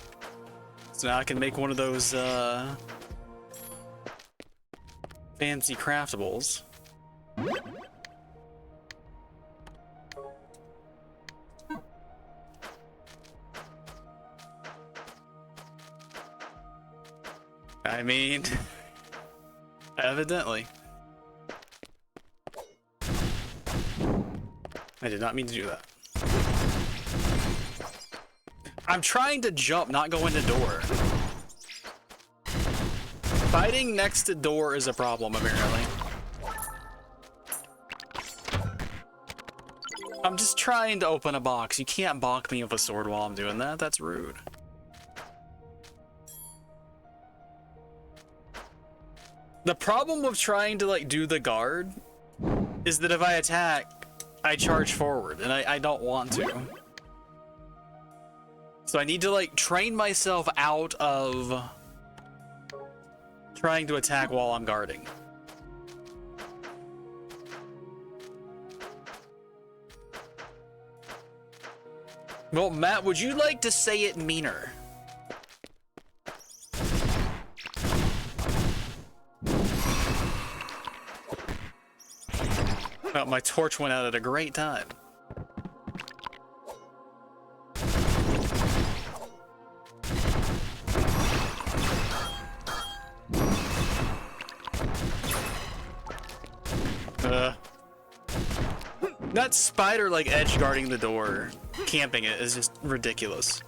So now I can make one of those, fancy craftables. I mean, evidently. I did not mean to do that. I'm trying to jump, not go into door. Fighting next to door is a problem, apparently. I'm just trying to open a box. You can't bonk me with a sword while I'm doing that. That's rude. The problem with trying to, like, do the guard is that if I attack, I charge forward, and I don't want to. So I need to, like, train myself out of trying to attack while I'm guarding. Well, Matt, would you like to say it meaner? Oh, my torch went out at a great time. That spider, like, edge guarding the door, camping it, is just ridiculous.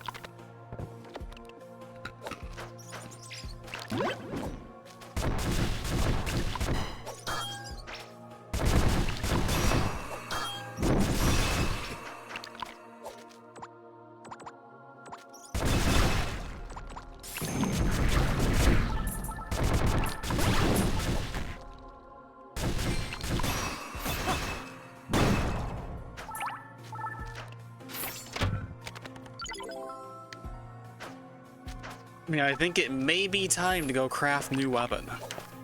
I mean, I think it may be time to go craft new weapon.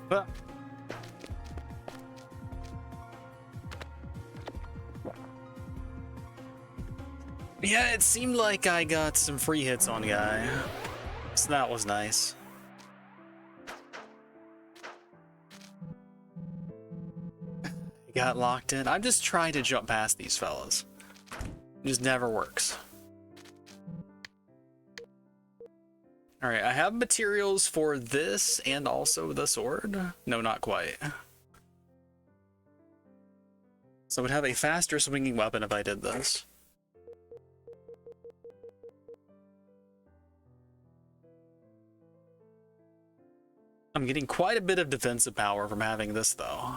But yeah, it seemed like I got some free hits on guy, so that was nice. Got locked in. I'm just trying to jump past these fellas. It just never works. Alright, I have materials for this and also the sword. No, not quite. So I would have a faster swinging weapon if I did this. I'm getting quite a bit of defensive power from having this, though.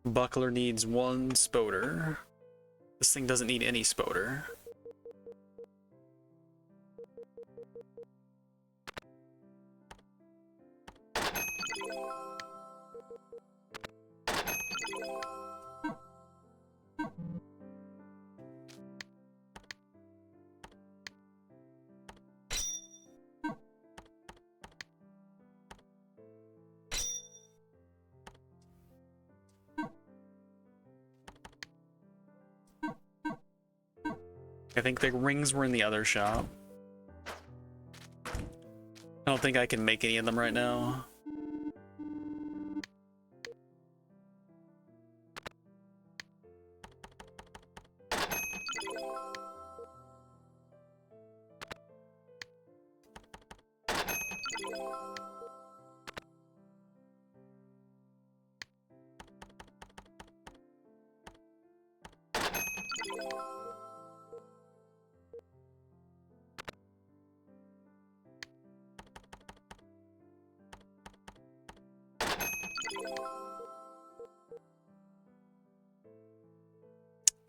Buckler needs 1 spoder. This thing doesn't need any spoder. I think the rings were in the other shop. I don't think I can make any of them right now.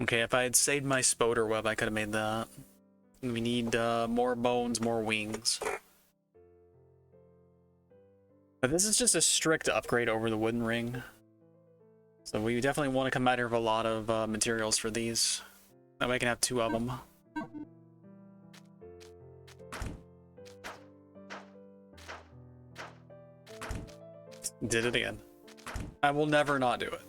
Okay, if I had saved my spoder web, I could have made that. We need more bones, more wings. But this is just a strict upgrade over the wooden ring. So we definitely want to come out here with a lot of materials for these. That way I can have 2 of them. Did it again. I will never not do it.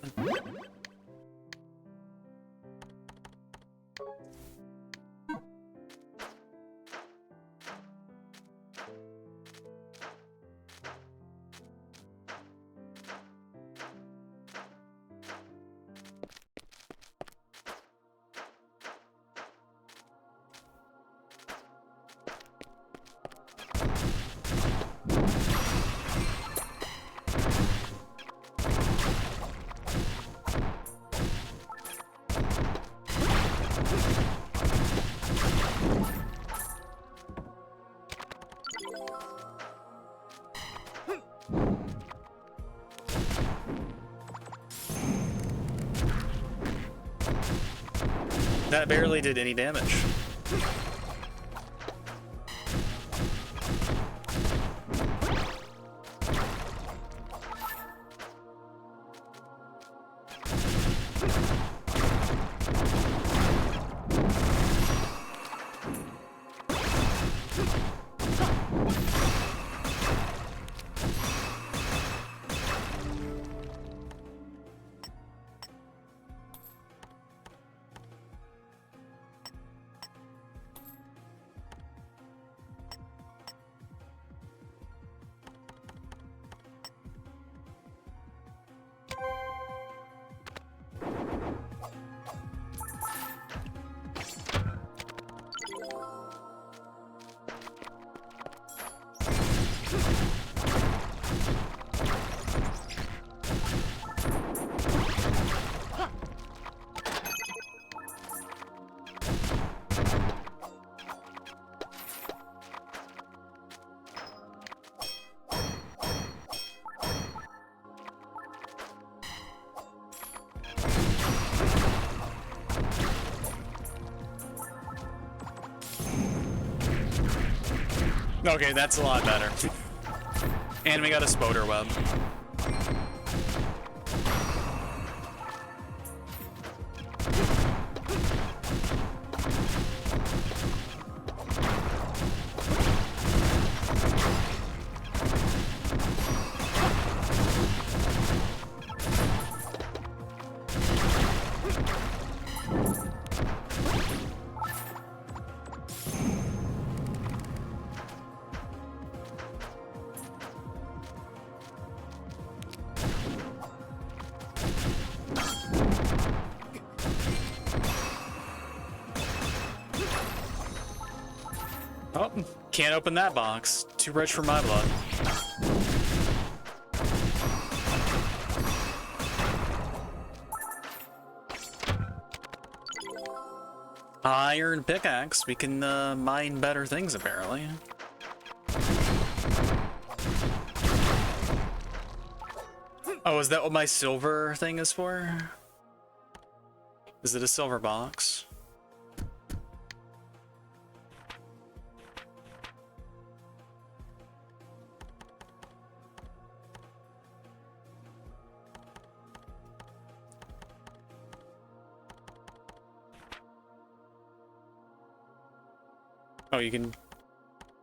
That barely did any damage. Okay, that's a lot better. And we got a spoder web. Oh, can't open that box. Too rich for my blood. Iron pickaxe. We can mine better things, apparently. Oh, is that what my silver thing is for? Is it a silver box? Oh, you can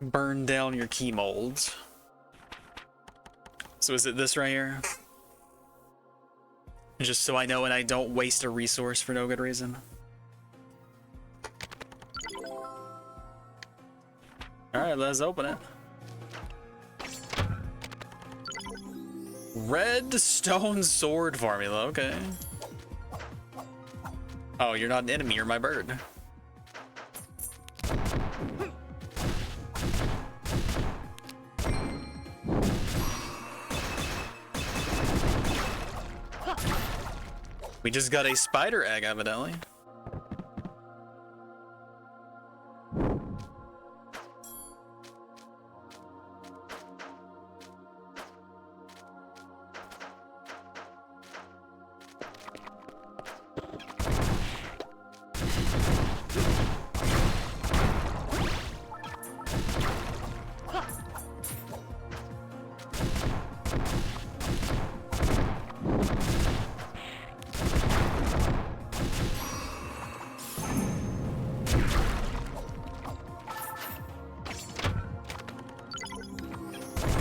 burn down your key molds. So is it this right here? Just so I know and I don't waste a resource for no good reason. Alright, let's open it. Red stone sword formula, okay. Oh, you're not an enemy, you're my bird. We just got a spider egg, evidently.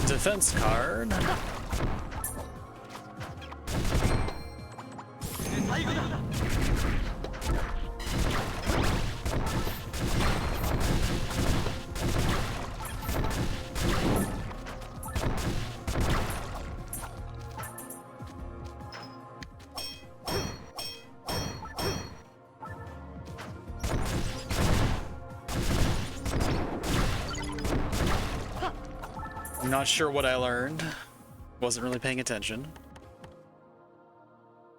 Defense card. I'm not sure what I learned. Wasn't really paying attention.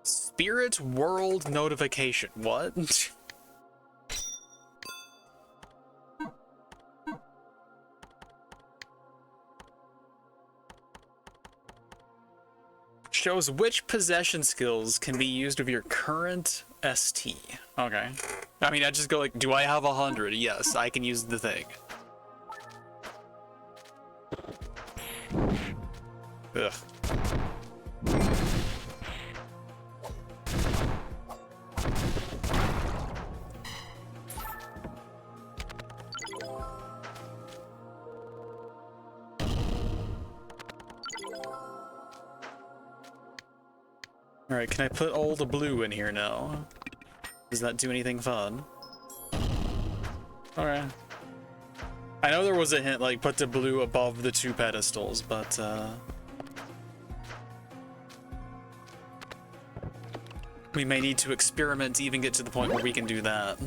Spirit World Notification. What? Shows which possession skills can be used with your current ST. Okay. I mean, I just go like, do I have 100? Yes, I can use the thing. Ugh. Alright, can I put all the blue in here now? Does that do anything fun? Alright. I know there was a hint, like, put the blue above the 2 pedestals, but, we may need to experiment to even get to the point where we can do that.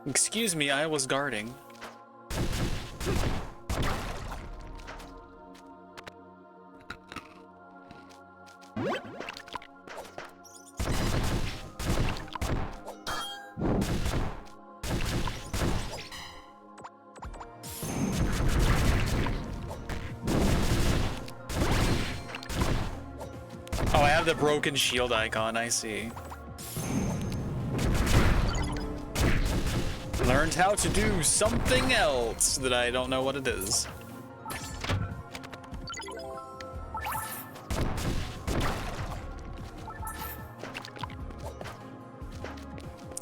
Excuse me, I was guarding. Oh, I have the broken shield icon, I see. Learned how to do something else that I don't know what it is.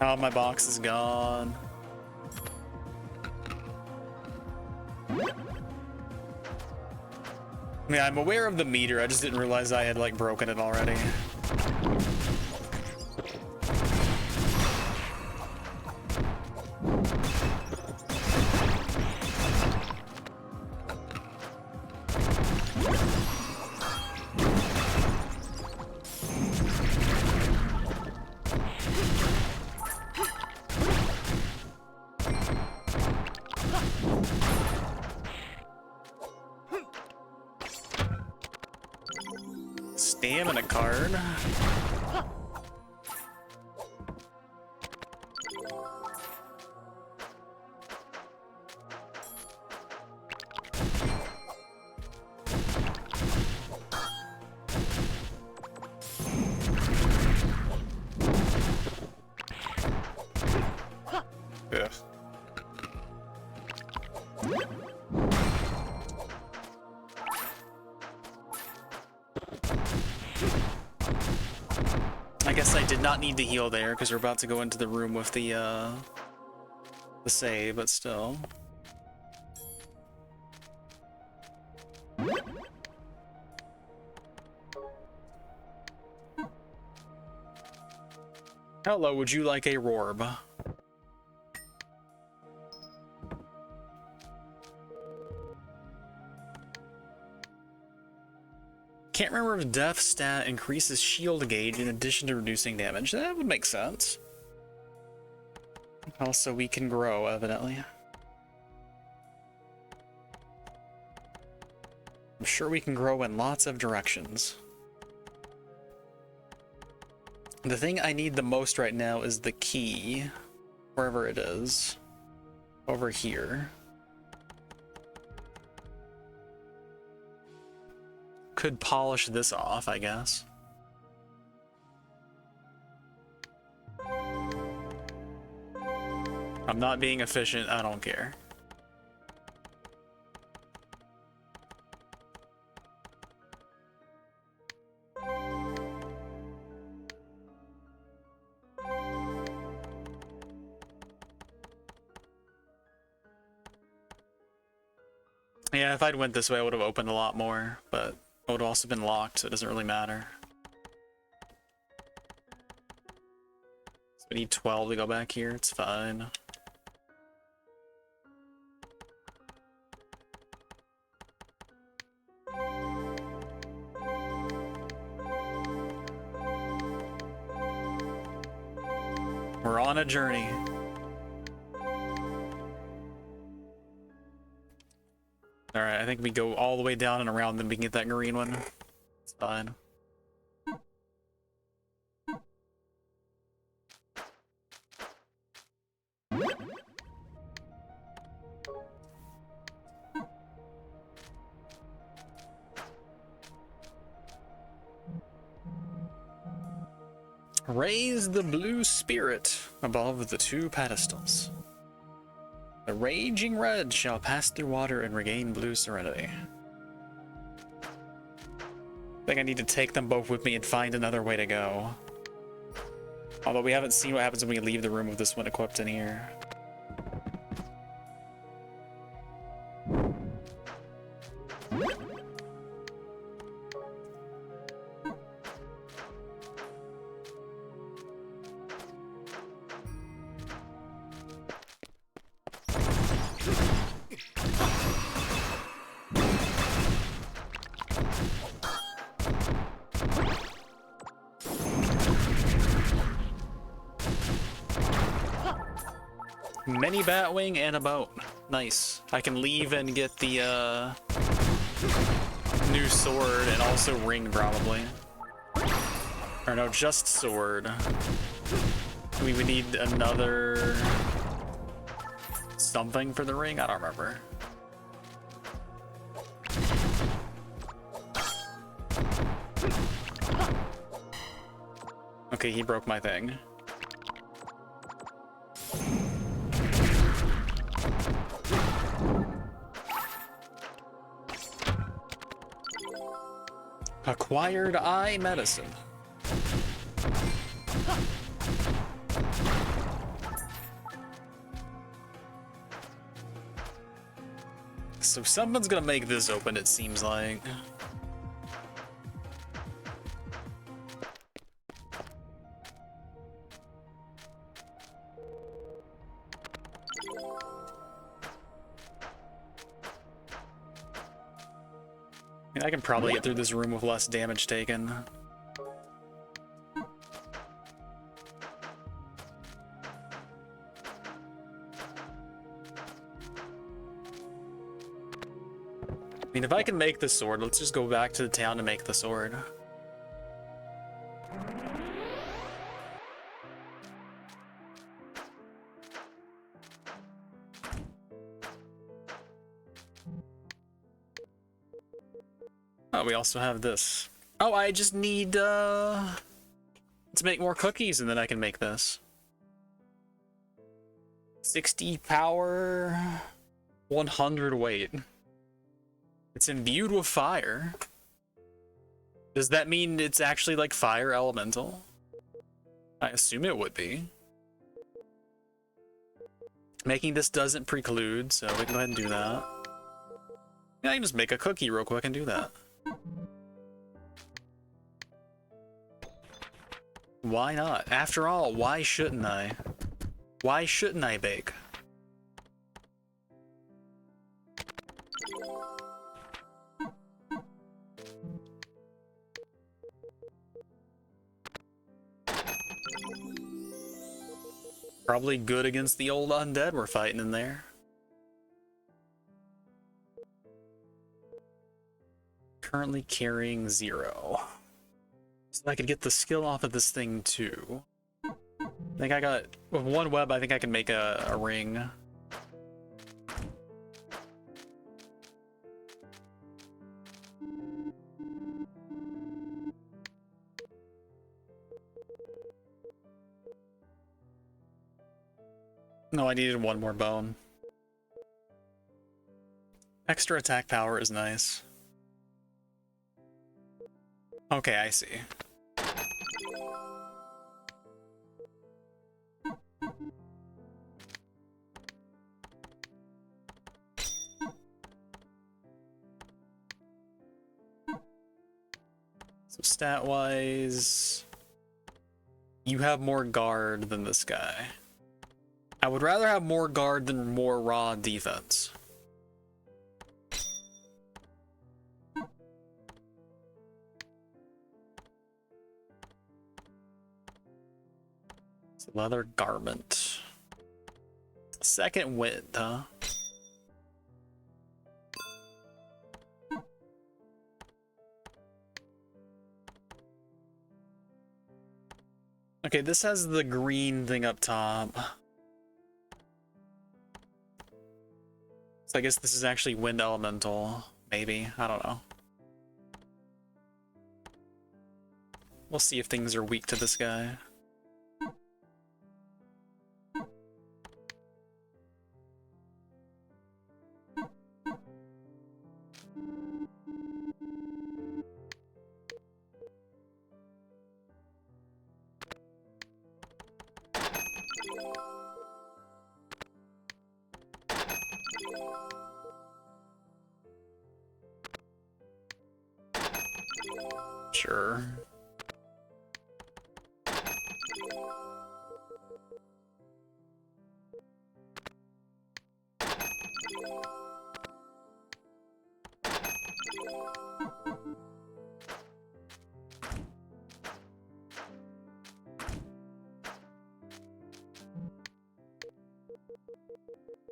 Oh, my box is gone. Yeah, I'm aware of the meter, I just didn't realize I had, like, broken it already. Stamina card. Ugh. I guess I did not need to heal there because we're about to go into the room with the save, but still. Hello, would you like a Rorb? Can't remember if Death stat increases shield gauge in addition to reducing damage. That would make sense. Also, we can grow, evidently. I'm sure we can grow in lots of directions. The thing I need the most right now is the key, wherever it is, over here. Could polish this off, I guess. I'm not being efficient, I don't care. Yeah, if I'd went this way, I would have opened a lot more, but it would have also been locked, so it doesn't really matter. So We need 12 to go back here. It's fine. We're on a journey. Alright, I think we go all the way down and around, then we can get that green one. It's fine. Raise the blue spirit above the two pedestals. The raging red shall pass through water and regain blue serenity. I think I need to take them both with me and find another way to go. Although we haven't seen what happens when we leave the room with this one equipped in here. Mini Batwing and a boat. Nice. I can leave and get the new sword and also ring probably. Or no, just sword. We would need another something for the ring? I don't remember. Okay, he broke my thing. Acquired eye medicine. So someone's gonna make this open, it seems like. I can probably get through this room with less damage taken. I mean, if I can make the sword, let's just go back to the town to make the sword. Oh, we also have this. Oh, I just need to make more cookies and then I can make this. 60 power, 100 weight. It's imbued with fire. Does that mean it's actually like fire elemental? I assume it would be. Making this doesn't preclude, so we can go ahead and do that. Yeah, I can just make a cookie real quick and do that. Why not? After all, why shouldn't I? Why shouldn't I bake? Probably good against the old undead we're fighting in there. Currently carrying 0. So I could get the skill off of this thing too. I think I got, with one web, I think I can make a ring. No, I needed one more bone. Extra attack power is nice. Okay, I see. So stat-wise... You have more guard than this guy. I would rather have more guard than more raw defense. It's a leather garment. Second wind, huh? Okay, this has the green thing up top. So I guess this is actually wind elemental, maybe. I don't know. We'll see if things are weak to this guy. Sure.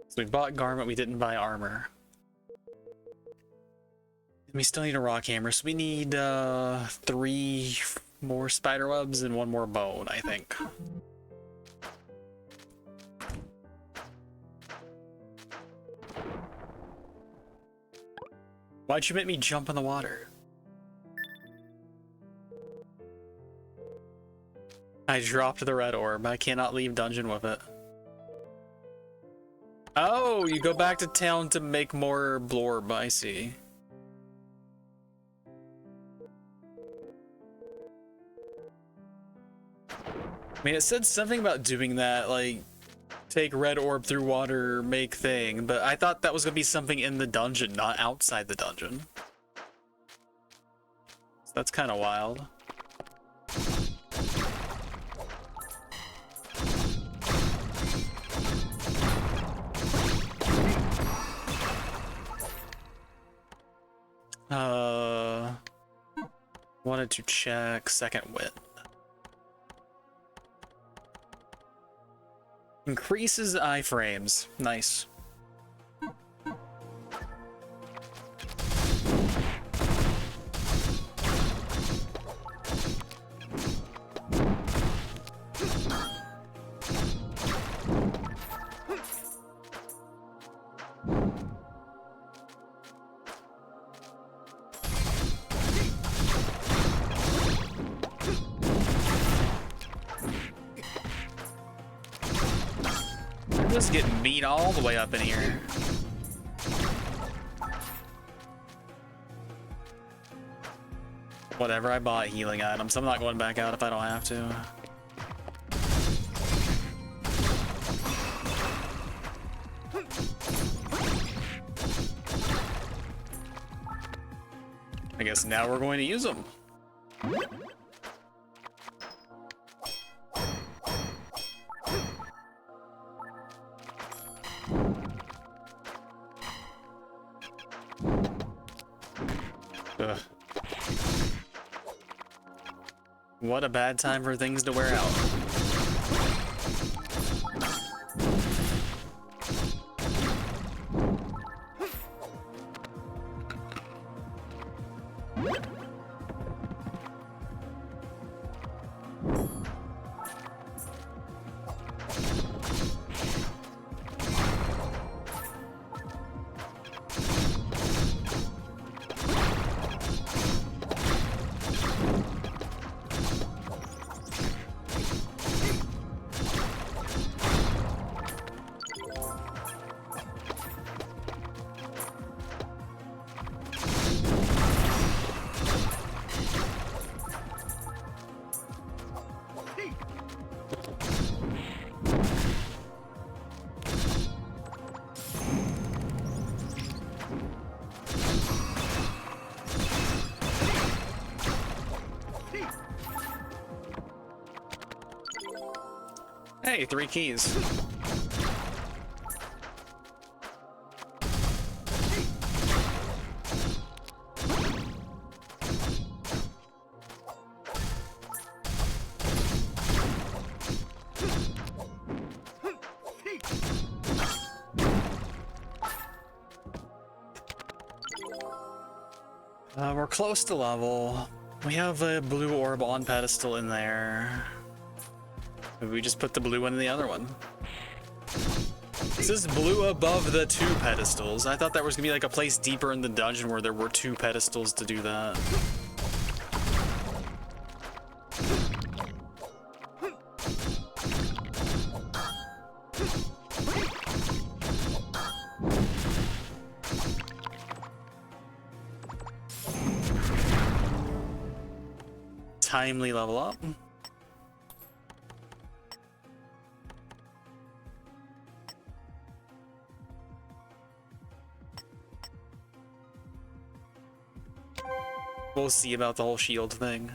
So we bought garment, we didn't buy armor. We still need a rock hammer, so we need 3 more spider webs and 1 more bone, I think. Why'd you make me jump in the water? I dropped the red orb. I cannot leave dungeon with it. Oh, you go back to town to make more blorb, I see. I mean, it said something about doing that, like, take red orb through water, make thing, but I thought that was gonna be something in the dungeon, not outside the dungeon. So that's kind of wild. Wanted to check second wind. Increases iframes. Nice. Just getting beat all the way up in here. Whatever, I bought healing items. I'm not going back out if I don't have to. I guess now we're going to use them. What a bad time for things to wear out. Hey, 3 keys. We're close to level. We have a blue orb on pedestal in there. Maybe we just put the blue one in the other one. This is blue above the 2 pedestals. I thought that was gonna be like a place deeper in the dungeon where there were 2 pedestals to do that. Timely level up. We'll see about the whole shield thing.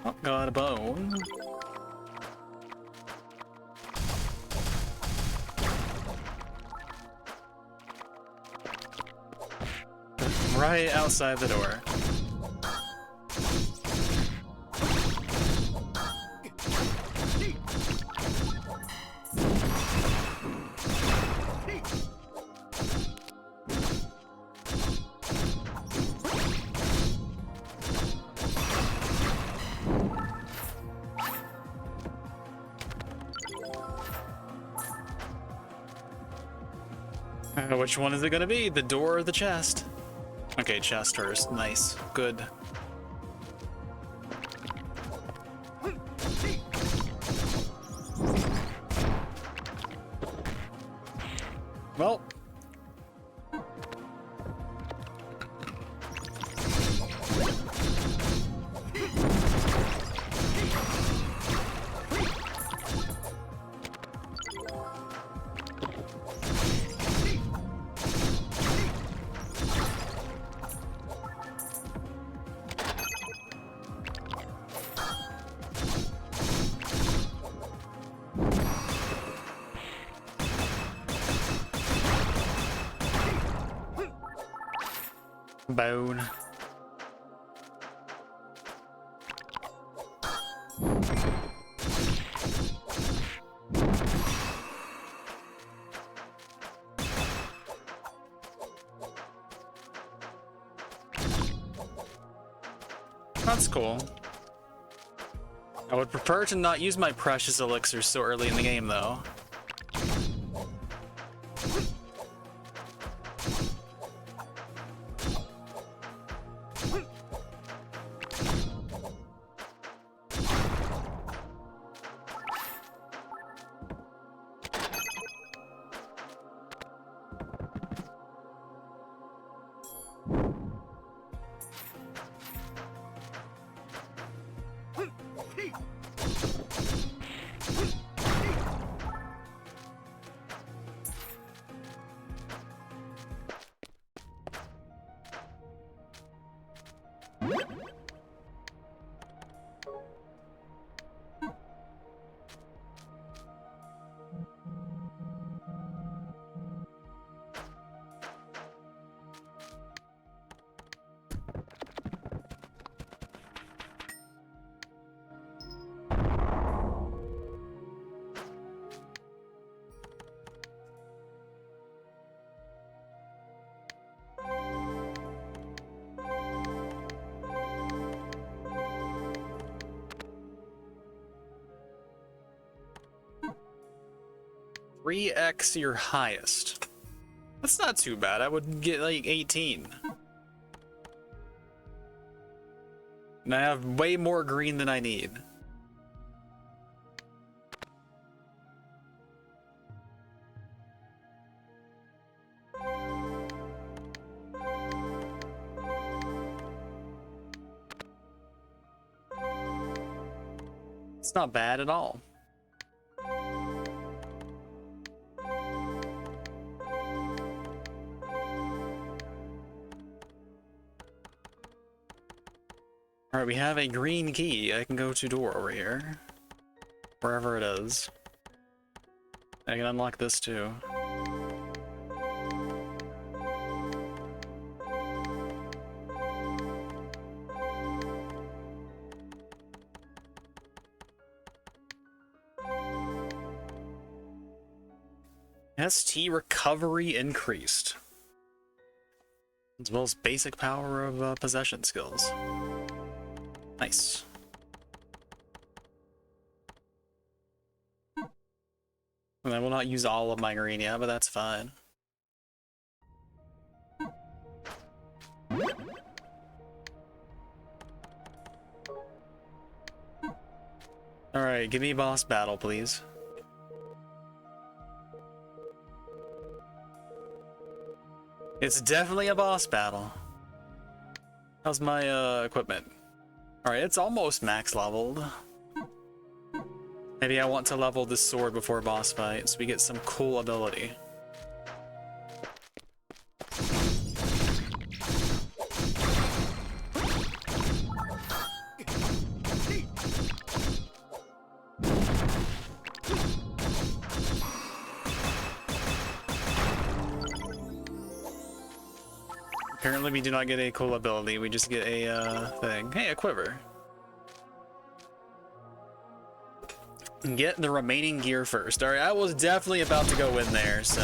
Oh, got a bone. Right outside the door. Which one is it gonna be? The door or the chest? Okay, chest first. Nice. Good. Well. Bone. That's cool. I would prefer to not use my precious elixirs so early in the game, though. Three X your highest. That's not too bad. I would get like 18. And I have way more green than I need. It's not bad at all. Alright, we have a green key. I can go to door over here. Wherever it is. I can unlock this too. ST recovery increased. As well as basic power of possession skills. Nice. And I will not use all of my green yet, but that's fine. Alright, give me a boss battle, please. It's definitely a boss battle. How's my equipment? Alright, it's almost max leveled. Maybe I want to level this sword before boss fight so we get some cool ability. Apparently we do not get a cool ability, we just get a thing. Hey, a quiver. Get the remaining gear first. Alright, I was definitely about to go in there, so...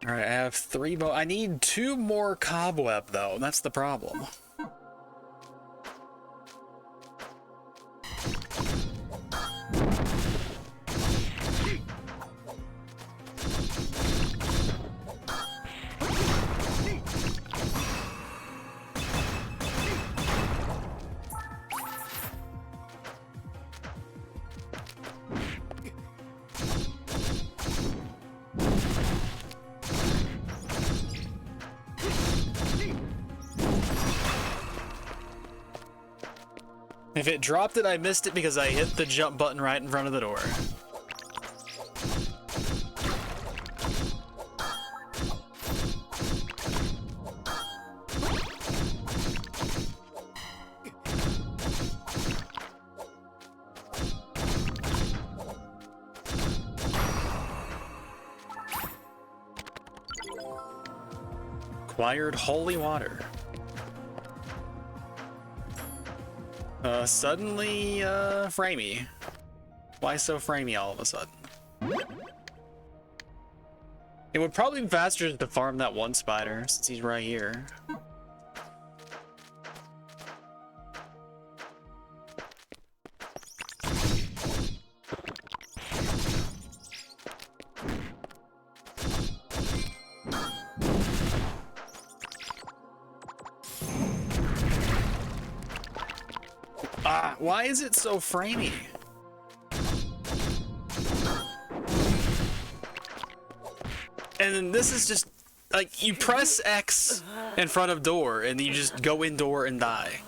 Alright, I have 3 I need 2 more cobweb, though. That's the problem. If it dropped it, I missed it because I hit the jump button right in front of the door. Acquired holy water. Suddenly, framey. Why so framey all of a sudden? It would probably be faster to farm that one spider, since he's right here. Why is it so framey? And then this is just like you press X in front of door and you just go indoor and die.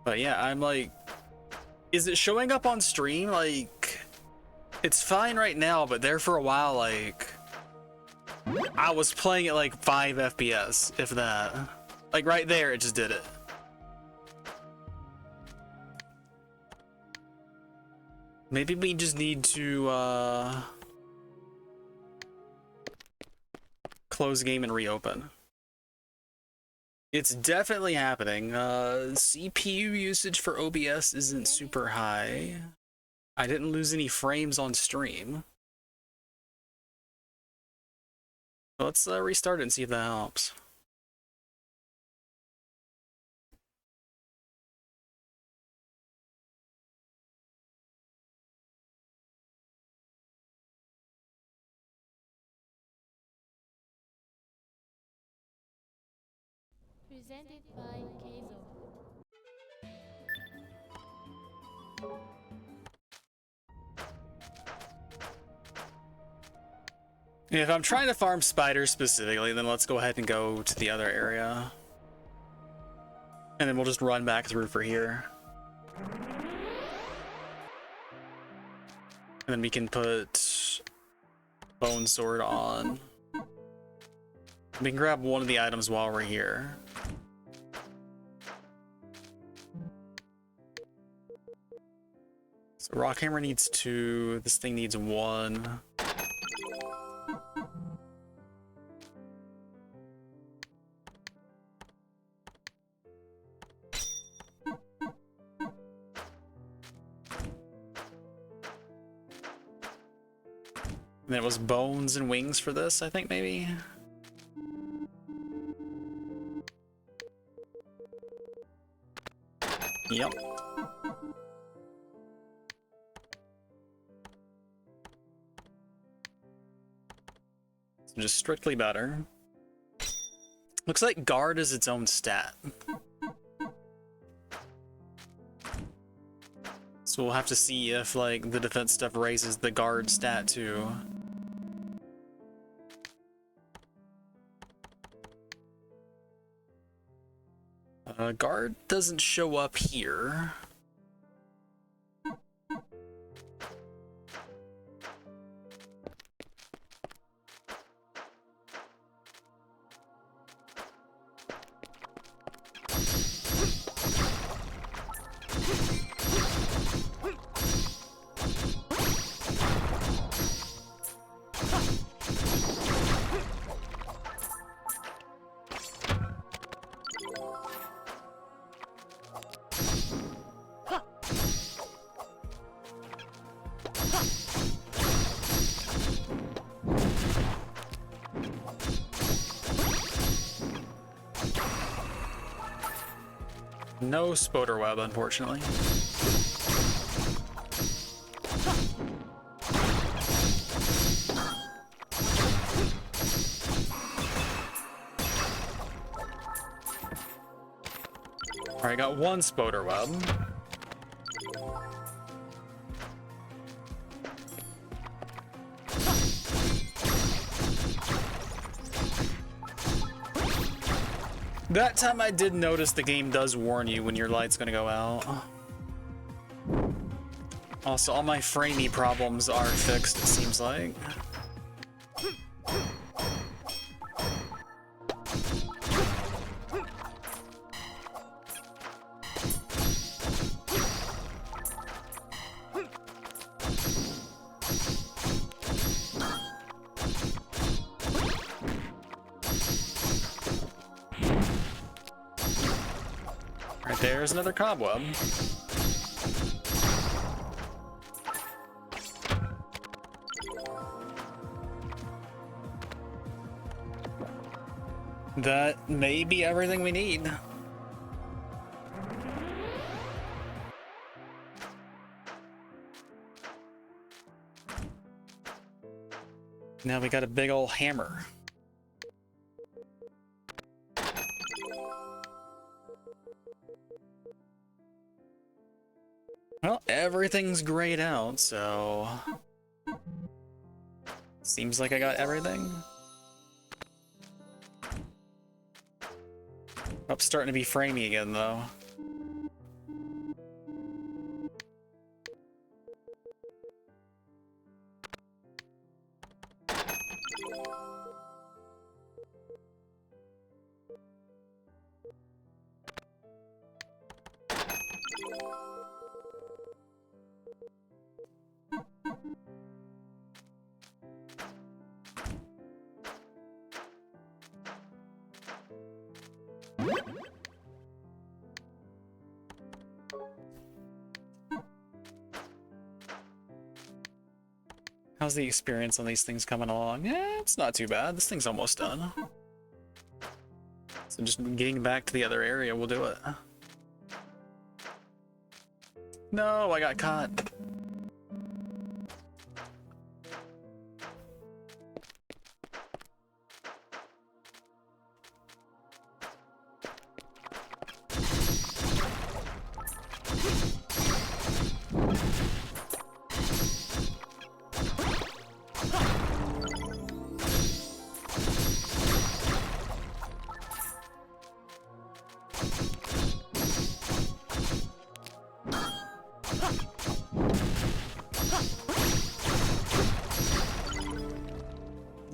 But yeah, I'm like, is it showing up on stream? Like, it's fine right now, but there for a while, like, I was playing at like 5 FPS, if that. Like right there, it just did it. Maybe we just need to close game and reopen. It's definitely happening. CPU usage for OBS isn't super high. I didn't lose any frames on stream. Let's restart it and see if that helps. Presented by Keizo. If I'm trying to farm spiders specifically, then let's go ahead and go to the other area. And then we'll just run back through for here. And then we can put Bone Sword on. We can grab one of the items while we're here. So Rock Hammer needs 2, this thing needs 1. And it was bones and wings for this, I think, maybe? Yep. So just strictly better. Looks like guard is its own stat. So we'll have to see if, like, the defense stuff raises the guard stat too. Guard doesn't show up here. No Spoder Web, unfortunately. Alright, got 1 Spoder Web. That time I did notice the game does warn you when your light's gonna go out. Also, all my framey problems are fixed, it seems like. There's another cobweb. That may be everything we need. Now we got a big ol' hammer. Well, everything's grayed out, so seems like I got everything. Oh, starting to be framey again, though. How's the experience on these things coming along? It's not too bad. This thing's almost done. So just getting back to the other area will do it. No, I got caught.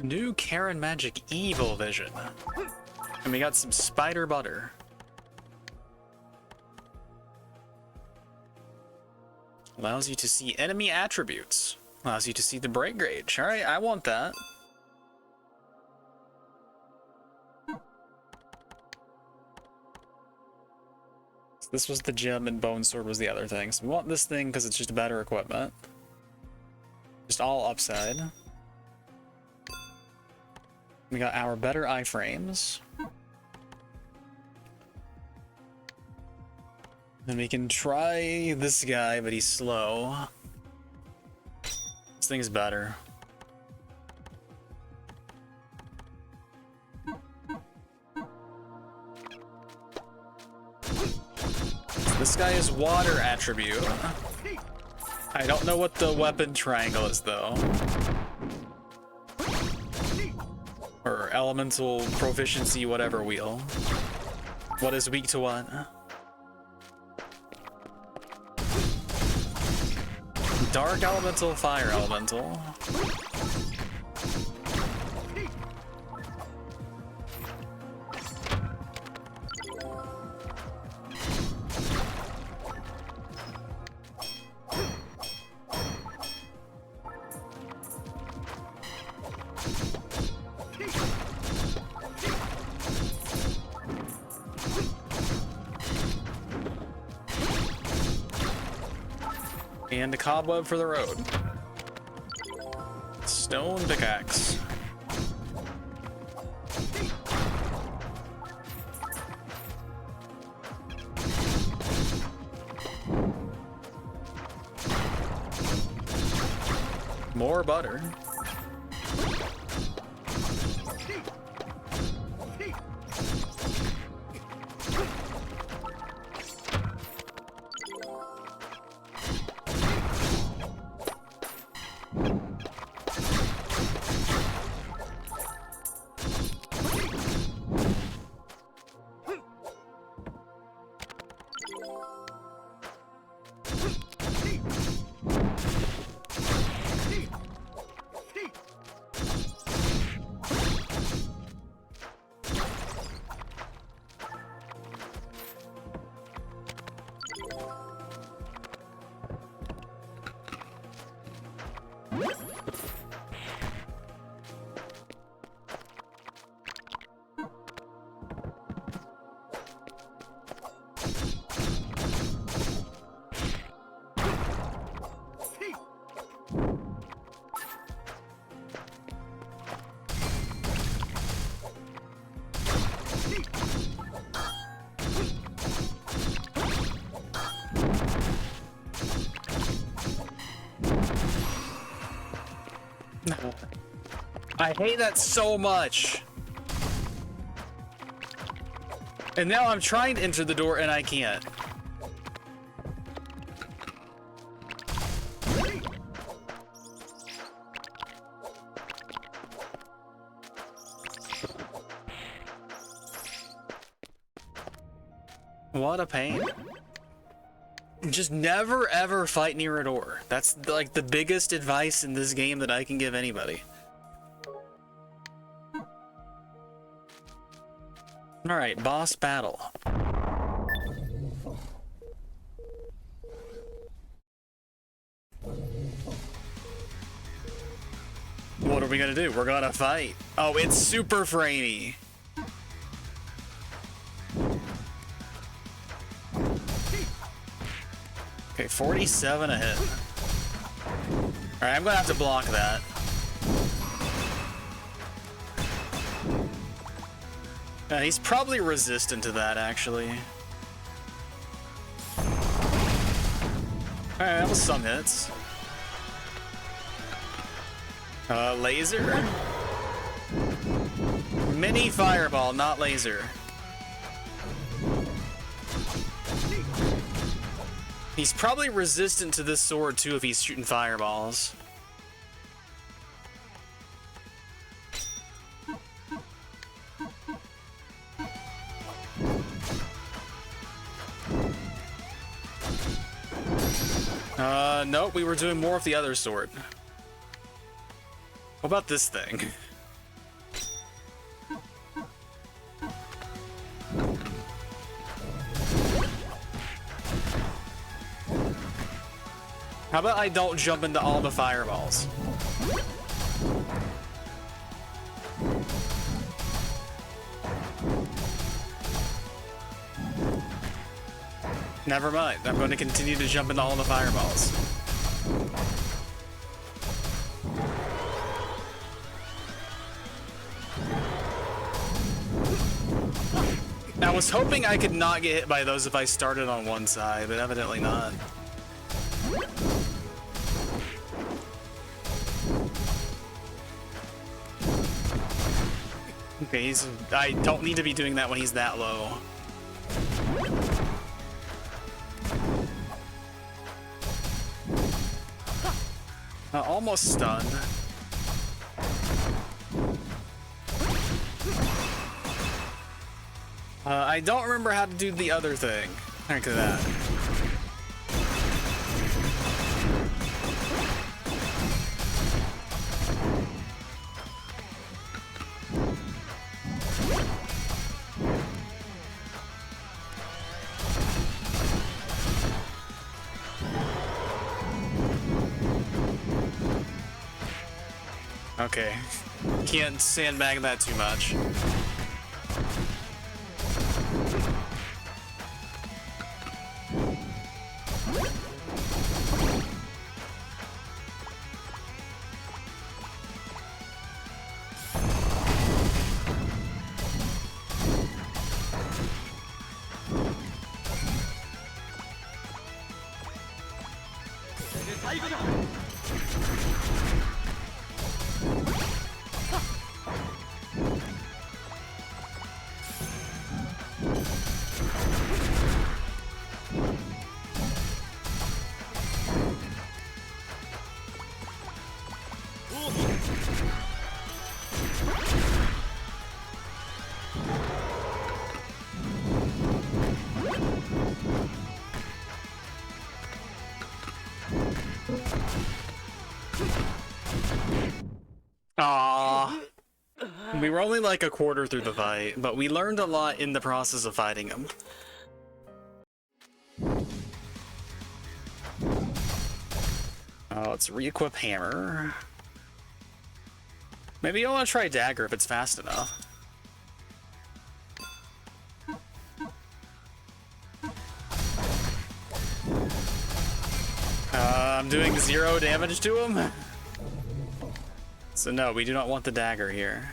New Karen Magic Evil Vision. And we got some spider butter. Allows you to see enemy attributes. Allows you to see the break gauge. Alright, I want that. So this was the gem and bone sword was the other thing. So we want this thing because it's just better equipment. Just all upside. We got our better iframes. Then we can try this guy, but he's slow. This thing's better. This guy is water attribute. I don't know what the weapon triangle is though. Or elemental proficiency, whatever wheel. What is weak to what? Dark elemental, fire elemental. And a cobweb for the road. Stone pickaxe. More butter. I hate that so much. And now I'm trying to enter the door and I can't. What a pain. Just never ever fight near a door. That's like the biggest advice in this game that I can give anybody. Alright, boss battle. What are we gonna do? We're gonna fight. Oh, it's super framey. Okay, 47 a hit. Alright, I'm gonna have to block that. He's probably resistant to that, actually. Alright, that was some hits. Laser? Mini fireball, not laser. He's probably resistant to this sword, too, if he's shooting fireballs. Nope, we were doing more of the other sort. What about this thing? How about I don't jump into all the fireballs? Never mind, I'm going to continue to jump into all the fireballs. I was hoping I could not get hit by those if I started on one side, but evidently not. Okay, I don't need to be doing that when he's that low. Almost stunned. I don't remember how to do the other thing. Look at that. Okay, can't sandbag that too much. Aww. We were only like a quarter through the fight, but we learned a lot in the process of fighting him. Let's re-equip hammer. Maybe I want to try dagger if it's fast enough. I'm doing 0 damage to him. So no, we do not want the dagger here.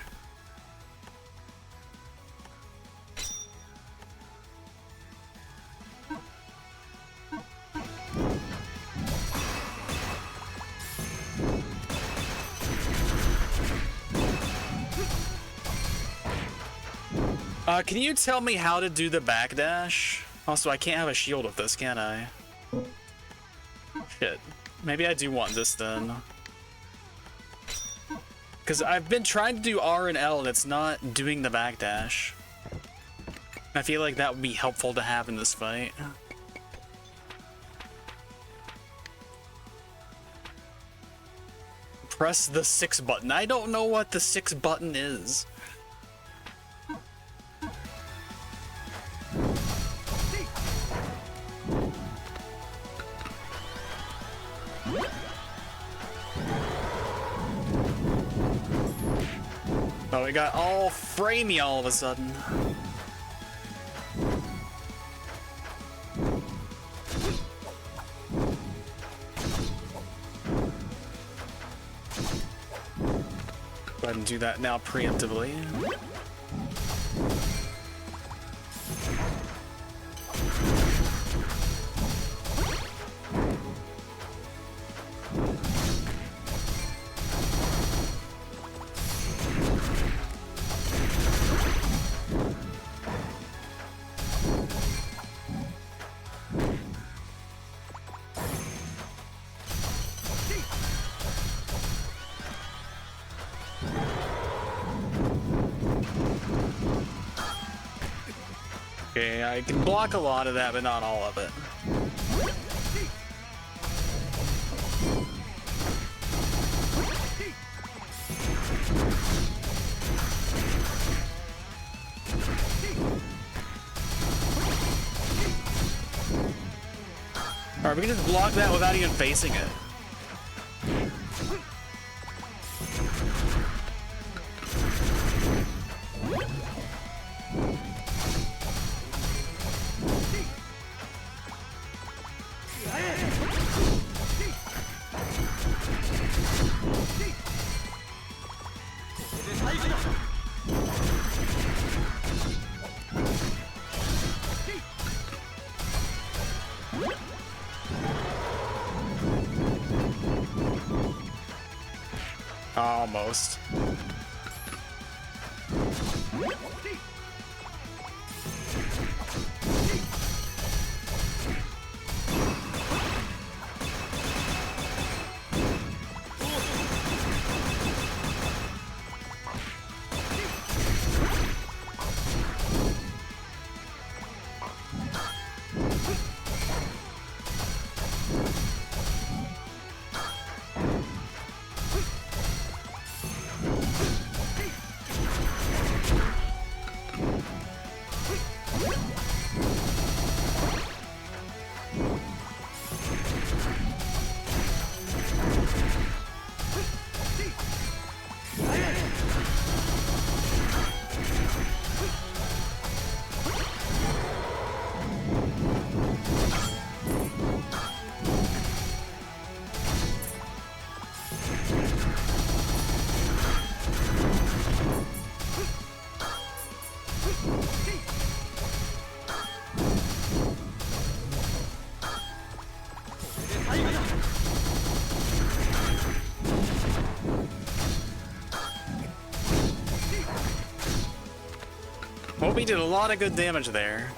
Can you tell me how to do the backdash? Also, I can't have a shield with this, can I? Shit. Maybe I do want this then. Because I've been trying to do R and L and it's not doing the backdash. I feel like that would be helpful to have in this fight. Press the 6 button. I don't know what the 6 button is. Oh, it got all framey all of a sudden. Go ahead and do that now preemptively. Okay, I can block a lot of that, but not all of it. Alright, we can just block that without even facing it. Almost. Well, we did a lot of good damage there.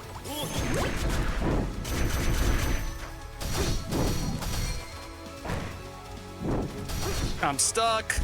I'm stuck.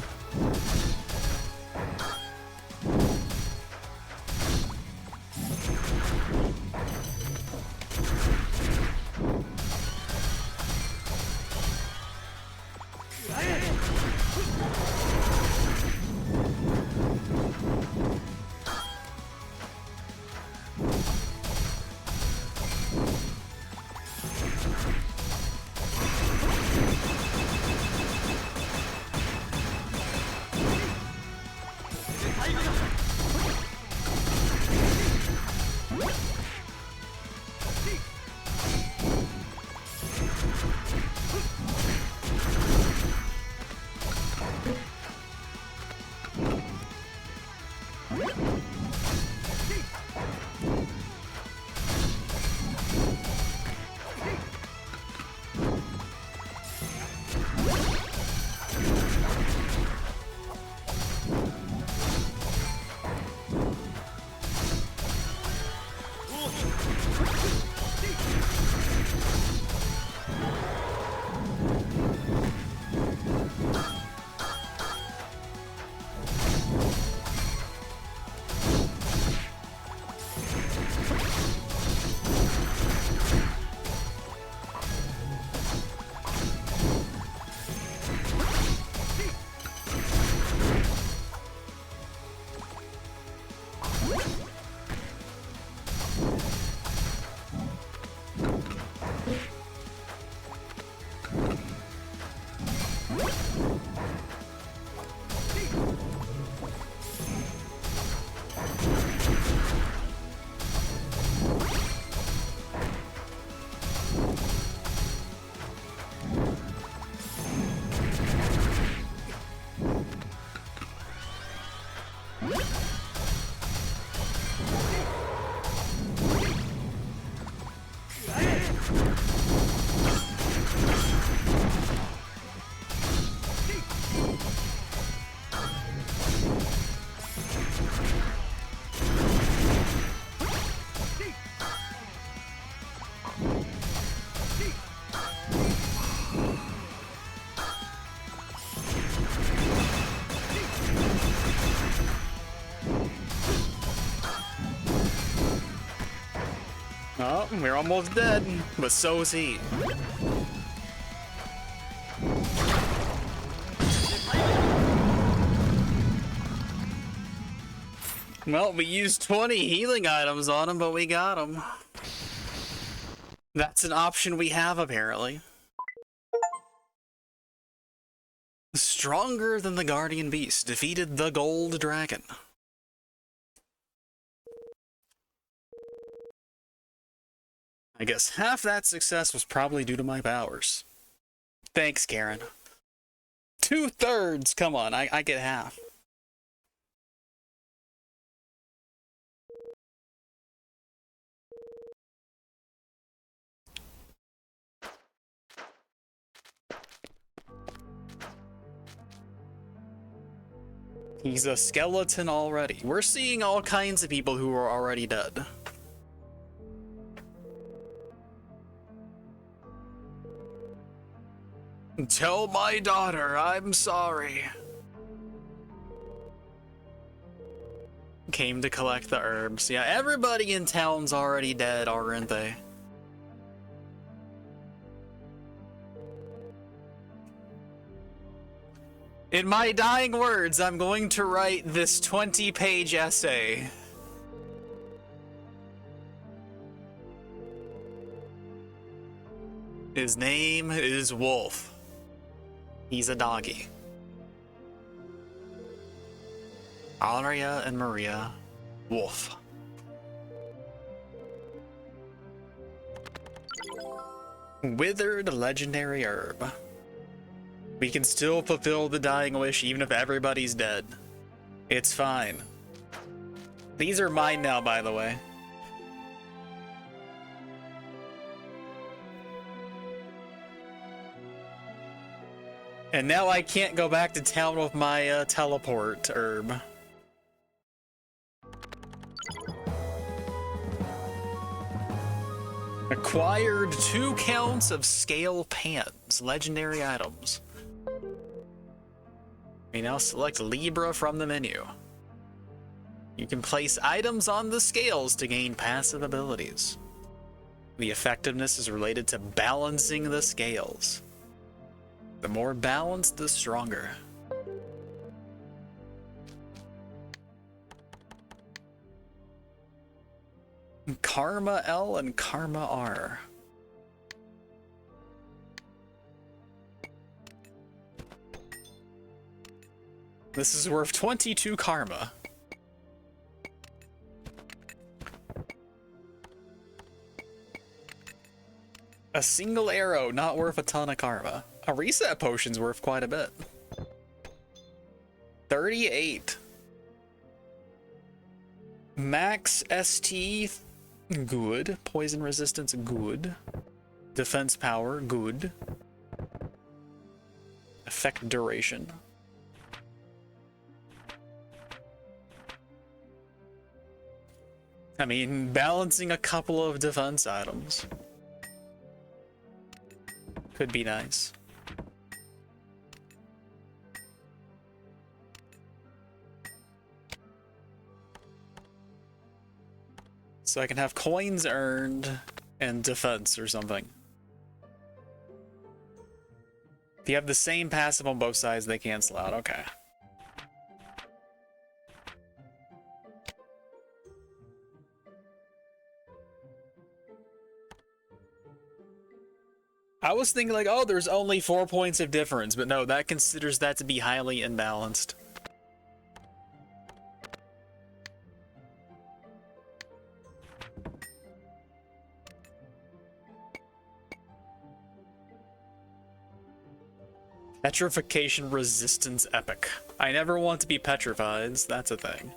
Oh, we're almost dead, but so is he. Well, we used 20 healing items on him, but we got him. That's an option we have, apparently. Stronger than the Guardian Beast defeated the Gold Dragon. I guess half that success was probably due to my powers. Thanks, Karen. 2/3! Come on, I get half. He's a skeleton already. We're seeing all kinds of people who are already dead. Tell my daughter I'm sorry. Came to collect the herbs. Yeah, everybody in town's already dead, aren't they? In my dying words, I'm going to write this 20-page essay. His name is Wolf. He's a doggy. Aria and Maria, Wolf. Withered legendary herb. We can still fulfill the dying wish even if everybody's dead. It's fine. These are mine now, by the way. And now I can't go back to town with my teleport herb. Acquired 2 counts of scale pans, legendary items. We now select Libra from the menu. You can place items on the scales to gain passive abilities. The effectiveness is related to balancing the scales. The more balanced, the stronger. Karma L and Karma R. This is worth 22 karma. A single arrow, not worth a ton of karma. A reset potion's worth quite a bit. 38. Max ST, good. Poison resistance, good. Defense power, good. Effect duration. I mean, balancing a couple of defense items could be nice. So I can have coins earned and defense or something. If you have the same passive on both sides, they cancel out. Okay. I was thinking like, oh, there's only 4 points of difference, but no, that considers that to be highly imbalanced. Petrification resistance epic. I never want to be petrified, so that's a thing.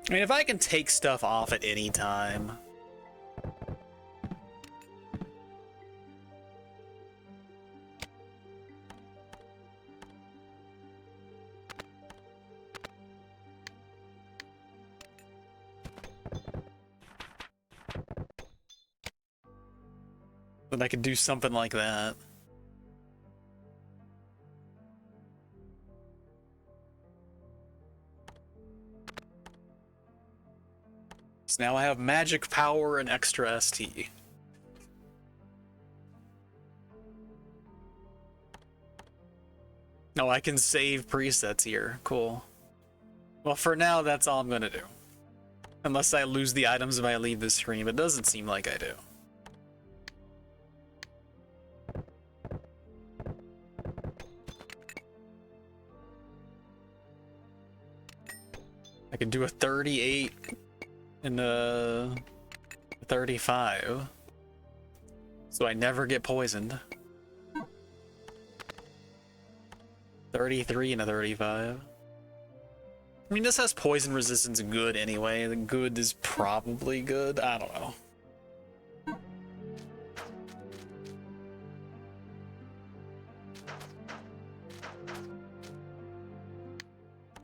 I mean, if I can take stuff off at any time. Then I could do something like that. So now I have magic power and extra ST. No, I can save presets here. Cool. Well, for now, that's all I'm gonna do. Unless I lose the items if I leave this screen, but it doesn't seem like I do. I can do a 38 and a 35. So I never get poisoned. 33 and a 35. I mean, this has poison resistance good anyway. The good is probably good. I don't know.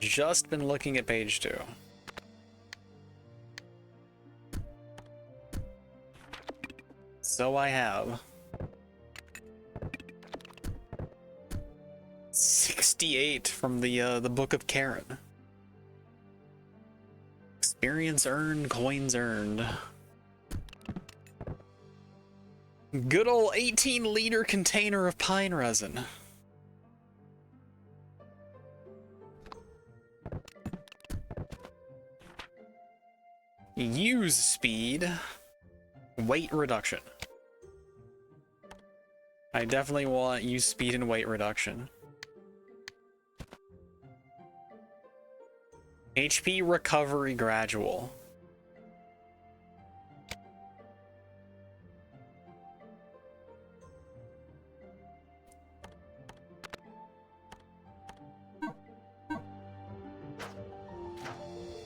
Just been looking at page 2. So I have 68 from the Book of Karen. Experience earned, coins earned. Good old 18-liter container of pine resin. Use speed, weight reduction. I definitely want use speed and weight reduction. HP recovery gradual.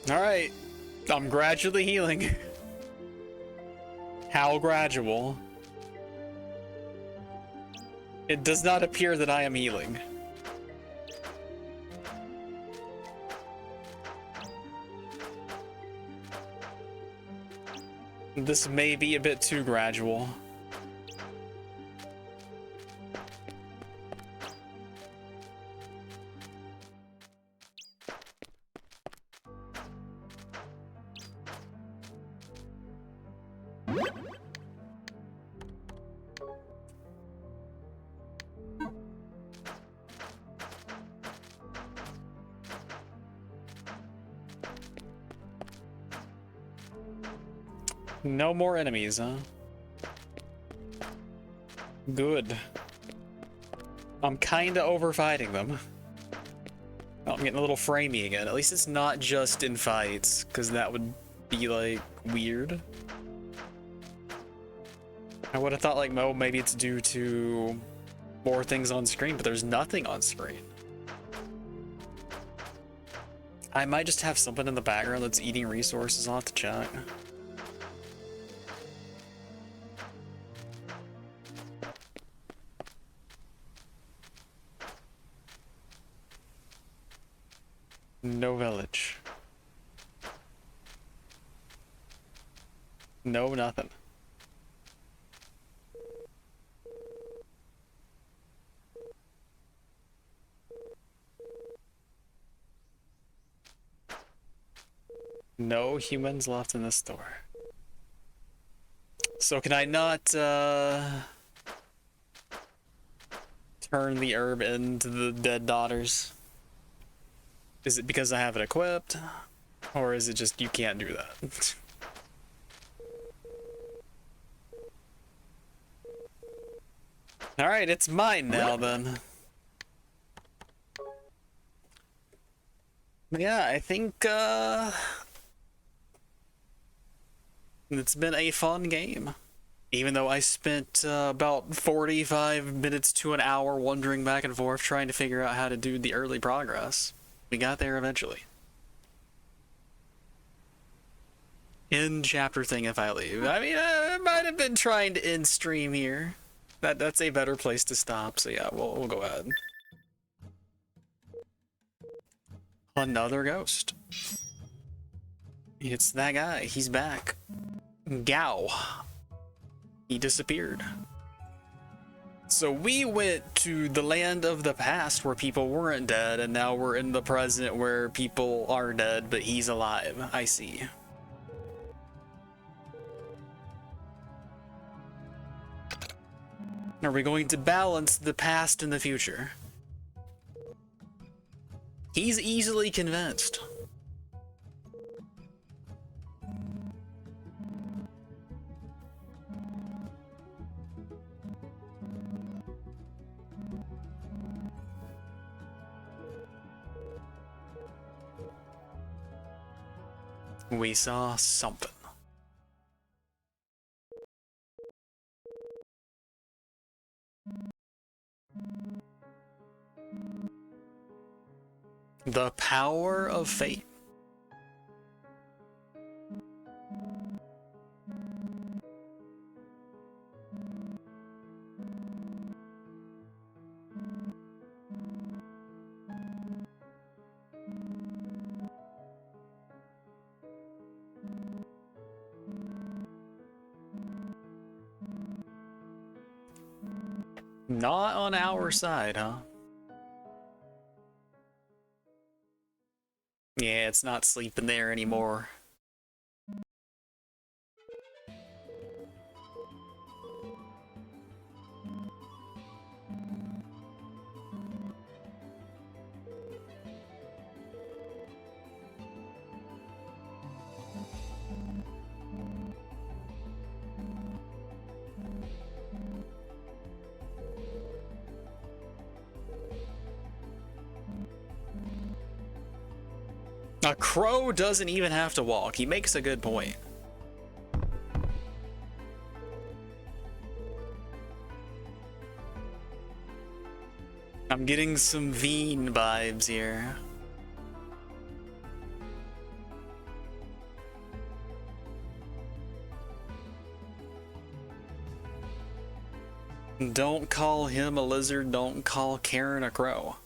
All right, I'm gradually healing. How gradual? It does not appear that I am healing. This may be a bit too gradual. No more enemies, huh? Good. I'm kinda overfighting them. Oh, I'm getting a little framey again. At least it's not just in fights, because that would be, like, weird. I would have thought, like, oh, maybe it's due to more things on screen, but there's nothing on screen. I might just have something in the background that's eating resources. I'll have to check. No village. No nothing. No humans left in this store. So can I not turn the herb into the dead daughters? Is it because I have it equipped? Or is it just you can't do that? Alright, it's mine now then. Yeah, I think it's been a fun game. Even though I spent about 45 minutes to an hour wandering back and forth trying to figure out how to do the early progress. We got there eventually. End chapter thing if I leave. I mean, I might have been trying to end stream here. That's a better place to stop, so yeah, we'll go ahead. Another ghost. It's that guy. He's back. Gao. He disappeared. So we went to the land of the past where people weren't dead, and now we're in the present where people are dead, but he's alive. I see. Are we going to balance the past and the future? He's easily convinced. We saw something. The power of fate. Not on our side, huh? Yeah, it's not sleeping there anymore. A crow doesn't even have to walk. He makes a good point. I'm getting some Veen vibes here. Don't call him a lizard, don't call Karen a crow.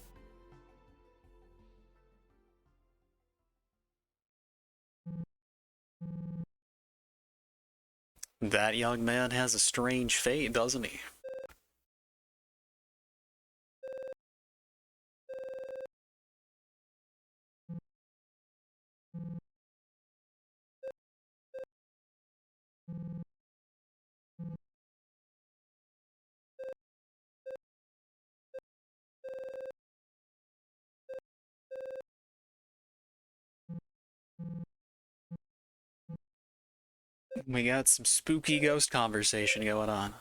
That young man has a strange fate, doesn't he? We got some spooky ghost conversation going on.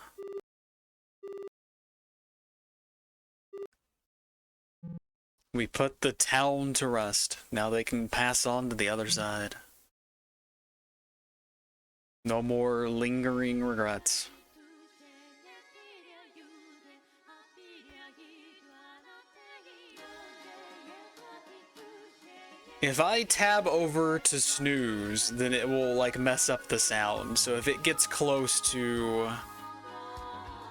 We put the town to rest. Now they can pass on to the other side. No more lingering regrets. If I tab over to snooze, then it will like mess up the sound. So if it gets close to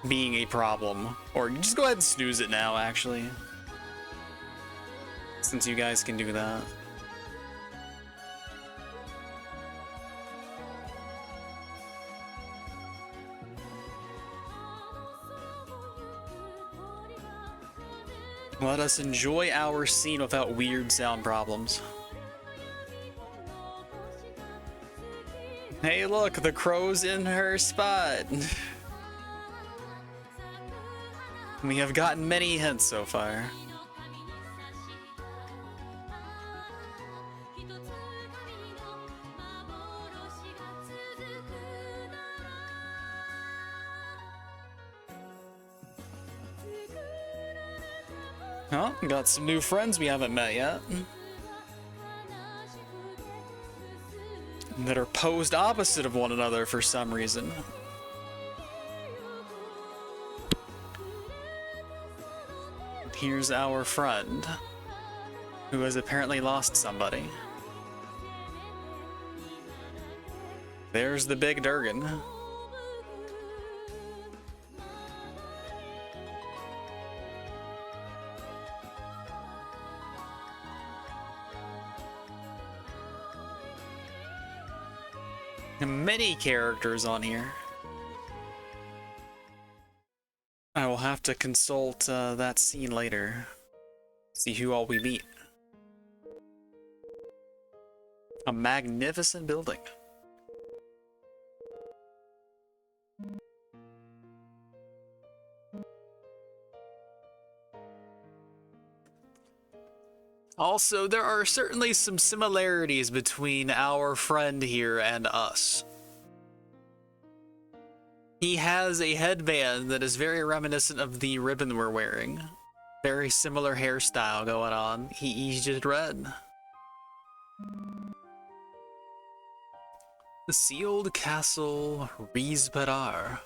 being a problem, or just go ahead and snooze it now, actually. Since you guys can do that. Let us enjoy our scene without weird sound problems. Hey look, the crow's in her spot. We have gotten many hints so far. Oh, got some new friends we haven't met yet. That are posed opposite of one another for some reason. Here's our friend, who has apparently lost somebody. There's the big Durgan. Many characters on here. I will have to consult that scene later. See who all we meet. A magnificent building. Also, there are certainly some similarities between our friend here and us. He has a headband that is very reminiscent of the ribbon we're wearing. Very similar hairstyle going on. He's just red. The sealed castle Rizpadar.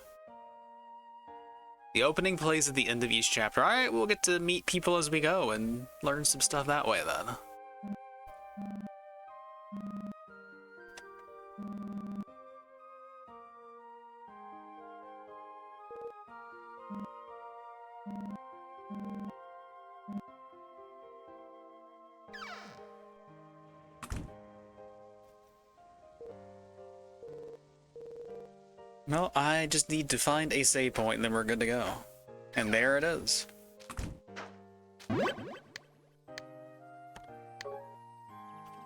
The opening plays at the end of each chapter. Alright, we'll get to meet people as we go and learn some stuff that way then. No, I just need to find a save point and then we're good to go. And there it is.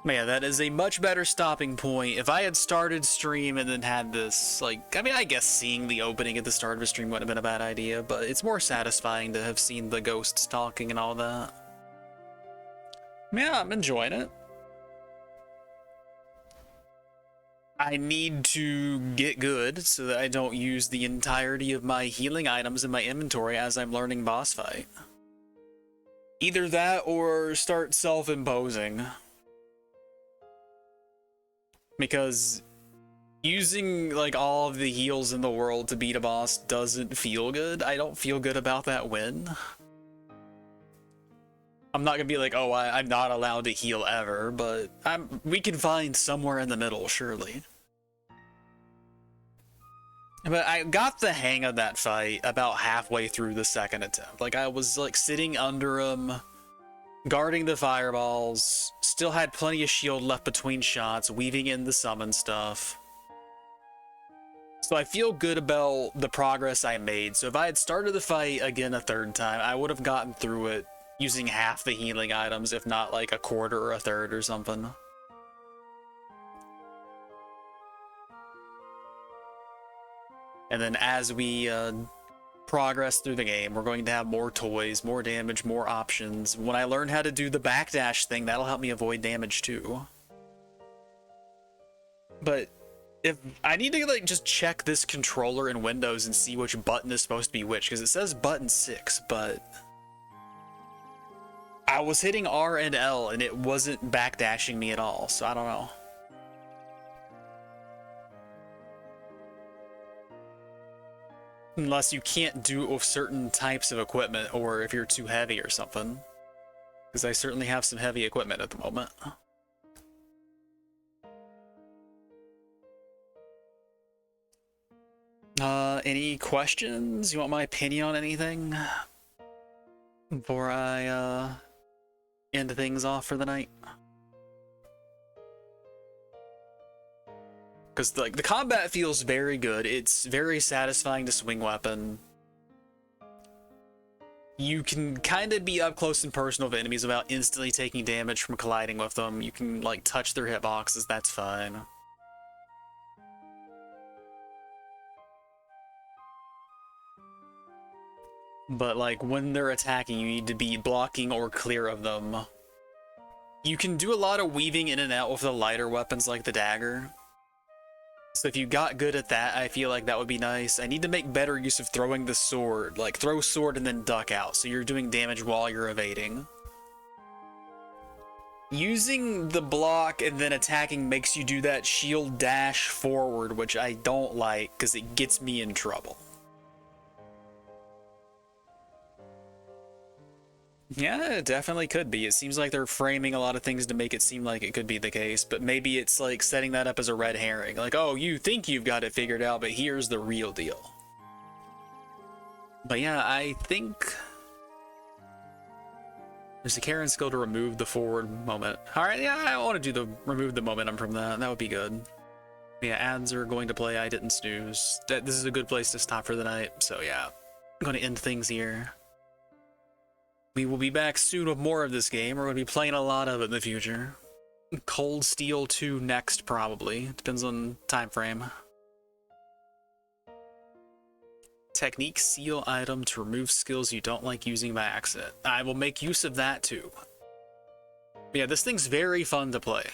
Man, that is a much better stopping point. If I had started stream and then had this, like, I mean, I guess seeing the opening at the start of a stream wouldn't have been a bad idea, but it's more satisfying to have seen the ghosts talking and all that. Yeah, I'm enjoying it. I need to get good so that I don't use the entirety of my healing items in my inventory as I'm learning boss fight. Either that or start self-imposing. Because using like all of the heals in the world to beat a boss doesn't feel good. I don't feel good about that win. I'm not gonna be like, oh, I'm not allowed to heal ever, but we can find somewhere in the middle, surely. But I got the hang of that fight about halfway through the second attempt. Like, I was like sitting under him, guarding the fireballs, still had plenty of shield left between shots, weaving in the summon stuff. So I feel good about the progress I made. So if I had started the fight again a third time, I would have gotten through it using half the healing items, if not like a quarter or a third or something. And then as we progress through the game, we're going to have more toys, more damage, more options. When I learn how to do the backdash thing, that'll help me avoid damage too. But if I need to like just check this controller in Windows and see which button is supposed to be which, because it says button 6, but I was hitting R and L and it wasn't backdashing me at all, so I don't know. Unless you can't do it with certain types of equipment, or if you're too heavy or something. Because I certainly have some heavy equipment at the moment. Any questions? You want my opinion on anything? Before I, end things off for the night? Because like the combat feels very good. It's very satisfying to swing weapon. You can kind of be up close and personal with enemies without instantly taking damage from colliding with them. You can like touch their hitboxes, that's fine. But like when they're attacking, you need to be blocking or clear of them. You can do a lot of weaving in and out with the lighter weapons like the dagger. So if you got good at that, I feel like that would be nice. I need to make better use of throwing the sword. Like, throw sword and then duck out, so you're doing damage while you're evading. Using the block and then attacking makes you do that shield dash forward, which I don't like, because it gets me in trouble. Yeah, it definitely could be. It seems like they're framing a lot of things to make it seem like it could be the case, but maybe it's like setting that up as a red herring. Like, oh, you think you've got it figured out, but here's the real deal. But yeah, I think there's a Karen skill to remove the forward moment. Alright, yeah, I want to do the remove the momentum from that. That would be good. Yeah, ads are going to play I Didn't Snooze. This is a good place to stop for the night, so yeah. I'm going to end things here. We will be back soon with more of this game. We're going to be playing a lot of it in the future. Cold Steel 2 next, probably. Depends on time frame. Technique seal item to remove skills you don't like using by accident. I will make use of that too. But yeah, this thing's very fun to play.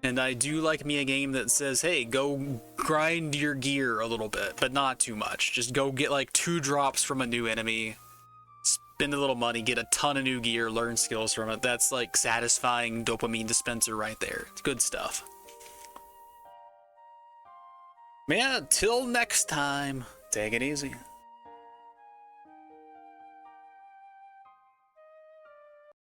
And I do like me a game that says, hey, go grind your gear a little bit, but not too much. Just go get like 2 drops from a new enemy, spend a little money, get a ton of new gear, learn skills from it. That's like satisfying dopamine dispenser right there. It's good stuff. Yeah, till next time, take it easy.